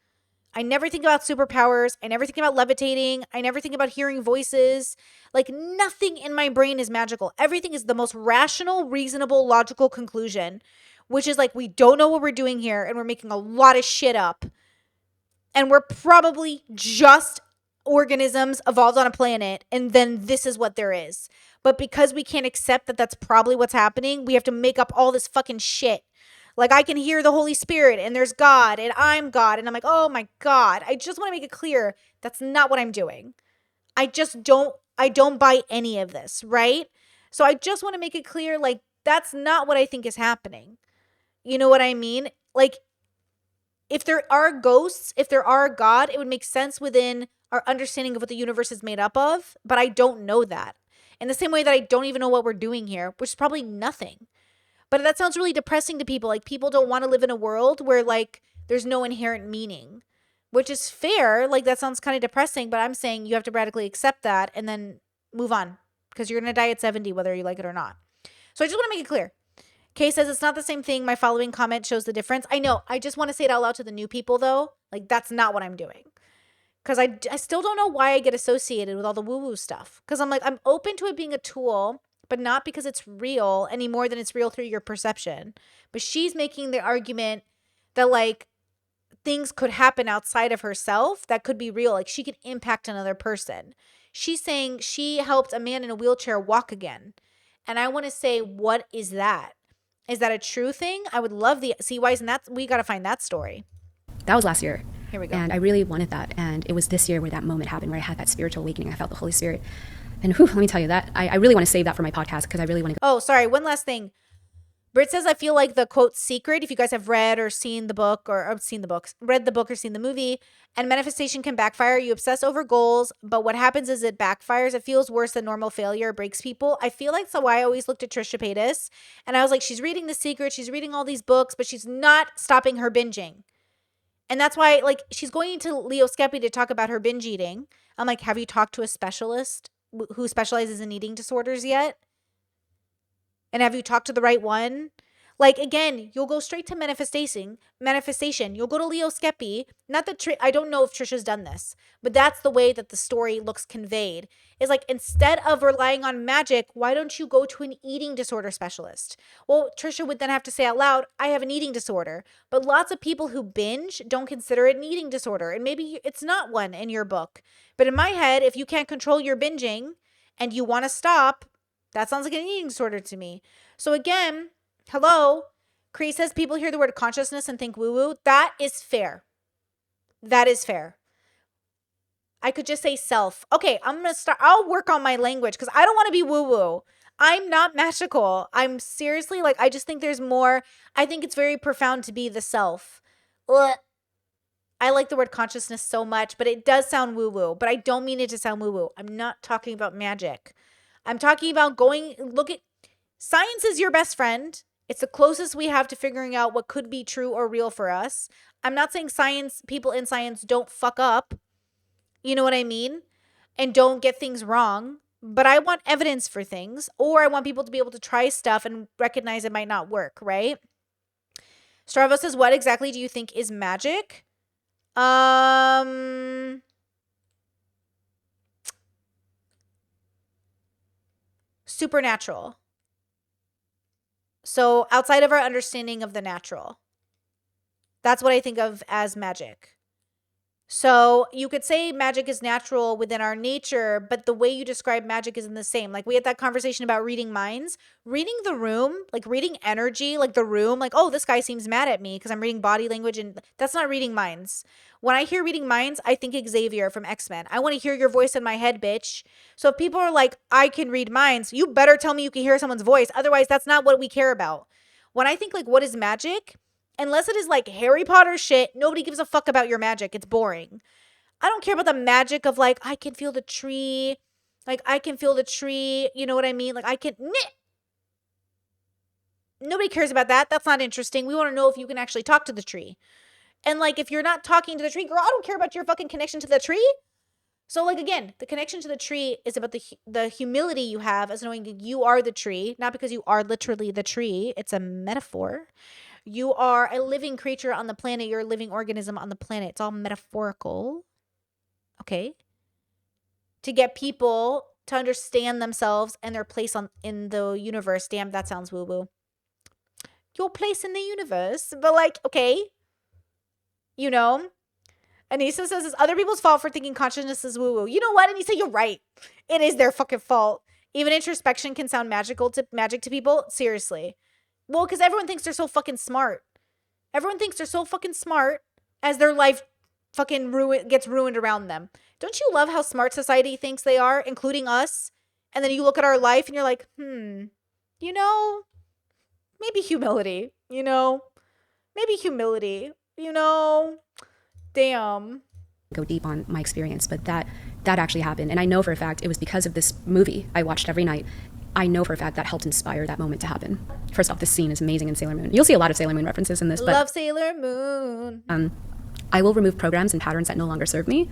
I never think about superpowers. I never think about levitating. I never think about hearing voices. Like nothing in my brain is magical. Everything is the most rational, reasonable, logical conclusion, which is like, we don't know what we're doing here and we're making a lot of shit up. And we're probably just organisms evolved on a planet, and then this is what there is. But because we can't accept that that's probably what's happening, we have to make up all this fucking shit. Like I can hear the Holy Spirit, and there's God, and I'm God, and I'm like, oh my God. I just want to make it clear that's not what I'm doing. I don't buy any of this, right? So I just want to make it clear, like, that's not what I think is happening. You know what I mean? Like, if there are ghosts, if there are a God, it would make sense within our understanding of what the universe is made up of, but I don't know that. In the same way that I don't even know what we're doing here, which is probably nothing. But that sounds really depressing to people. Like, people don't want to live in a world where, like, there's no inherent meaning, which is fair. Like, that sounds kind of depressing, but I'm saying you have to radically accept that and then move on, because you're going to die at 70, whether you like it or not. So I just want to make it clear. Kay says it's not the same thing. My following comment shows the difference. I know. I just want to say it out loud to the new people, though. Like, that's not what I'm doing. Because I still don't know why I get associated with all the woo-woo stuff. Because I'm like, I'm open to it being a tool, but not because it's real any more than it's real through your perception. But she's making the argument that, like, things could happen outside of herself that could be real. Like, she could impact another person. She's saying she helped a man in a wheelchair walk again. And I want to say, what is that? Is that a true thing? I would love see why isn't that, we got to find that story. That was last year. Here we go. And I really wanted that. And it was this year where that moment happened, where I had that spiritual awakening. I felt the Holy Spirit. And whew, let me tell you that. I really want to save that for my podcast, because I really want to go. Oh, sorry. One last thing. Britt says, I feel like the quote secret, if you guys have read or seen the book or read the book or seen the movie, and manifestation can backfire. You obsess over goals, but what happens is it backfires. It feels worse than normal failure. It breaks people. I feel like that's why I always looked at Trisha Paytas, and I was like, she's reading The Secret. She's reading all these books, but she's not stopping her binging. And that's why, like, she's going to Leo Skepi to talk about her binge eating. I'm like, have you talked to a specialist who specializes in eating disorders yet? And have you talked to the right one? Like, again, you'll go straight to manifestation. You'll go to Leo Skepi. Not that I don't know if Trisha's done this, but that's the way that the story looks conveyed. Is like, instead of relying on magic, why don't you go to an eating disorder specialist? Well, Trisha would then have to say out loud, I have an eating disorder. But lots of people who binge don't consider it an eating disorder. And maybe it's not one in your book. But in my head, if you can't control your binging and you want to stop, that sounds like an eating disorder to me. So again, hello, Cree says people hear the word consciousness and think woo-woo. That is fair. That is fair. I could just say self. Okay, I'll work on my language because I don't want to be woo-woo. I'm not magical. I'm seriously, like, I just think there's more. I think it's very profound to be the self. Ugh. I like the word consciousness so much, but it does sound woo-woo. But I don't mean it to sound woo-woo. I'm not talking about magic. I'm talking about science is your best friend. It's the closest we have to figuring out what could be true or real for us. I'm not saying people in science don't fuck up. You know what I mean? And don't get things wrong. But I want evidence for things, or I want people to be able to try stuff and recognize it might not work, right? Stravo says, what exactly do you think is magic? Supernatural. So outside of our understanding of the natural. That's what I think of as magic. So you could say magic is natural within our nature, but the way you describe magic isn't the same. Like, we had that conversation about reading minds, reading the room, like reading energy, like the room, like, oh, this guy seems mad at me because I'm reading body language, and that's not reading minds. When I hear reading minds, I think Xavier from X-Men. I want to hear your voice in my head, bitch. So if people are like, I can read minds, you better tell me you can hear someone's voice. Otherwise, that's not what we care about. When I think, like, what is magic? Unless it is like Harry Potter shit, nobody gives a fuck about your magic. It's boring. I don't care about the magic of, like, I can feel the tree. Like, I can feel the tree. You know what I mean? Like, I can... Nobody cares about that. That's not interesting. We want to know if you can actually talk to the tree. And, like, if you're not talking to the tree, girl, I don't care about your fucking connection to the tree. So, like, again, the connection to the tree is about the humility you have as knowing that you are the tree. Not because you are literally the tree. It's a metaphor. You are a living creature on the planet. You're a living organism on the planet. It's all metaphorical. Okay? To get people to understand themselves and their place in the universe. Damn, that sounds woo-woo. Your place in the universe. But, like, okay. You know? Anissa says it's other people's fault for thinking consciousness is woo-woo. You know what, Anissa? You're right. It is their fucking fault. Even introspection can sound magic to people. Seriously. Well, because everyone thinks they're so fucking smart. Everyone thinks they're so fucking smart as their life fucking gets ruined around them. Don't you love how smart society thinks they are, including us? And then you look at our life and you're like, you know, maybe humility, you know? Maybe humility, you know? Damn. Go deep on my experience, but that that actually happened. And I know for a fact it was because of this movie I watched every night. I know for a fact that helped inspire that moment to happen. First off, this scene is amazing in Sailor Moon. You'll see a lot of Sailor Moon references in this, but Love Sailor Moon. I will remove programs and patterns that no longer serve me,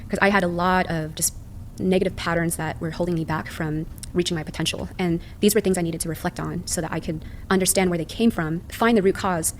because I had a lot of just negative patterns that were holding me back from reaching my potential. And these were things I needed to reflect on so that I could understand where they came from, find the root cause,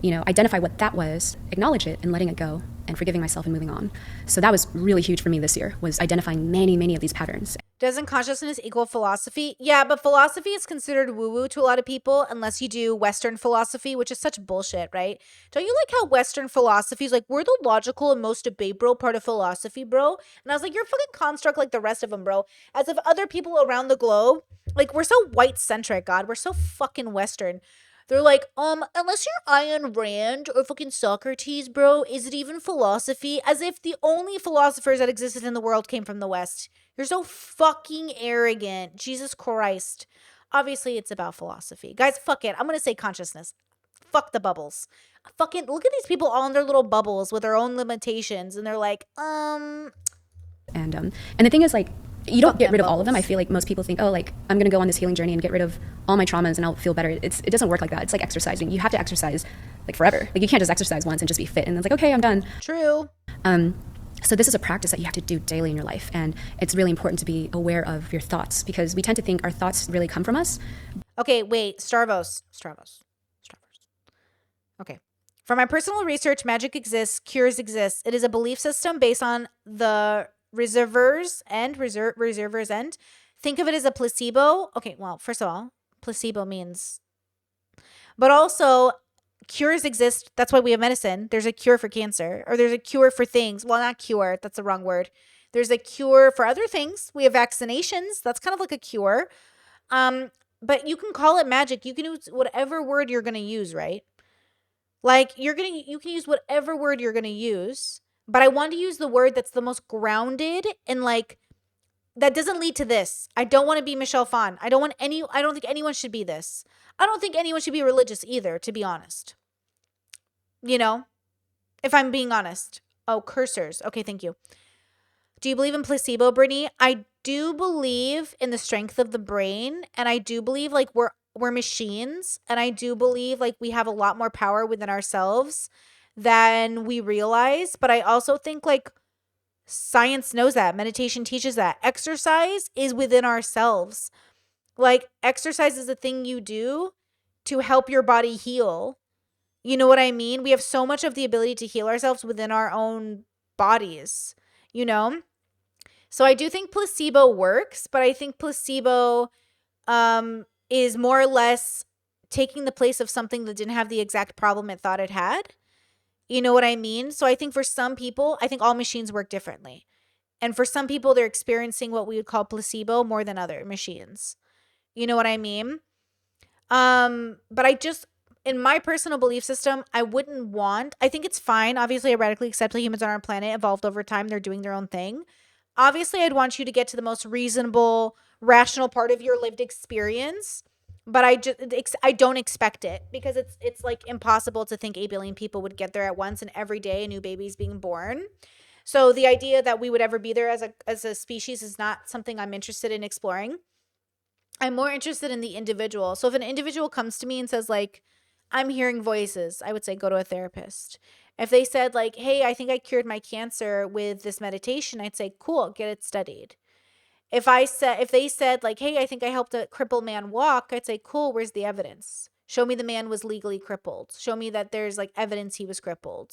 identify what that was, acknowledge it, and letting it go, and forgiving myself and moving on. So that was really huge for me this year, was identifying many, many of these patterns. Doesn't consciousness equal philosophy? Yeah, but philosophy is considered woo-woo to a lot of people unless you do Western philosophy, which is such bullshit, right? Don't you like how Western philosophy is like, we're the logical and most debatable part of philosophy, bro? And I was like, you're a fucking construct like the rest of them, bro. As if other people around the globe, like, we're so white-centric, God. We're so fucking Western. They're like, unless you're Ayn Rand or fucking Socrates, bro, is it even philosophy? As if the only philosophers that existed in the world came from the West. You're so fucking arrogant. Jesus Christ. Obviously, it's about philosophy. Guys, fuck it. I'm going to say consciousness. Fuck the bubbles. Fucking look at these people all in their little bubbles with their own limitations. And they're like, And the thing is, like, you don't Fuck get them rid of all of them. bubbles. I feel like most people think, oh, like, I'm going to go on this healing journey and get rid of all my traumas and I'll feel better. It doesn't work like that. It's like exercising. You have to exercise, like, forever. Like, you can't just exercise once and just be fit and it's like, okay, I'm done. true. So this is a practice that you have to do daily in your life. And it's really important to be aware of your thoughts, because we tend to think our thoughts really come from us. Okay, wait. Starvos. Okay. From my personal research, magic exists, cures exist. It is a belief system based on the reserver's end. Think of it as a placebo. Okay, well, first of all, placebo means... But also, cures exist. That's why we have medicine. There's a cure for cancer, or there's a cure for things. Well, not cure. That's the wrong word. There's a cure for other things. We have vaccinations. That's kind of like a cure. But you can call it magic. You can use whatever word you're going to use, right? Like, you can use whatever word you're going to use. But I want to use the word that's the most grounded and, like, that doesn't lead to this. I don't want to be Michelle Phan. I don't think anyone should be this. I don't think anyone should be religious either, to be honest. If I'm being honest. Oh, cursors. Okay, thank you. Do you believe in placebo, Brittany? I do believe in the strength of the brain, and I do believe, like, we're machines, and I do believe, like, we have a lot more power within ourselves than we realize. But I also think, like, science knows that. Meditation teaches that. Exercise is within ourselves. Like, exercise is a thing you do to help your body heal. You know what I mean? We have so much of the ability to heal ourselves within our own bodies, So I do think placebo works, but I think placebo is more or less taking the place of something that didn't have the exact problem it thought it had. You know what I mean? So I think for some people, I think all machines work differently. And for some people, they're experiencing what we would call placebo more than other machines. You know what I mean? But in my personal belief system, I think it's fine. Obviously, I radically accept that humans on our planet evolved over time. They're doing their own thing. Obviously, I'd want you to get to the most reasonable, rational part of your lived experience. But I don't expect it, because it's like impossible to think 8 billion people would get there at once, and every day a new baby's being born. So the idea that we would ever be there as a species is not something I'm interested in exploring. I'm more interested in the individual. So if an individual comes to me and says, like, I'm hearing voices, I would say go to a therapist. If they said, like, hey, I think I cured my cancer with this meditation, I'd say, cool, get it studied. If they said, like, hey, I think I helped a crippled man walk, I'd say, cool, where's the evidence? Show me the man was legally crippled. Show me that there's, like, evidence he was crippled.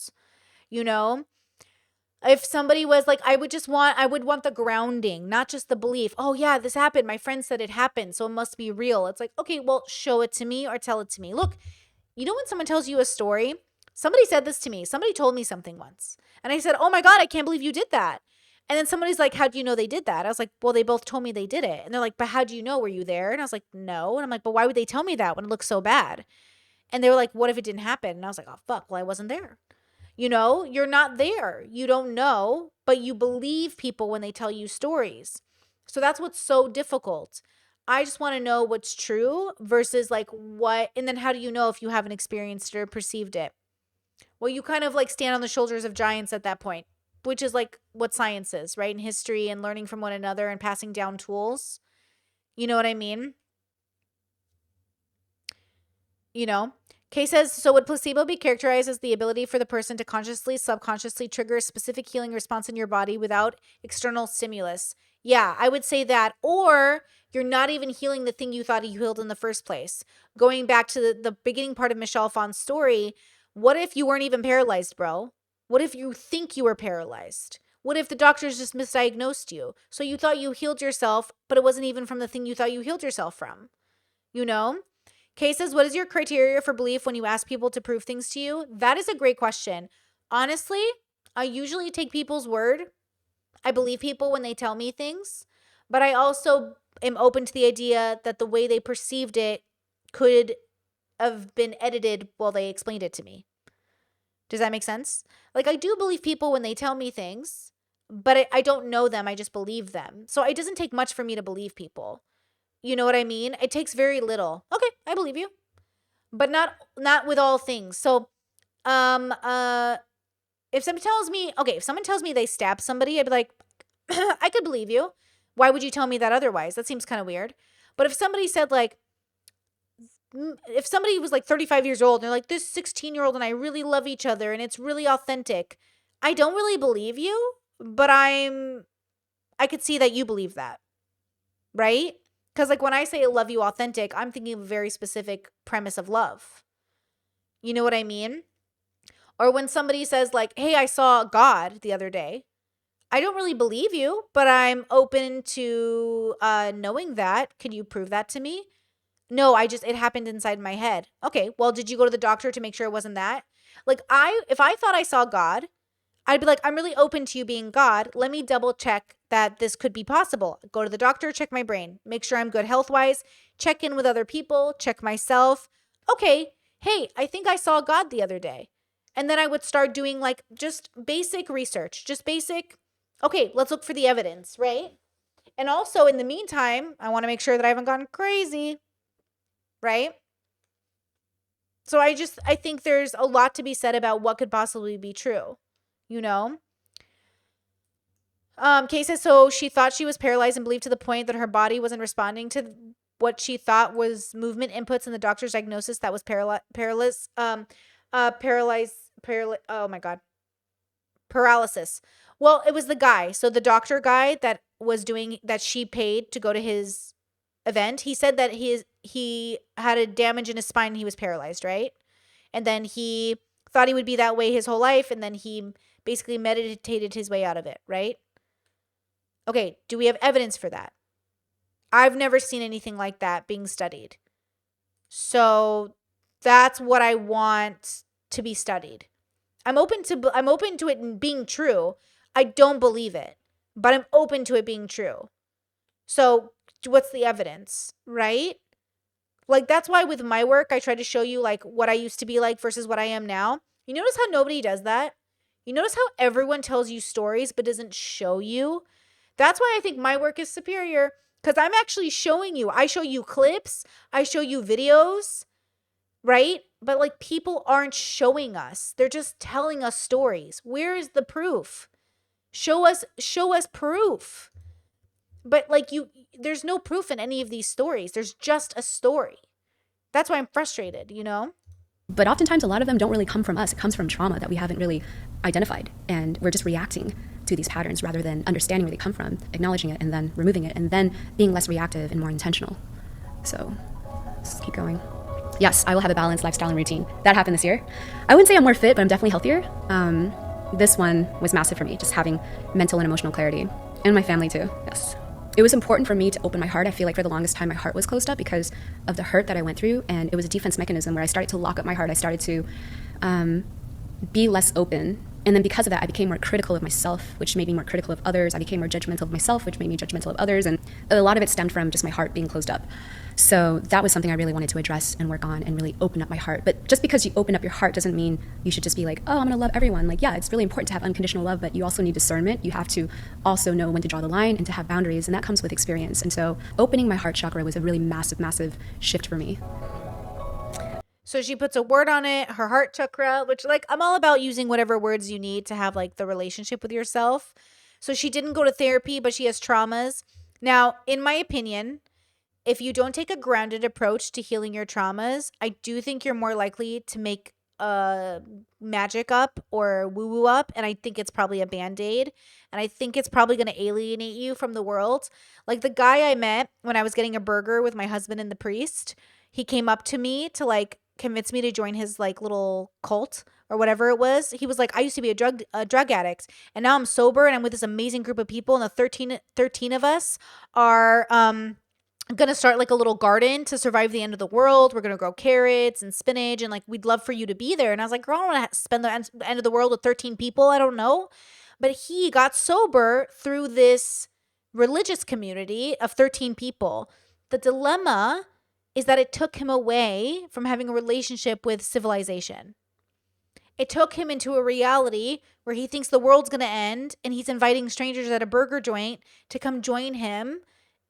If somebody was like, I would want the grounding, not just the belief. Oh yeah, this happened. My friend said it happened, so it must be real. It's like, okay, well, show it to me or tell it to me. Look, when someone tells you a story, somebody said this to me. Somebody told me something once. And I said, oh my God, I can't believe you did that. And then somebody's like, how do you know they did that? I was like, well, they both told me they did it. And they're like, but how do you know? Were you there? And I was like, no. And I'm like, but why would they tell me that when it looks so bad? And they were like, what if it didn't happen? And I was like, oh, fuck, well, I wasn't there. You're not there. You don't know, but you believe people when they tell you stories. So that's what's so difficult. I just want to know what's true versus like what, and then how do you know if you haven't experienced it or perceived it? Well, you kind of like stand on the shoulders of giants at that point. which is like what science is, right? And history and learning from one another and passing down tools. You know what I mean? You know? Kay says, so would placebo be characterized as the ability for the person to consciously, subconsciously trigger a specific healing response in your body without external stimulus? Yeah, I would say that. Or you're not even healing the thing you thought you healed in the first place. Going back to the beginning part of Michelle Phan's story, what if you weren't even paralyzed, bro? What if you think you were paralyzed? What if the doctors just misdiagnosed you? So you thought you healed yourself, but it wasn't even from the thing you thought you healed yourself from. You know? Kay says, what is your criteria for belief when you ask people to prove things to you? That is a great question. Honestly, I usually take people's word. I believe people when they tell me things, but I also am open to the idea that the way they perceived it could have been edited while they explained it to me. Does that make sense? Like, I do believe people when they tell me things, but I don't know them. I just believe them. So it doesn't take much for me to believe people. You know what I mean? It takes very little. Okay, I believe you. But not with all things. So if someone tells me they stabbed somebody, I'd be like, I could believe you. Why would you tell me that otherwise? That seems kind of weird. But if somebody said like, if somebody was like 35 years old and they're like, this 16-year-old and I really love each other and it's really authentic, I don't really believe you, but I could see that you believe that. Right? Because like when I say I love you authentic, I'm thinking of a very specific premise of love. You know what I mean? Or when somebody says like, hey, I saw God the other day. I don't really believe you, but I'm open to knowing that. Can you prove that to me? No, it happened inside my head. Okay, well, did you go to the doctor to make sure it wasn't that? Like if I thought I saw God, I'd be like, I'm really open to you being God. Let me double check that this could be possible. Go to the doctor, check my brain, make sure I'm good health-wise, check in with other people, check myself. Okay, hey, I think I saw God the other day. And then I would start doing like just basic research, okay, let's look for the evidence, right? And also in the meantime, I want to make sure that I haven't gone crazy, right? So I think there's a lot to be said about what could possibly be true. You know? Kay says, so she thought she was paralyzed and believed to the point that her body wasn't responding to what she thought was movement inputs in the doctor's diagnosis that was paralysis. Well, it was the guy. So the doctor guy that she paid to go to his event, he said that he had a damage in his spine and he was paralyzed, right? And then he thought he would be that way his whole life, and then he basically meditated his way out of it, right? Okay, do we have evidence for that? I've never seen anything like that being studied. So that's what I want to be studied. I'm open to it being true. I don't believe it, but I'm open to it being true. So what's the evidence, right? Like, that's why with my work, I try to show you like what I used to be like versus what I am now. You notice how nobody does that? You notice how everyone tells you stories but doesn't show you? That's why I think my work is superior, because I'm actually showing you. I show you clips. I show you videos, right? But like, people aren't showing us. They're just telling us stories. Where is the proof? Show us proof. But like, there's no proof in any of these stories. There's just a story. That's why I'm frustrated, you know? But oftentimes, a lot of them don't really come from us. It comes from trauma that we haven't really identified. And we're just reacting to these patterns rather than understanding where they come from, acknowledging it, and then removing it, and then being less reactive and more intentional. So let's keep going. Yes, I will have a balanced lifestyle and routine. That happened this year. I wouldn't say I'm more fit, but I'm definitely healthier. This one was massive for me, just having mental and emotional clarity. And my family too, yes. It was important for me to open my heart. I feel like for the longest time, my heart was closed up because of the hurt that I went through. And it was a defense mechanism where I started to lock up my heart. I started to be less open. And then because of that, I became more critical of myself, which made me more critical of others. I became more judgmental of myself, which made me judgmental of others. And a lot of it stemmed from just my heart being closed up. So that was something I really wanted to address and work on and really open up my heart. But just because you open up your heart doesn't mean you should just be like, oh, I'm going to love everyone. Like, yeah, it's really important to have unconditional love, but you also need discernment. You have to also know when to draw the line and to have boundaries, and that comes with experience. And so opening my heart chakra was a really massive, massive shift for me. So she puts a word on it, her heart chakra, which like I'm all about using whatever words you need to have like the relationship with yourself. So she didn't go to therapy, but she has traumas. Now, in my opinion, if you don't take a grounded approach to healing your traumas, I do think you're more likely to make magic up or woo woo up. And I think it's probably a band aid. And I think it's probably going to alienate you from the world. Like the guy I met when I was getting a burger with my husband and the priest, he came up to me to like convince me to join his like little cult or whatever it was. He was like, I used to be a drug addict and now I'm sober and I'm with this amazing group of people. And the 13 of us are, going to start like a little garden to survive the end of the world. We're going to grow carrots and spinach and like we'd love for you to be there. And I was like, girl, I don't want to spend the end of the world with 13 people. I don't know. But he got sober through this religious community of 13 people. The dilemma is that it took him away from having a relationship with civilization. It took him into a reality where he thinks the world's going to end and he's inviting strangers at a burger joint to come join him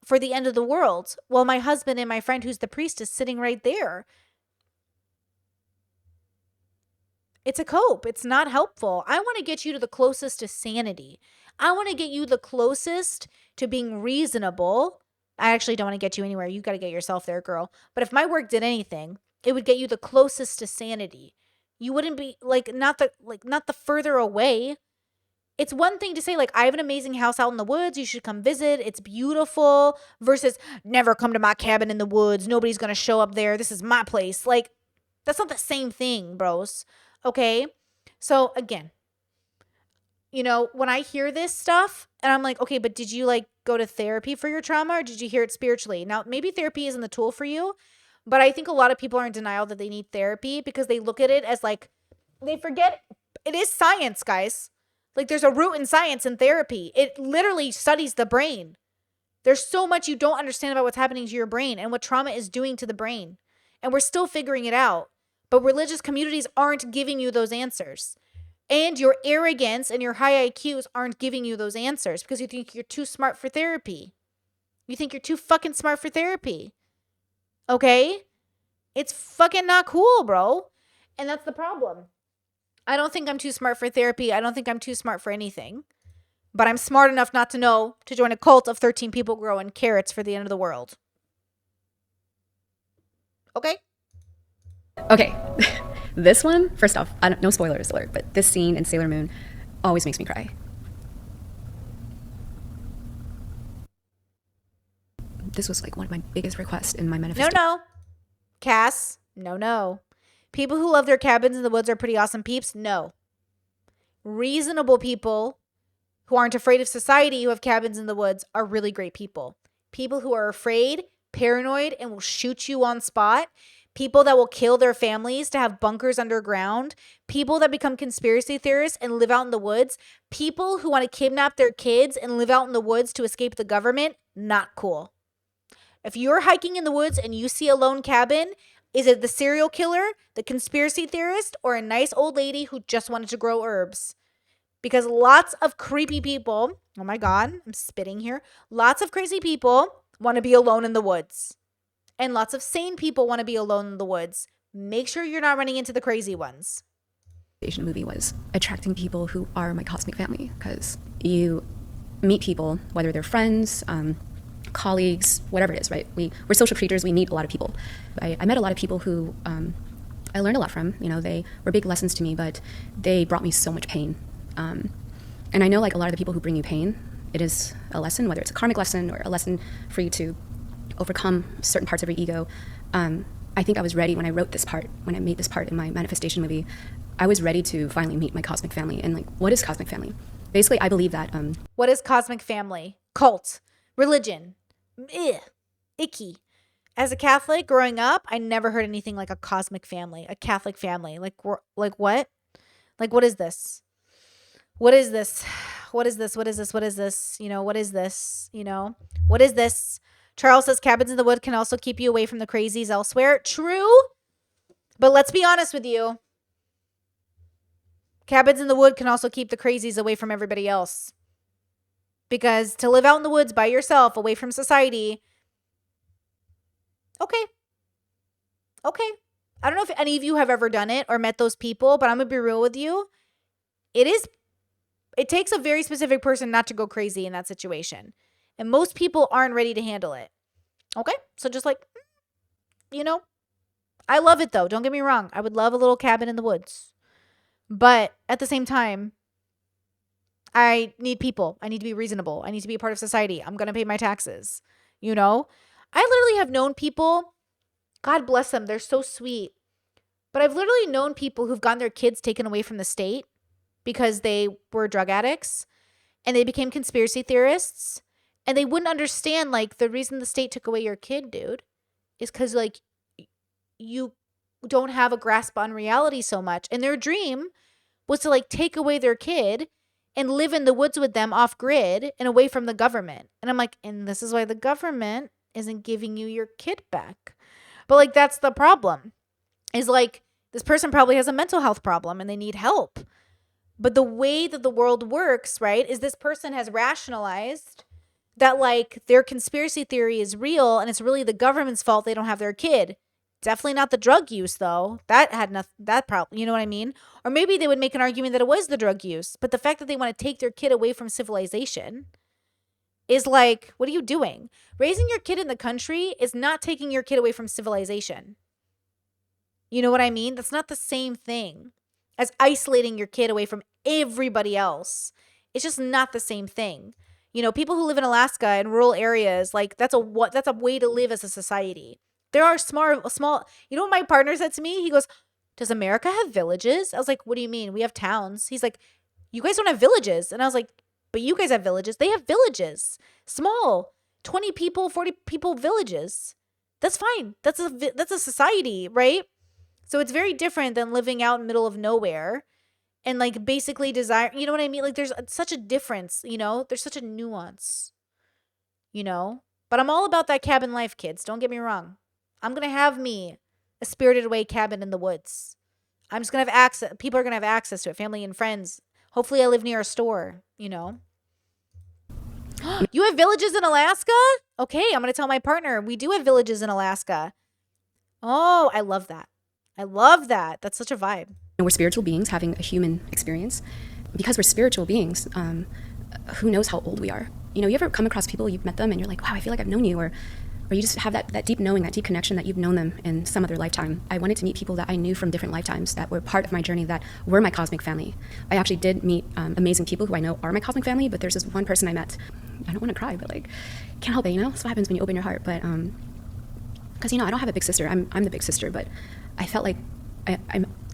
for the end of the world, while my husband and my friend who's the priest is sitting right there. It's a cope. It's not helpful. I want to get you to the closest to sanity. I want to get you the closest to being reasonable. I actually don't want to get you anywhere. You got to get yourself there, girl. But if my work did anything, it would get you the closest to sanity. You wouldn't be not the further away. It's one thing to say, like, I have an amazing house out in the woods. You should come visit. It's beautiful. Versus, never come to my cabin in the woods. Nobody's going to show up there. This is my place. Like, that's not the same thing, bros. Okay? So, again, you know, when I hear this stuff, and I'm like, okay, but did you, like, go to therapy for your trauma? Or did you hear it spiritually? Now, maybe therapy isn't the tool for you. But I think a lot of people are in denial that they need therapy because they look at it as, like, they forget it is science, guys. Like, there's a root in science and therapy. It literally studies the brain. There's so much you don't understand about what's happening to your brain and what trauma is doing to the brain. And we're still figuring it out. But religious communities aren't giving you those answers. And your arrogance and your high IQs aren't giving you those answers because you think you're too smart for therapy. You think you're too fucking smart for therapy. Okay? It's fucking not cool, bro. And that's the problem. I don't think I'm too smart for therapy. I don't think I'm too smart for anything. But I'm smart enough not to know to join a cult of 13 people growing carrots for the end of the world. Okay? Okay. This one, first off, no spoilers alert, but this scene in Sailor Moon always makes me cry. This was like one of my biggest requests in my manifestation. No. Cass, no. People who love their cabins in the woods are pretty awesome peeps? No. Reasonable people who aren't afraid of society who have cabins in the woods are really great people. People who are afraid, paranoid, and will shoot you on spot. People that will kill their families to have bunkers underground. People that become conspiracy theorists and live out in the woods. People who want to kidnap their kids and live out in the woods to escape the government. Not cool. If you're hiking in the woods and you see a lone cabin, is it the serial killer, the conspiracy theorist, or a nice old lady who just wanted to grow herbs? Because lots of creepy people, oh my God, I'm spitting here. Lots of crazy people want to be alone in the woods. And lots of sane people want to be alone in the woods. Make sure you're not running into the crazy ones. Movie was attracting people who are my cosmic family, because you meet people, whether they're friends, colleagues, whatever it is, right? We're social creatures. We meet a lot of people. I met a lot of people who I learned a lot from. You know, they were big lessons to me, but they brought me so much pain. And I know, like, a lot of the people who bring you pain, it is a lesson, whether it's a karmic lesson or a lesson for you to overcome certain parts of your ego. I think I was ready when I wrote this part, when I made this part in my manifestation movie. I was ready to finally meet my cosmic family. And, like, what is cosmic family? Basically, I believe that... What is cosmic family? Cult. Religion. Ugh. Icky. As a Catholic growing up, I never heard anything like a cosmic family, a Catholic family. Like what? Like, what is this? What is this? What is this? What is this? What is this? You know, what is this? You know, what is this? Charles says cabins in the wood can also keep you away from the crazies elsewhere. True. But let's be honest with you. Cabins in the wood can also keep the crazies away from everybody else. Because to live out in the woods by yourself, away from society, okay. I don't know if any of you have ever done it or met those people, but I'm going to be real with you. It takes a very specific person not to go crazy in that situation. And most people aren't ready to handle it. Okay? So just like, I love it though. Don't get me wrong. I would love a little cabin in the woods. But at the same time, I need people. I need to be reasonable. I need to be a part of society. I'm going to pay my taxes. I literally have known people, God bless them, they're so sweet. But I've literally known people who've gotten their kids taken away from the state because they were drug addicts and they became conspiracy theorists, and they wouldn't understand, like, the reason the state took away your kid, dude, is because, like, you don't have a grasp on reality so much. And their dream was to, like, take away their kid and live in the woods with them off grid and away from the government. And I'm like, and this is why the government isn't giving you your kid back. But, like, that's the problem, is, like, this person probably has a mental health problem and they need help. But the way that the world works, right, is this person has rationalized that, like, their conspiracy theory is real and it's really the government's fault they don't have their kid. Definitely not the drug use, though. That had that problem. You know what I mean? Or maybe they would make an argument that it was the drug use. But the fact that they want to take their kid away from civilization is like, what are you doing? Raising your kid in the country is not taking your kid away from civilization. You know what I mean? That's not the same thing as isolating your kid away from everybody else. It's just not the same thing. People who live in Alaska in rural areas, like, that's a way to live as a society. There are small, what my partner said to me? He goes, does America have villages? I was like, what do you mean? We have towns. He's like, you guys don't have villages. And I was like, but you guys have villages. They have villages. Small, 20 people, 40 people villages. That's fine. That's a society, right? So it's very different than living out in the middle of nowhere and, like, basically desire, you know what I mean? Like, there's such a difference, there's such a nuance, but I'm all about that cabin life, kids. Don't get me wrong. I'm going to have me a Spirited Away cabin in the woods. I'm just going to have access. People are going to have access to it, family and friends. Hopefully I live near a store, You have villages in Alaska? Okay, I'm going to tell my partner. We do have villages in Alaska. Oh, I love that. I love that. That's such a vibe. We're spiritual beings having a human experience. Because we're spiritual beings, who knows how old we are? You ever come across people, you've met them, and you're like, wow, I feel like I've known you, or you just have that deep knowing, that deep connection that you've known them in some other lifetime. I wanted to meet people that I knew from different lifetimes that were part of my journey, that were my cosmic family. I actually did meet amazing people who I know are my cosmic family, but there's this one person I met. I don't want to cry, but, like, can't help it, That's what happens when you open your heart. But because I don't have a big sister. I'm the big sister, but I felt like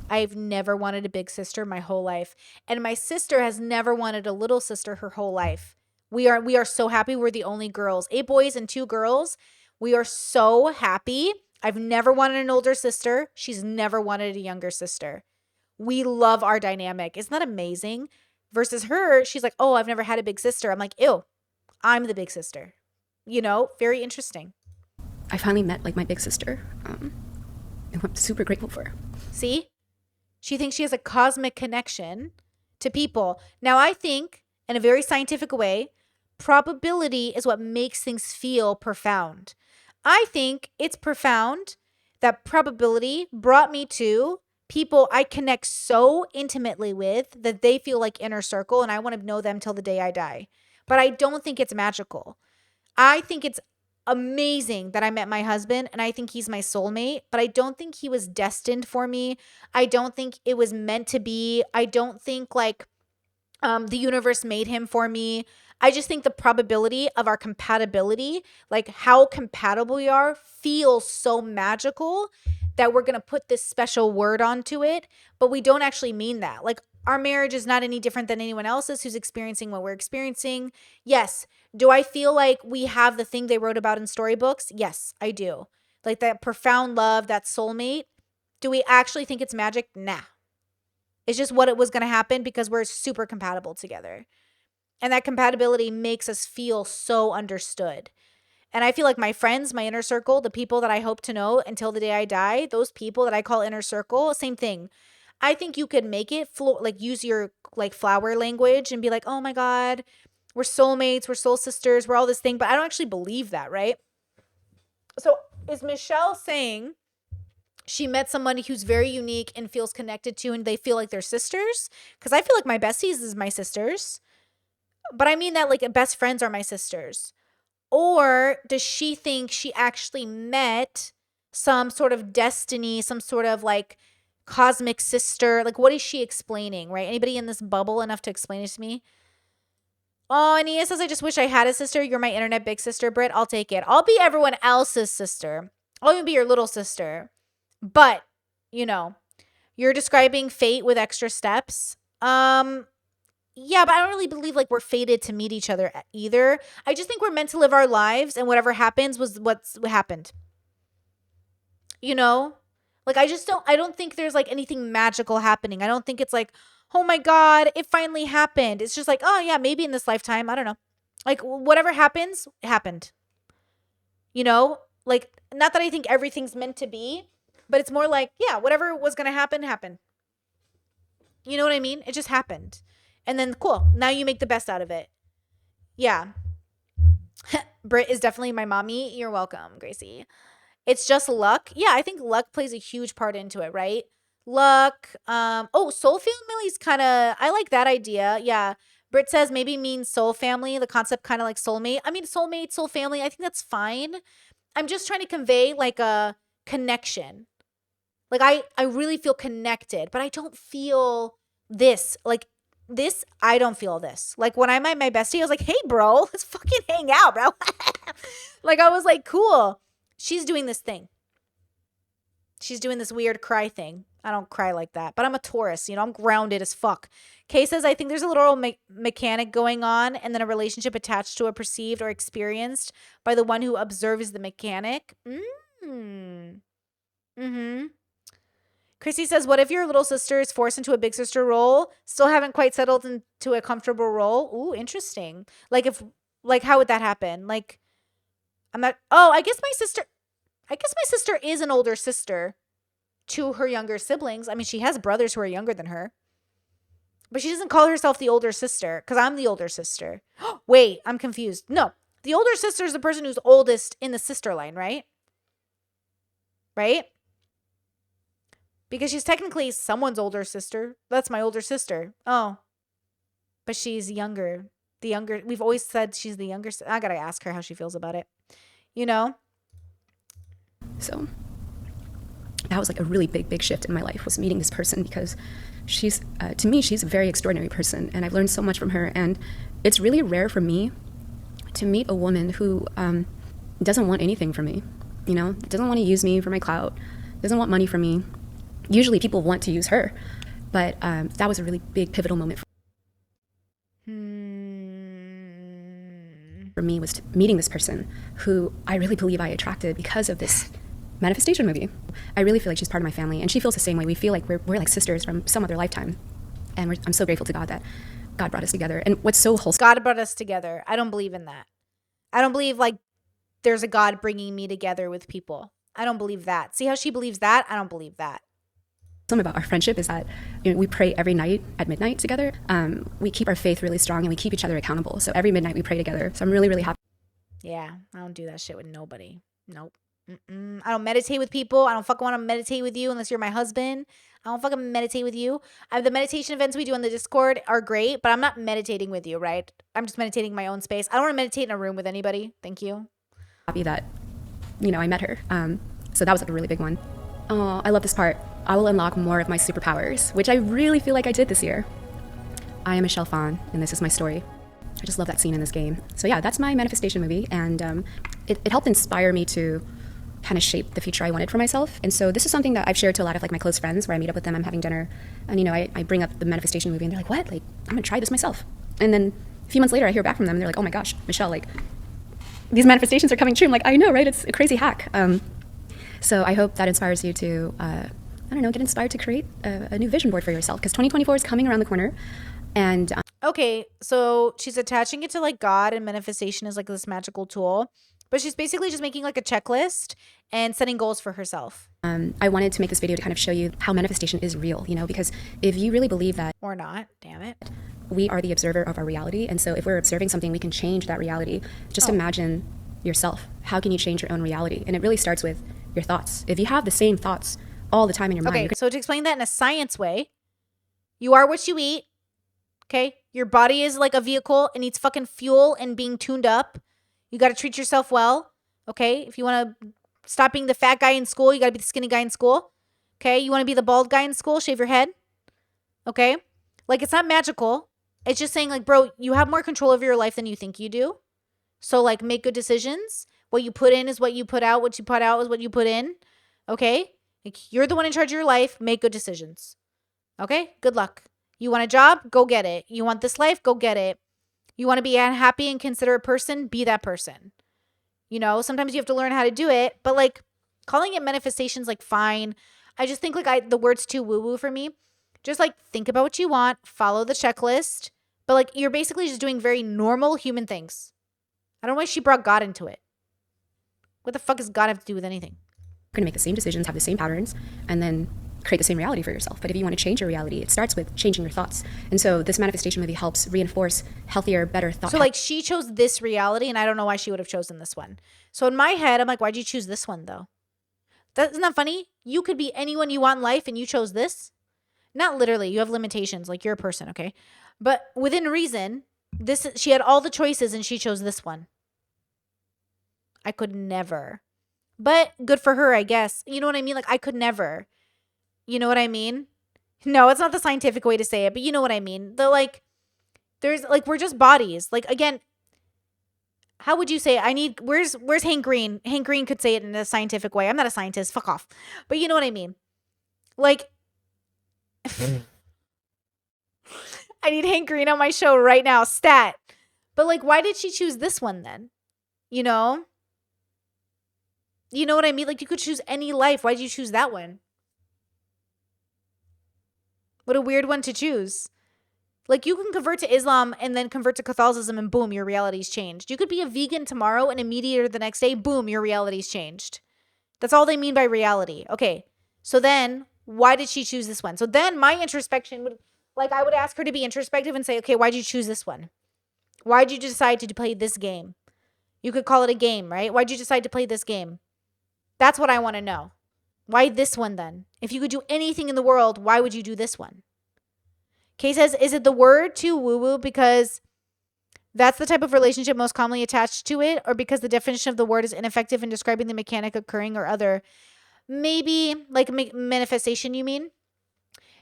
I've never wanted a big sister my whole life, and my sister has never wanted a little sister her whole life. We are so happy we're the only girls, 8 boys and 2 girls. We are so happy. I've never wanted an older sister. She's never wanted a younger sister. We love our dynamic. Isn't that amazing? Versus her, she's like, oh, I've never had a big sister. I'm like, ew, I'm the big sister. Very interesting. I finally met, like, my big sister, and I'm super grateful for her. See? She thinks she has a cosmic connection to people. Now, I think, in a very scientific way, probability is what makes things feel profound. I think it's profound that probability brought me to people I connect so intimately with that they feel like inner circle, and I want to know them till the day I die. But I don't think it's magical. I think it's amazing that I met my husband, and I think he's my soulmate, but I don't think he was destined for me. I don't think it was meant to be. I don't think, like, the universe made him for me. I just think the probability of our compatibility, like how compatible we are, feels so magical that we're going to put this special word onto it, but we don't actually mean that. Like, our marriage is not any different than anyone else's who's experiencing what we're experiencing. Yes. Do I feel like we have the thing they wrote about in storybooks? Yes, I do. Like, that profound love, that soulmate. Do we actually think it's magic? Nah. It's just what it was going to happen because we're super compatible together. And that compatibility makes us feel so understood. And I feel like my friends, my inner circle, the people that I hope to know until the day I die, those people that I call inner circle, same thing. I think you could make it use your, like, flower language and be like, oh my God, we're soulmates, we're soul sisters, we're all this thing. But I don't actually believe that, right? So is Michelle saying she met somebody who's very unique and feels connected to, and they feel like they're sisters. Because I feel like my besties is my sisters. But I mean that like best friends are my sisters. Or does she think she actually met some sort of destiny, some sort of like cosmic sister? Like, what is she explaining, right? Anybody in this bubble enough to explain it to me? Oh, Ania says, I just wish I had a sister. You're my internet big sister, Britt. I'll take it. I'll be everyone else's sister. I'll even be your little sister. But, you know, you're describing fate with extra steps. Yeah, but I don't really believe like we're fated to meet each other either. I just think we're meant to live our lives, and whatever happens was what happened. You know? Like I don't think there's like anything magical happening. I don't think it's like, oh my God, it finally happened. It's just like, oh yeah, maybe in this lifetime. I don't know. Like whatever happens, happened. You know? Like, not that I think everything's meant to be, but it's more like, yeah, whatever was going to happen, happened. You know what I mean? It just happened. And then cool. Now you make the best out of it. Yeah. Britt is definitely my mommy. You're welcome, Gracie. It's just luck. Yeah, I think luck plays a huge part into it, right? Luck. Soul family's kind of, I like that idea. Yeah. Britt says maybe means soul family. The concept kind of like soulmate. I mean, soulmate, soul family. I think that's fine. I'm just trying to convey like a connection. Like I really feel connected, but I don't feel this. Like this, I don't feel this. Like when I met my bestie, I was like, hey, bro, let's fucking hang out, bro. Like I was like, cool. She's doing this thing. She's doing this weird cry thing. I don't cry like that, but I'm a Taurus. You know, I'm grounded as fuck. Kay says, I think there's a literal mechanic going on and then a relationship attached to a perceived or experienced by the one who observes the mechanic. Chrissy says, what if your little sister is forced into a big sister role, still haven't quite settled into a comfortable role? Ooh, interesting. Like how would that happen? Like, I guess my sister is an older sister to her younger siblings. I mean, she has brothers who are younger than her. But she doesn't call herself the older sister because I'm the older sister. Wait, I'm confused. No, the older sister is the person who's oldest in the sister line, right? Right? Because she's technically someone's older sister. That's my older sister. Oh. But she's younger. We've always said she's the younger. I got to ask her how she feels about it. You know? So that was like a really big shift in my life, was meeting this person, because she's, to me, she's a very extraordinary person, and I've learned so much from her. And it's really rare for me to meet a woman who doesn't want anything from me, you know, doesn't want to use me for my clout, doesn't want money from me. Usually people want to use her, but that was a really big pivotal moment for me, was meeting this person who I really believe I attracted because of this manifestation movie. I really feel like she's part of my family, and she feels the same way. We feel like we're like sisters from some other lifetime, and I'm so grateful to God that God brought us together. And what's so wholesome, God brought us together. I don't believe in that. I don't believe like there's a God bringing me together with people. I don't believe that. See how she believes that? I don't believe that. Something about our friendship is that, you know, we pray every night at midnight together. We keep our faith really strong, and we keep each other accountable. So every midnight we pray together. So I'm really, really happy. Yeah, I don't do that shit with nobody. Nope. I don't meditate with people. I don't fucking want to meditate with you unless you're my husband. I don't fucking meditate with you. The meditation events we do on the Discord are great, but I'm not meditating with you, right? I'm just meditating in my own space. I don't want to meditate in a room with anybody. Thank you. Happy that, you know, I met her. So that was like a really big one. Oh, I love this part. I will unlock more of my superpowers, which I really feel like I did this year. I am Michelle Phan, and this is my story. I just love that scene in this game. So yeah, that's my manifestation movie, and it helped inspire me to kind of shape the future I wanted for myself. And so this is something that I've shared to a lot of like my close friends, where I meet up with them, I'm having dinner, and you know, I bring up the manifestation movie, and they're like, what? Like, I'm gonna try this myself. And then a few months later, I hear back from them, and they're like, oh my gosh, Michelle, like, these manifestations are coming true. I'm like, I know, right? It's a crazy hack. So I hope that inspires you to, I don't know, get inspired to create a new vision board for yourself, because 2024 is coming around the corner. And okay, so she's attaching it to like God, and manifestation is like this magical tool, but she's basically just making like a checklist and setting goals for herself. I wanted to make this video to kind of show you how manifestation is real, you know, because if you really believe that, or not, damn it, we are the observer of our reality. And so if we're observing something, we can change that reality. Just imagine yourself. How can you change your own reality? And it really starts with your thoughts. If you have the same thoughts all the time in your mind. Okay, You're so to explain that in a science way, you are what you eat. Okay, your body is like a vehicle. It needs fucking fuel and being tuned up. You got to treat yourself well. Okay, if you want to stop being the fat guy in school, you got to be the skinny guy in school. Okay, you want to be the bald guy in school, shave your head. Okay, like it's not magical. It's just saying like, bro, you have more control over your life than you think you do. So like make good decisions. What you put in is what you put out. What you put out is what you put in. Okay, like, you're the one in charge of your life. Make good decisions. Okay, good luck. You want a job? Go get it. You want this life? Go get it. You want to be a happy and considerate person? Be that person. You know, sometimes you have to learn how to do it, but like calling it manifestations, like fine. I just think like the word's too woo-woo for me. Just like think about what you want, follow the checklist, but like you're basically just doing very normal human things. I don't know why she brought God into it. What the fuck does God have to do with anything? going to make the same decisions, have the same patterns, and then create the same reality for yourself. But if you want to change your reality, it starts with changing your thoughts. And so this manifestation movie helps reinforce healthier, better thoughts. So like she chose this reality, and I don't know why she would have chosen this one. So in my head, I'm like, why'd you choose this one though? Isn't that funny? You could be anyone you want in life and you chose this. Not literally, you have limitations, like you're a person, okay? But within reason, she had all the choices and she chose this one. I could never. But good for her, I guess. You know what I mean? Like I could never. You know what I mean? No, it's not the scientific way to say it, but you know what I mean. We're just bodies. Like again, how would you say it? Where's Hank Green? Hank Green could say it in a scientific way. I'm not a scientist. Fuck off. But you know what I mean? Like I need Hank Green on my show right now. Stat. But like, why did she choose this one then? You know? You know what I mean? Like you could choose any life. Why did you choose that one? What a weird one to choose. Like you can convert to Islam and then convert to Catholicism and boom, your reality's changed. You could be a vegan tomorrow and a meat eater the next day. Boom, your reality's changed. That's all they mean by reality. Okay. So then why did she choose this one? So then my introspection I would ask her to be introspective and say, okay, why'd you choose this one? Why'd you decide to play this game? You could call it a game, right? Why'd you decide to play this game? That's what I want to know. Why this one then? If you could do anything in the world, why would you do this one? Kay says, is it the word too woo-woo because that's the type of relationship most commonly attached to it, or because the definition of the word is ineffective in describing the mechanic occurring or other? Maybe like manifestation, you mean?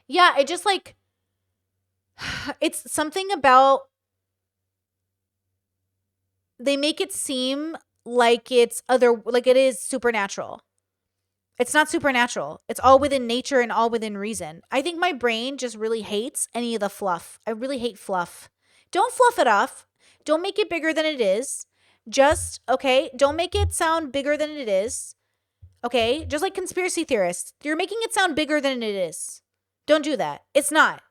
Yeah, it just like, it's something about, they make it seem like it is supernatural. It's not supernatural. It's all within nature and all within reason. I think my brain just really hates any of the fluff. I really hate fluff. Don't fluff it off. Don't make it bigger than it is. Don't make it sound bigger than it is. Okay? Just like conspiracy theorists. You're making it sound bigger than it is. Don't do that. It's not.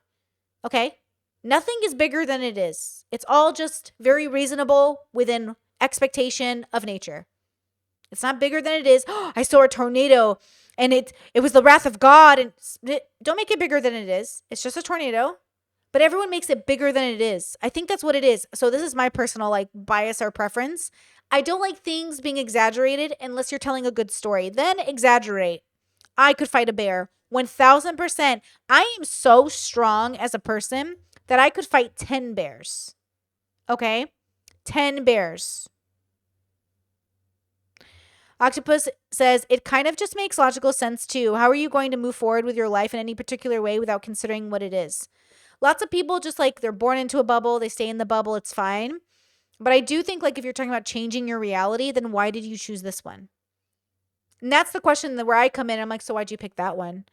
Okay? Nothing is bigger than it is. It's all just very reasonable within expectation of nature. It's not bigger than it is. Oh, I saw a tornado and it was the wrath of God. And don't make it bigger than it is. It's just a tornado. But everyone makes it bigger than it is. I think that's what it is. So this is my personal bias or preference. I don't like things being exaggerated unless you're telling a good story. Then exaggerate. I could fight a bear. 1000%. I am so strong as a person that I could fight 10 bears. Okay? 10 bears. Octopus says, it kind of just makes logical sense too. How are you going to move forward with your life in any particular way without considering what it is? Lots of people just they're born into a bubble. They stay in the bubble. It's fine. But I do think if you're talking about changing your reality, then why did you choose this one? And that's the question where I come in. I'm like, so why'd you pick that one?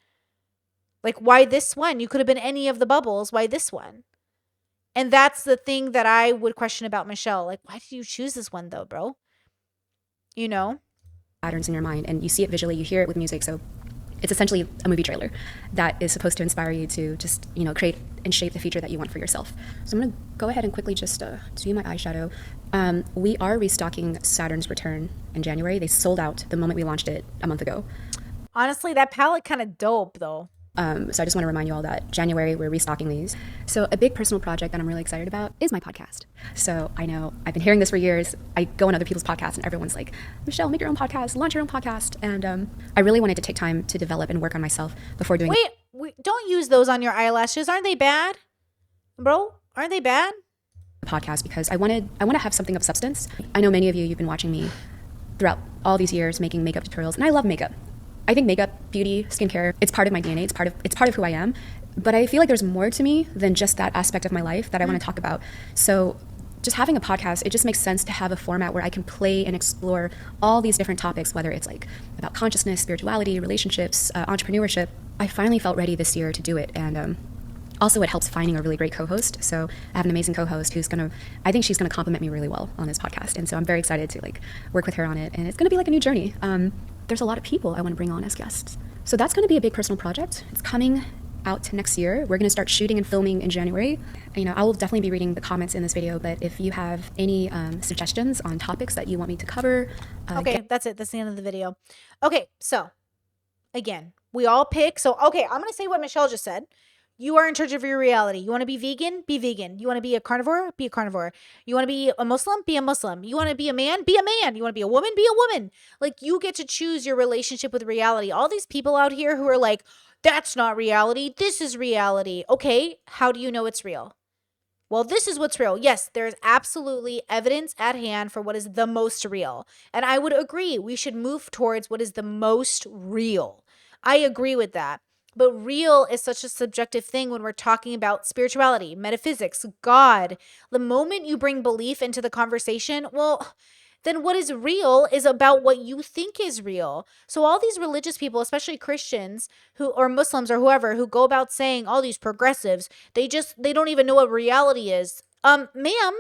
Why this one? You could have been any of the bubbles. Why this one? And that's the thing that I would question about Michelle. Why did you choose this one though, bro? You know? Patterns in your mind, and you see it visually, you hear it with music. So it's essentially a movie trailer that is supposed to inspire you to just, create and shape the future that you want for yourself. So I'm going to go ahead and quickly just do my eyeshadow. We are restocking Saturn's Return in January. They sold out the moment we launched it a month ago. Honestly, that palette kind of dope though. So I just want to remind you all that January, we're restocking these. So a big personal project that I'm really excited about is my podcast. So I know I've been hearing this for years. I go on other people's podcasts and everyone's like, Michelle, make your own podcast, launch your own podcast. And I really wanted to take time to develop and work on myself before doing Don't use those on your eyelashes. Aren't they bad? Bro, aren't they bad? the podcast because I want to have something of substance. I know many of you've been watching me throughout all these years making makeup tutorials, and I love makeup. I think makeup, beauty, skincare, it's part of my DNA, it's part of who I am. But I feel like there's more to me than just that aspect of my life that I want to talk about. So just having a podcast, it just makes sense to have a format where I can play and explore all these different topics, whether it's like about consciousness, spirituality, relationships, entrepreneurship. I finally felt ready this year to do it. And also it helps finding a really great co-host. So I have an amazing co-host who's I think she's gonna compliment me really well on this podcast. And so I'm very excited to like work with her on it. And it's gonna be like a new journey. There's a lot of people I want to bring on as guests. So that's gonna be a big personal project. It's coming out to next year. We're going to start shooting and filming in January. I will definitely be reading the comments in this video, but if you have any suggestions on topics that you want me to cover. Okay, that's it. That's the end of the video. Okay, so again, we all pick. So, okay, I'm going to say what Michelle just said. You are in charge of your reality. You want to be vegan? Be vegan. You want to be a carnivore? Be a carnivore. You want to be a Muslim? Be a Muslim. You want to be a man? Be a man. You want to be a woman? Be a woman. Like, you get to choose your relationship with reality. All these people out here who are like, that's not reality. This is reality. Okay, how do you know it's real? Well, this is what's real. Yes, there's absolutely evidence at hand for what is the most real. And I would agree, we should move towards what is the most real. I agree with that. But real is such a subjective thing when we're talking about spirituality, metaphysics, God. The moment you bring belief into the conversation, well, then what is real is about what you think is real. So all these religious people, especially Christians or Muslims or whoever, who go about saying all these progressives, they don't even know what reality is. Ma'am,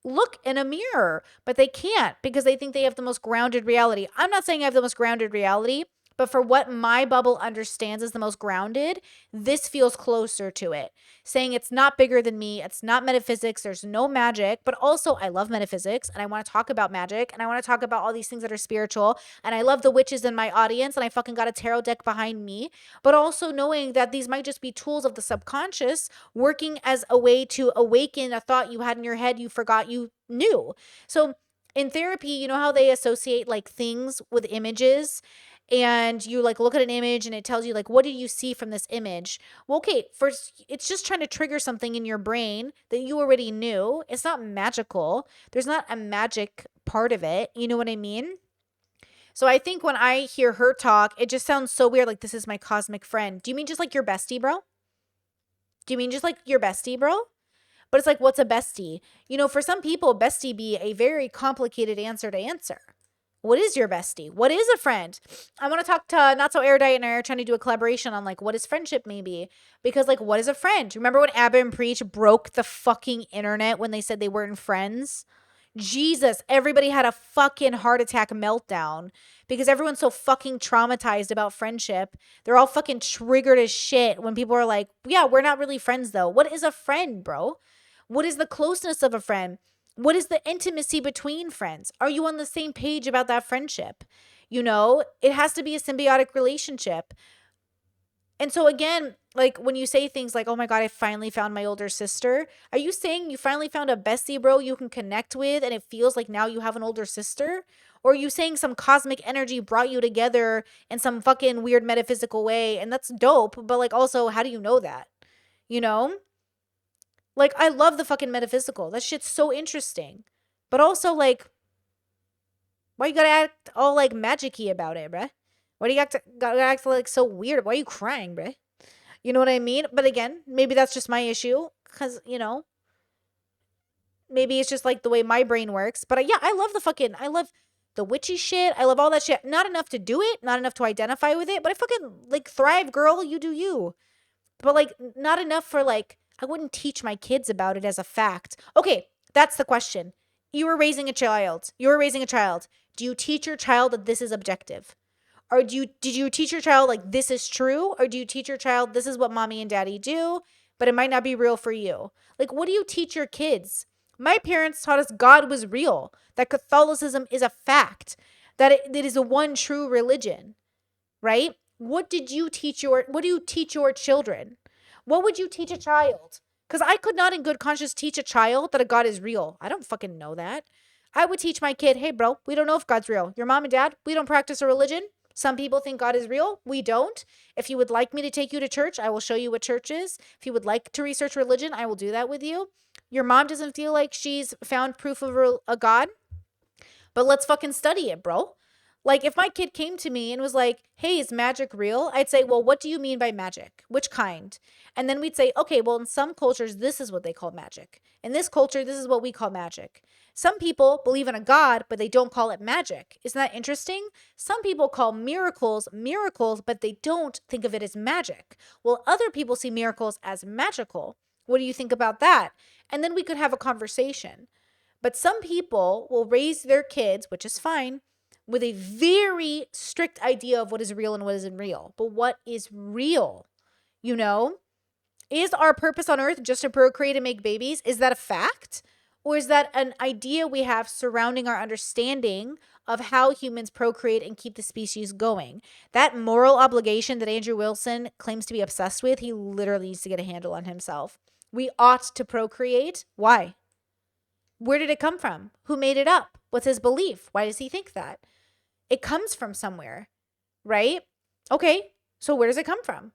look in a mirror, but they can't because they think they have the most grounded reality. I'm not saying I have the most grounded reality, but for what my bubble understands as the most grounded, this feels closer to it. Saying it's not bigger than me, it's not metaphysics, there's no magic, but also I love metaphysics and I want to talk about magic and I want to talk about all these things that are spiritual and I love the witches in my audience and I fucking got a tarot deck behind me, but also knowing that these might just be tools of the subconscious working as a way to awaken a thought you had in your head you forgot you knew. So in therapy, you know how they associate like things with images? And you like look at an image and it tells you like, what did you see from this image? Well, okay, first it's just trying to trigger something in your brain that you already knew. It's not magical. There's not a magic part of it. You know what I mean? So I think when I hear her talk, it just sounds so weird. Like, this is my cosmic friend. Do you mean just like your bestie, bro? Do you mean just like your bestie, bro? But it's like, what's a bestie? You know, for some people, bestie be a very complicated answer to answer. What is your bestie? What is a friend? I want to talk to Not So Erudite and I are trying to do a collaboration on like what is friendship maybe. Because like what is a friend? Remember when Abba and Preach broke the fucking internet when they said they weren't friends? Jesus, everybody had a fucking heart attack meltdown because everyone's so fucking traumatized about friendship. They're all fucking triggered as shit when people are like, yeah, we're not really friends though. What is a friend, bro? What is the closeness of a friend? What is the intimacy between friends? Are you on the same page about that friendship? You know, it has to be a symbiotic relationship. And so again, like when you say things like, oh my God, I finally found my older sister. Are you saying you finally found a bestie, bro, you can connect with and it feels like now you have an older sister? Or are you saying some cosmic energy brought you together in some fucking weird metaphysical way? And that's dope. But like also, how do you know that? You know? Like, I love the fucking metaphysical. That shit's so interesting. But also, like, why you gotta act all, like, magic-y about it, bruh? Why do you gotta act, like, so weird? Why are you crying, bruh? You know what I mean? But again, maybe that's just my issue. Because, you know, maybe it's just, like, the way my brain works. But, yeah, I love the witchy shit. I love all that shit. Not enough to do it. Not enough to identify with it. But I fucking, like, thrive, girl. You do you. But, like, not enough for, like, I wouldn't teach my kids about it as a fact. Okay, that's the question. You were raising a child. Do you teach your child that this is objective? Or did you teach your child like this is true? Or do you teach your child this is what mommy and daddy do, but it might not be real for you? Like, what do you teach your kids? My parents taught us God was real, that Catholicism is a fact, that it is a one true religion, right? What do you teach your children? What would you teach a child? Because I could not in good conscience teach a child that a God is real. I don't fucking know that. I would teach my kid, hey, bro, we don't know if God's real. Your mom and dad, we don't practice a religion. Some people think God is real. We don't. If you would like me to take you to church, I will show you what church is. If you would like to research religion, I will do that with you. Your mom doesn't feel like she's found proof of a God, but let's fucking study it, bro. Like, if my kid came to me and was like, hey, is magic real? I'd say, well, what do you mean by magic? Which kind? And then we'd say, okay, well, in some cultures, this is what they call magic. In this culture, this is what we call magic. Some people believe in a God, but they don't call it magic. Isn't that interesting? Some people call miracles miracles, but they don't think of it as magic. Well, other people see miracles as magical. What do you think about that? And then we could have a conversation. But some people will raise their kids, which is fine, with a very strict idea of what is real and what isn't real. But what is real? You know? Is our purpose on earth just to procreate and make babies? Is that a fact? Or is that an idea we have surrounding our understanding of how humans procreate and keep the species going? That moral obligation that Andrew Wilson claims to be obsessed with, he literally needs to get a handle on himself. We ought to procreate. Why? Where did it come from? Who made it up? What's his belief? Why does he think that? It comes from somewhere, right? Okay, so where does it come from?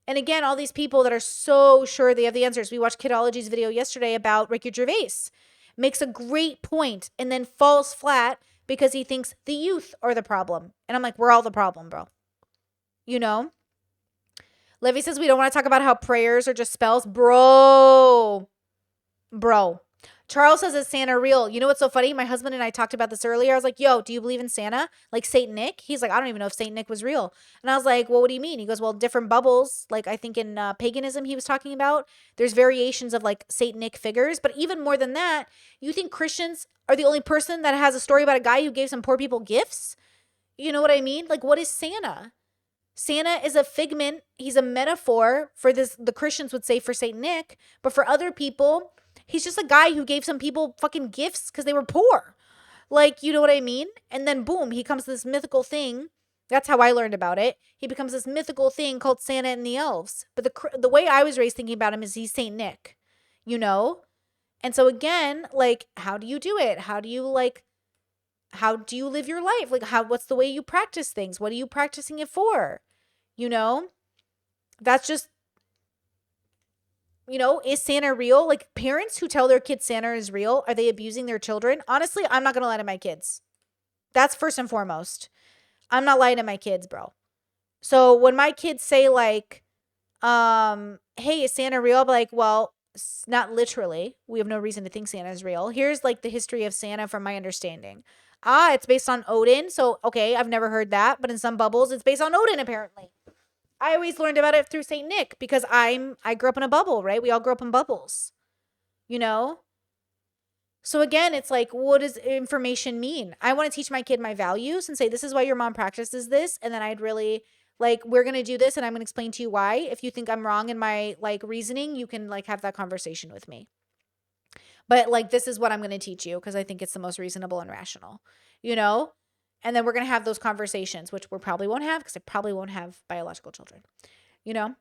And again, all these people that are so sure they have the answers. We watched Kidology's video yesterday about Ricky Gervais. Makes a great point and then falls flat because he thinks the youth are the problem. And I'm like, we're all the problem, bro. You know? Levy says we don't want to talk about how prayers are just spells. Bro. Charles says, is Santa real? You know what's so funny? My husband and I talked about this earlier. I was like, yo, do you believe in Santa? Like Saint Nick? He's like, I don't even know if Saint Nick was real. And I was like, well, what do you mean? He goes, well, different bubbles. Like I think in paganism he was talking about, there's variations of like Saint Nick figures. But even more than that, you think Christians are the only person that has a story about a guy who gave some poor people gifts? You know what I mean? Like, what is Santa? Santa is a figment. He's a metaphor for this. The Christians would say for Saint Nick, but for other people, he's just a guy who gave some people fucking gifts because they were poor. Like, you know what I mean? And then boom, he comes to this mythical thing. That's how I learned about it. He becomes this mythical thing called Santa and the elves. But the way I was raised thinking about him is he's Saint Nick, you know? And so again, like, how do you do it? How do you live your life? Like, what's the way you practice things? What are you practicing it for? You know? That's just, you know, is Santa real? Like, parents who tell their kids Santa is real, are they abusing their children? Honestly, I'm not going to lie to my kids. That's first and foremost. I'm not lying to my kids, bro. So when my kids say like, hey, is Santa real? I'm like, well, not literally. We have no reason to think Santa is real. Here's like the history of Santa from my understanding. It's based on Odin. So, okay, I've never heard that. But in some bubbles, it's based on Odin, apparently. I always learned about it through Saint Nick because I grew up in a bubble, right? We all grew up in bubbles, you know? So again, it's like, what does information mean? I want to teach my kid my values and say, this is why your mom practices this. And then I'd really like, we're going to do this and I'm going to explain to you why. If you think I'm wrong in my like reasoning, you can like have that conversation with me. But like, this is what I'm going to teach you because I think it's the most reasonable and rational, you know? And then we're going to have those conversations, which we probably won't have because I probably won't have biological children, you know?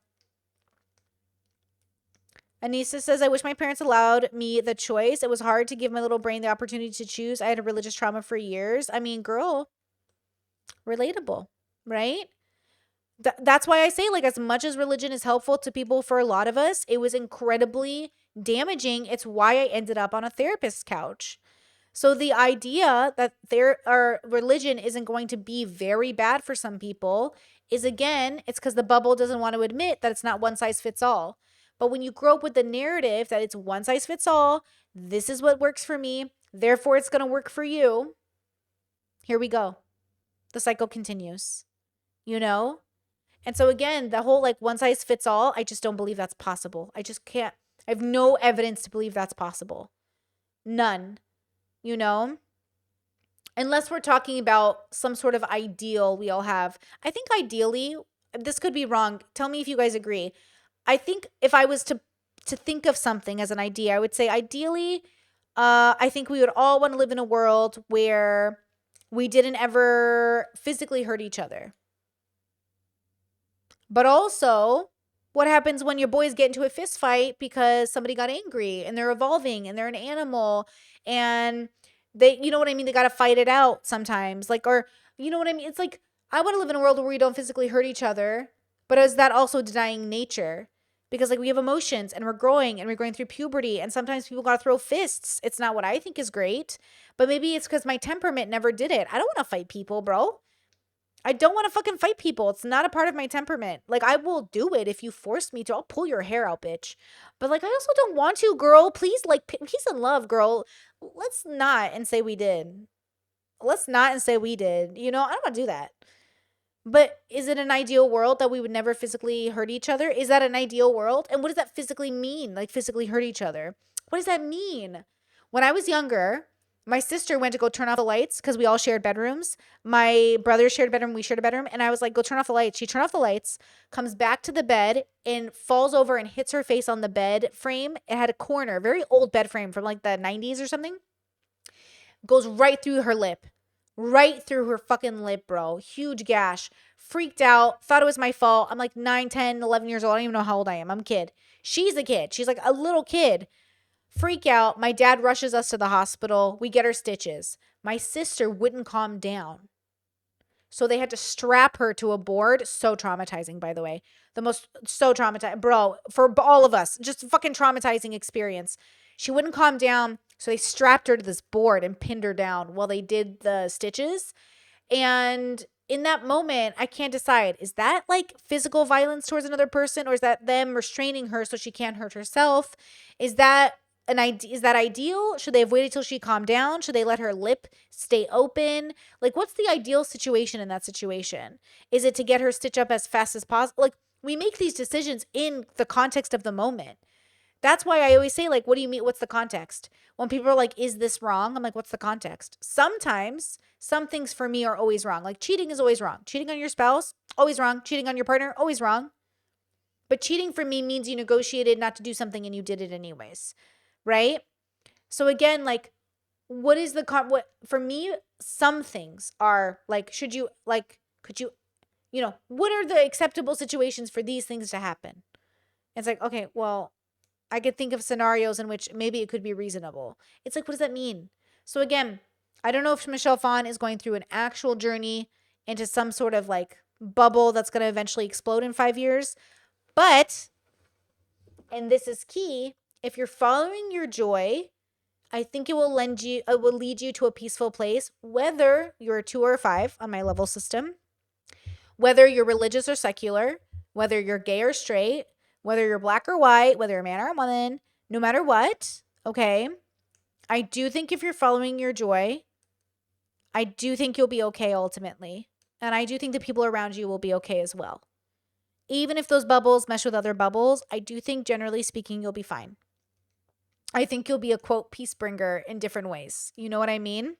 Anissa says, I wish my parents allowed me the choice. It was hard to give my little brain the opportunity to choose. I had a religious trauma for years. I mean, girl, relatable, right? That's why I say, like, as much as religion is helpful to people, for a lot of us, it was incredibly damaging. It's why I ended up on a therapist's couch. So the idea that religion isn't going to be very bad for some people is, again, it's because the bubble doesn't want to admit that it's not one size fits all. But when you grow up with the narrative that it's one size fits all, this is what works for me, therefore it's going to work for you. Here we go. The cycle continues, you know? And so again, the whole like one size fits all, I just don't believe that's possible. I just can't. I have no evidence to believe that's possible. None. You know, unless we're talking about some sort of ideal we all have. I think ideally, this could be wrong. Tell me if you guys agree. I think if I was to think of something as an idea, I would say ideally, I think we would all want to live in a world where we didn't ever physically hurt each other. But also, what happens when your boys get into a fist fight because somebody got angry and they're evolving and they're an animal and they, you know what I mean? They got to fight it out sometimes. Like, or, you know what I mean? It's like, I want to live in a world where we don't physically hurt each other, but is that also denying nature? Because like we have emotions and we're going through puberty and sometimes people got to throw fists. It's not what I think is great, but maybe it's because my temperament never did it. I don't want to fight people, bro. I don't want to fucking fight people. It's not a part of my temperament. Like, I will do it if you force me to. I'll pull your hair out, bitch. But, like, I also don't want to, girl. Please, like, peace and love, girl. Let's not and say we did. Let's not and say we did. You know, I don't want to do that. But is it an ideal world that we would never physically hurt each other? Is that an ideal world? And what does that physically mean? Like, physically hurt each other? What does that mean? When I was younger, my sister went to go turn off the lights because we all shared bedrooms. My brother shared a bedroom. We shared a bedroom. And I was like, go turn off the lights. She turned off the lights, comes back to the bed and falls over and hits her face on the bed frame. It had a corner, very old bed frame from like the 90s or something. Goes right through her lip. Right through her fucking lip, bro. Huge gash. Freaked out. Thought it was my fault. I'm like 9, 10, 11 years old. I don't even know how old I am. I'm a kid. She's a kid. She's like a little kid. Freak out. My dad rushes us to the hospital. We get her stitches. My sister wouldn't calm down. So they had to strap her to a board. So traumatizing, by the way. So traumatizing. Bro, for all of us, just fucking traumatizing experience. She wouldn't calm down. So they strapped her to this board and pinned her down while they did the stitches. And in that moment, I can't decide. Is that like physical violence towards another person? Or is that them restraining her so she can't hurt herself? Is that ideal? Should they have waited till she calmed down? Should they let her lip stay open? Like, what's the ideal situation in that situation? Is it to get her stitched up as fast as possible? Like, we make these decisions in the context of the moment. That's why I always say, like, what do you mean? What's the context? When people are like, is this wrong? I'm like, what's the context? Sometimes some things for me are always wrong. Like cheating is always wrong. Cheating on your spouse, always wrong. Cheating on your partner, always wrong. But cheating for me means you negotiated not to do something and you did it anyways. Right? So again, like, what is the what for me? Some things are like, could you, what are the acceptable situations for these things to happen? It's like, okay, well, I could think of scenarios in which maybe it could be reasonable. It's like, what does that mean? So again, I don't know if Michelle Phan is going through an actual journey into some sort of like bubble that's going to eventually explode in 5 years. But, and this is key, if you're following your joy, I think it will lead you to a peaceful place, whether you're a 2 or a 5 on my level system, whether you're religious or secular, whether you're gay or straight, whether you're black or white, whether you're a man or a woman, no matter what, okay? I do think if you're following your joy, I do think you'll be okay ultimately. And I do think the people around you will be okay as well. Even if those bubbles mesh with other bubbles, I do think generally speaking, you'll be fine. I think you'll be a quote peace bringer in different ways. You know what I mean?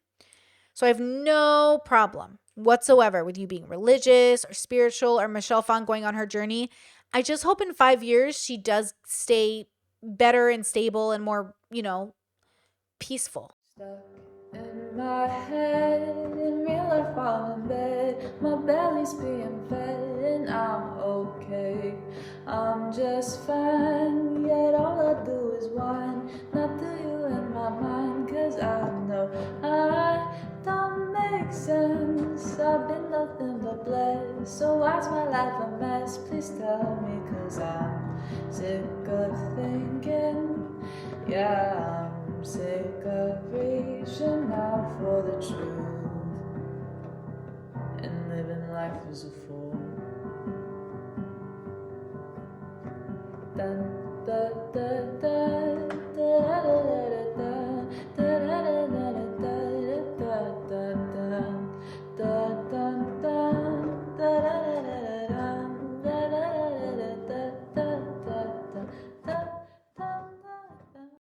So I have no problem whatsoever with you being religious or spiritual or Michelle Phan going on her journey. I just hope in 5 years she does stay better and stable and more, peaceful. Stuck in my head, in real life I'm in bed, my belly's being fed and I'm okay. I'm just fine, yet all I do is whine, not to you in my mind, cause I know I don't make sense. I've been nothing but blessed, so why's my life a mess? Please tell me, cause I'm sick of thinking, yeah, I'm sick of reaching out for the truth and living life as a fool. Dun, da, da, da, da, da, da, da, da.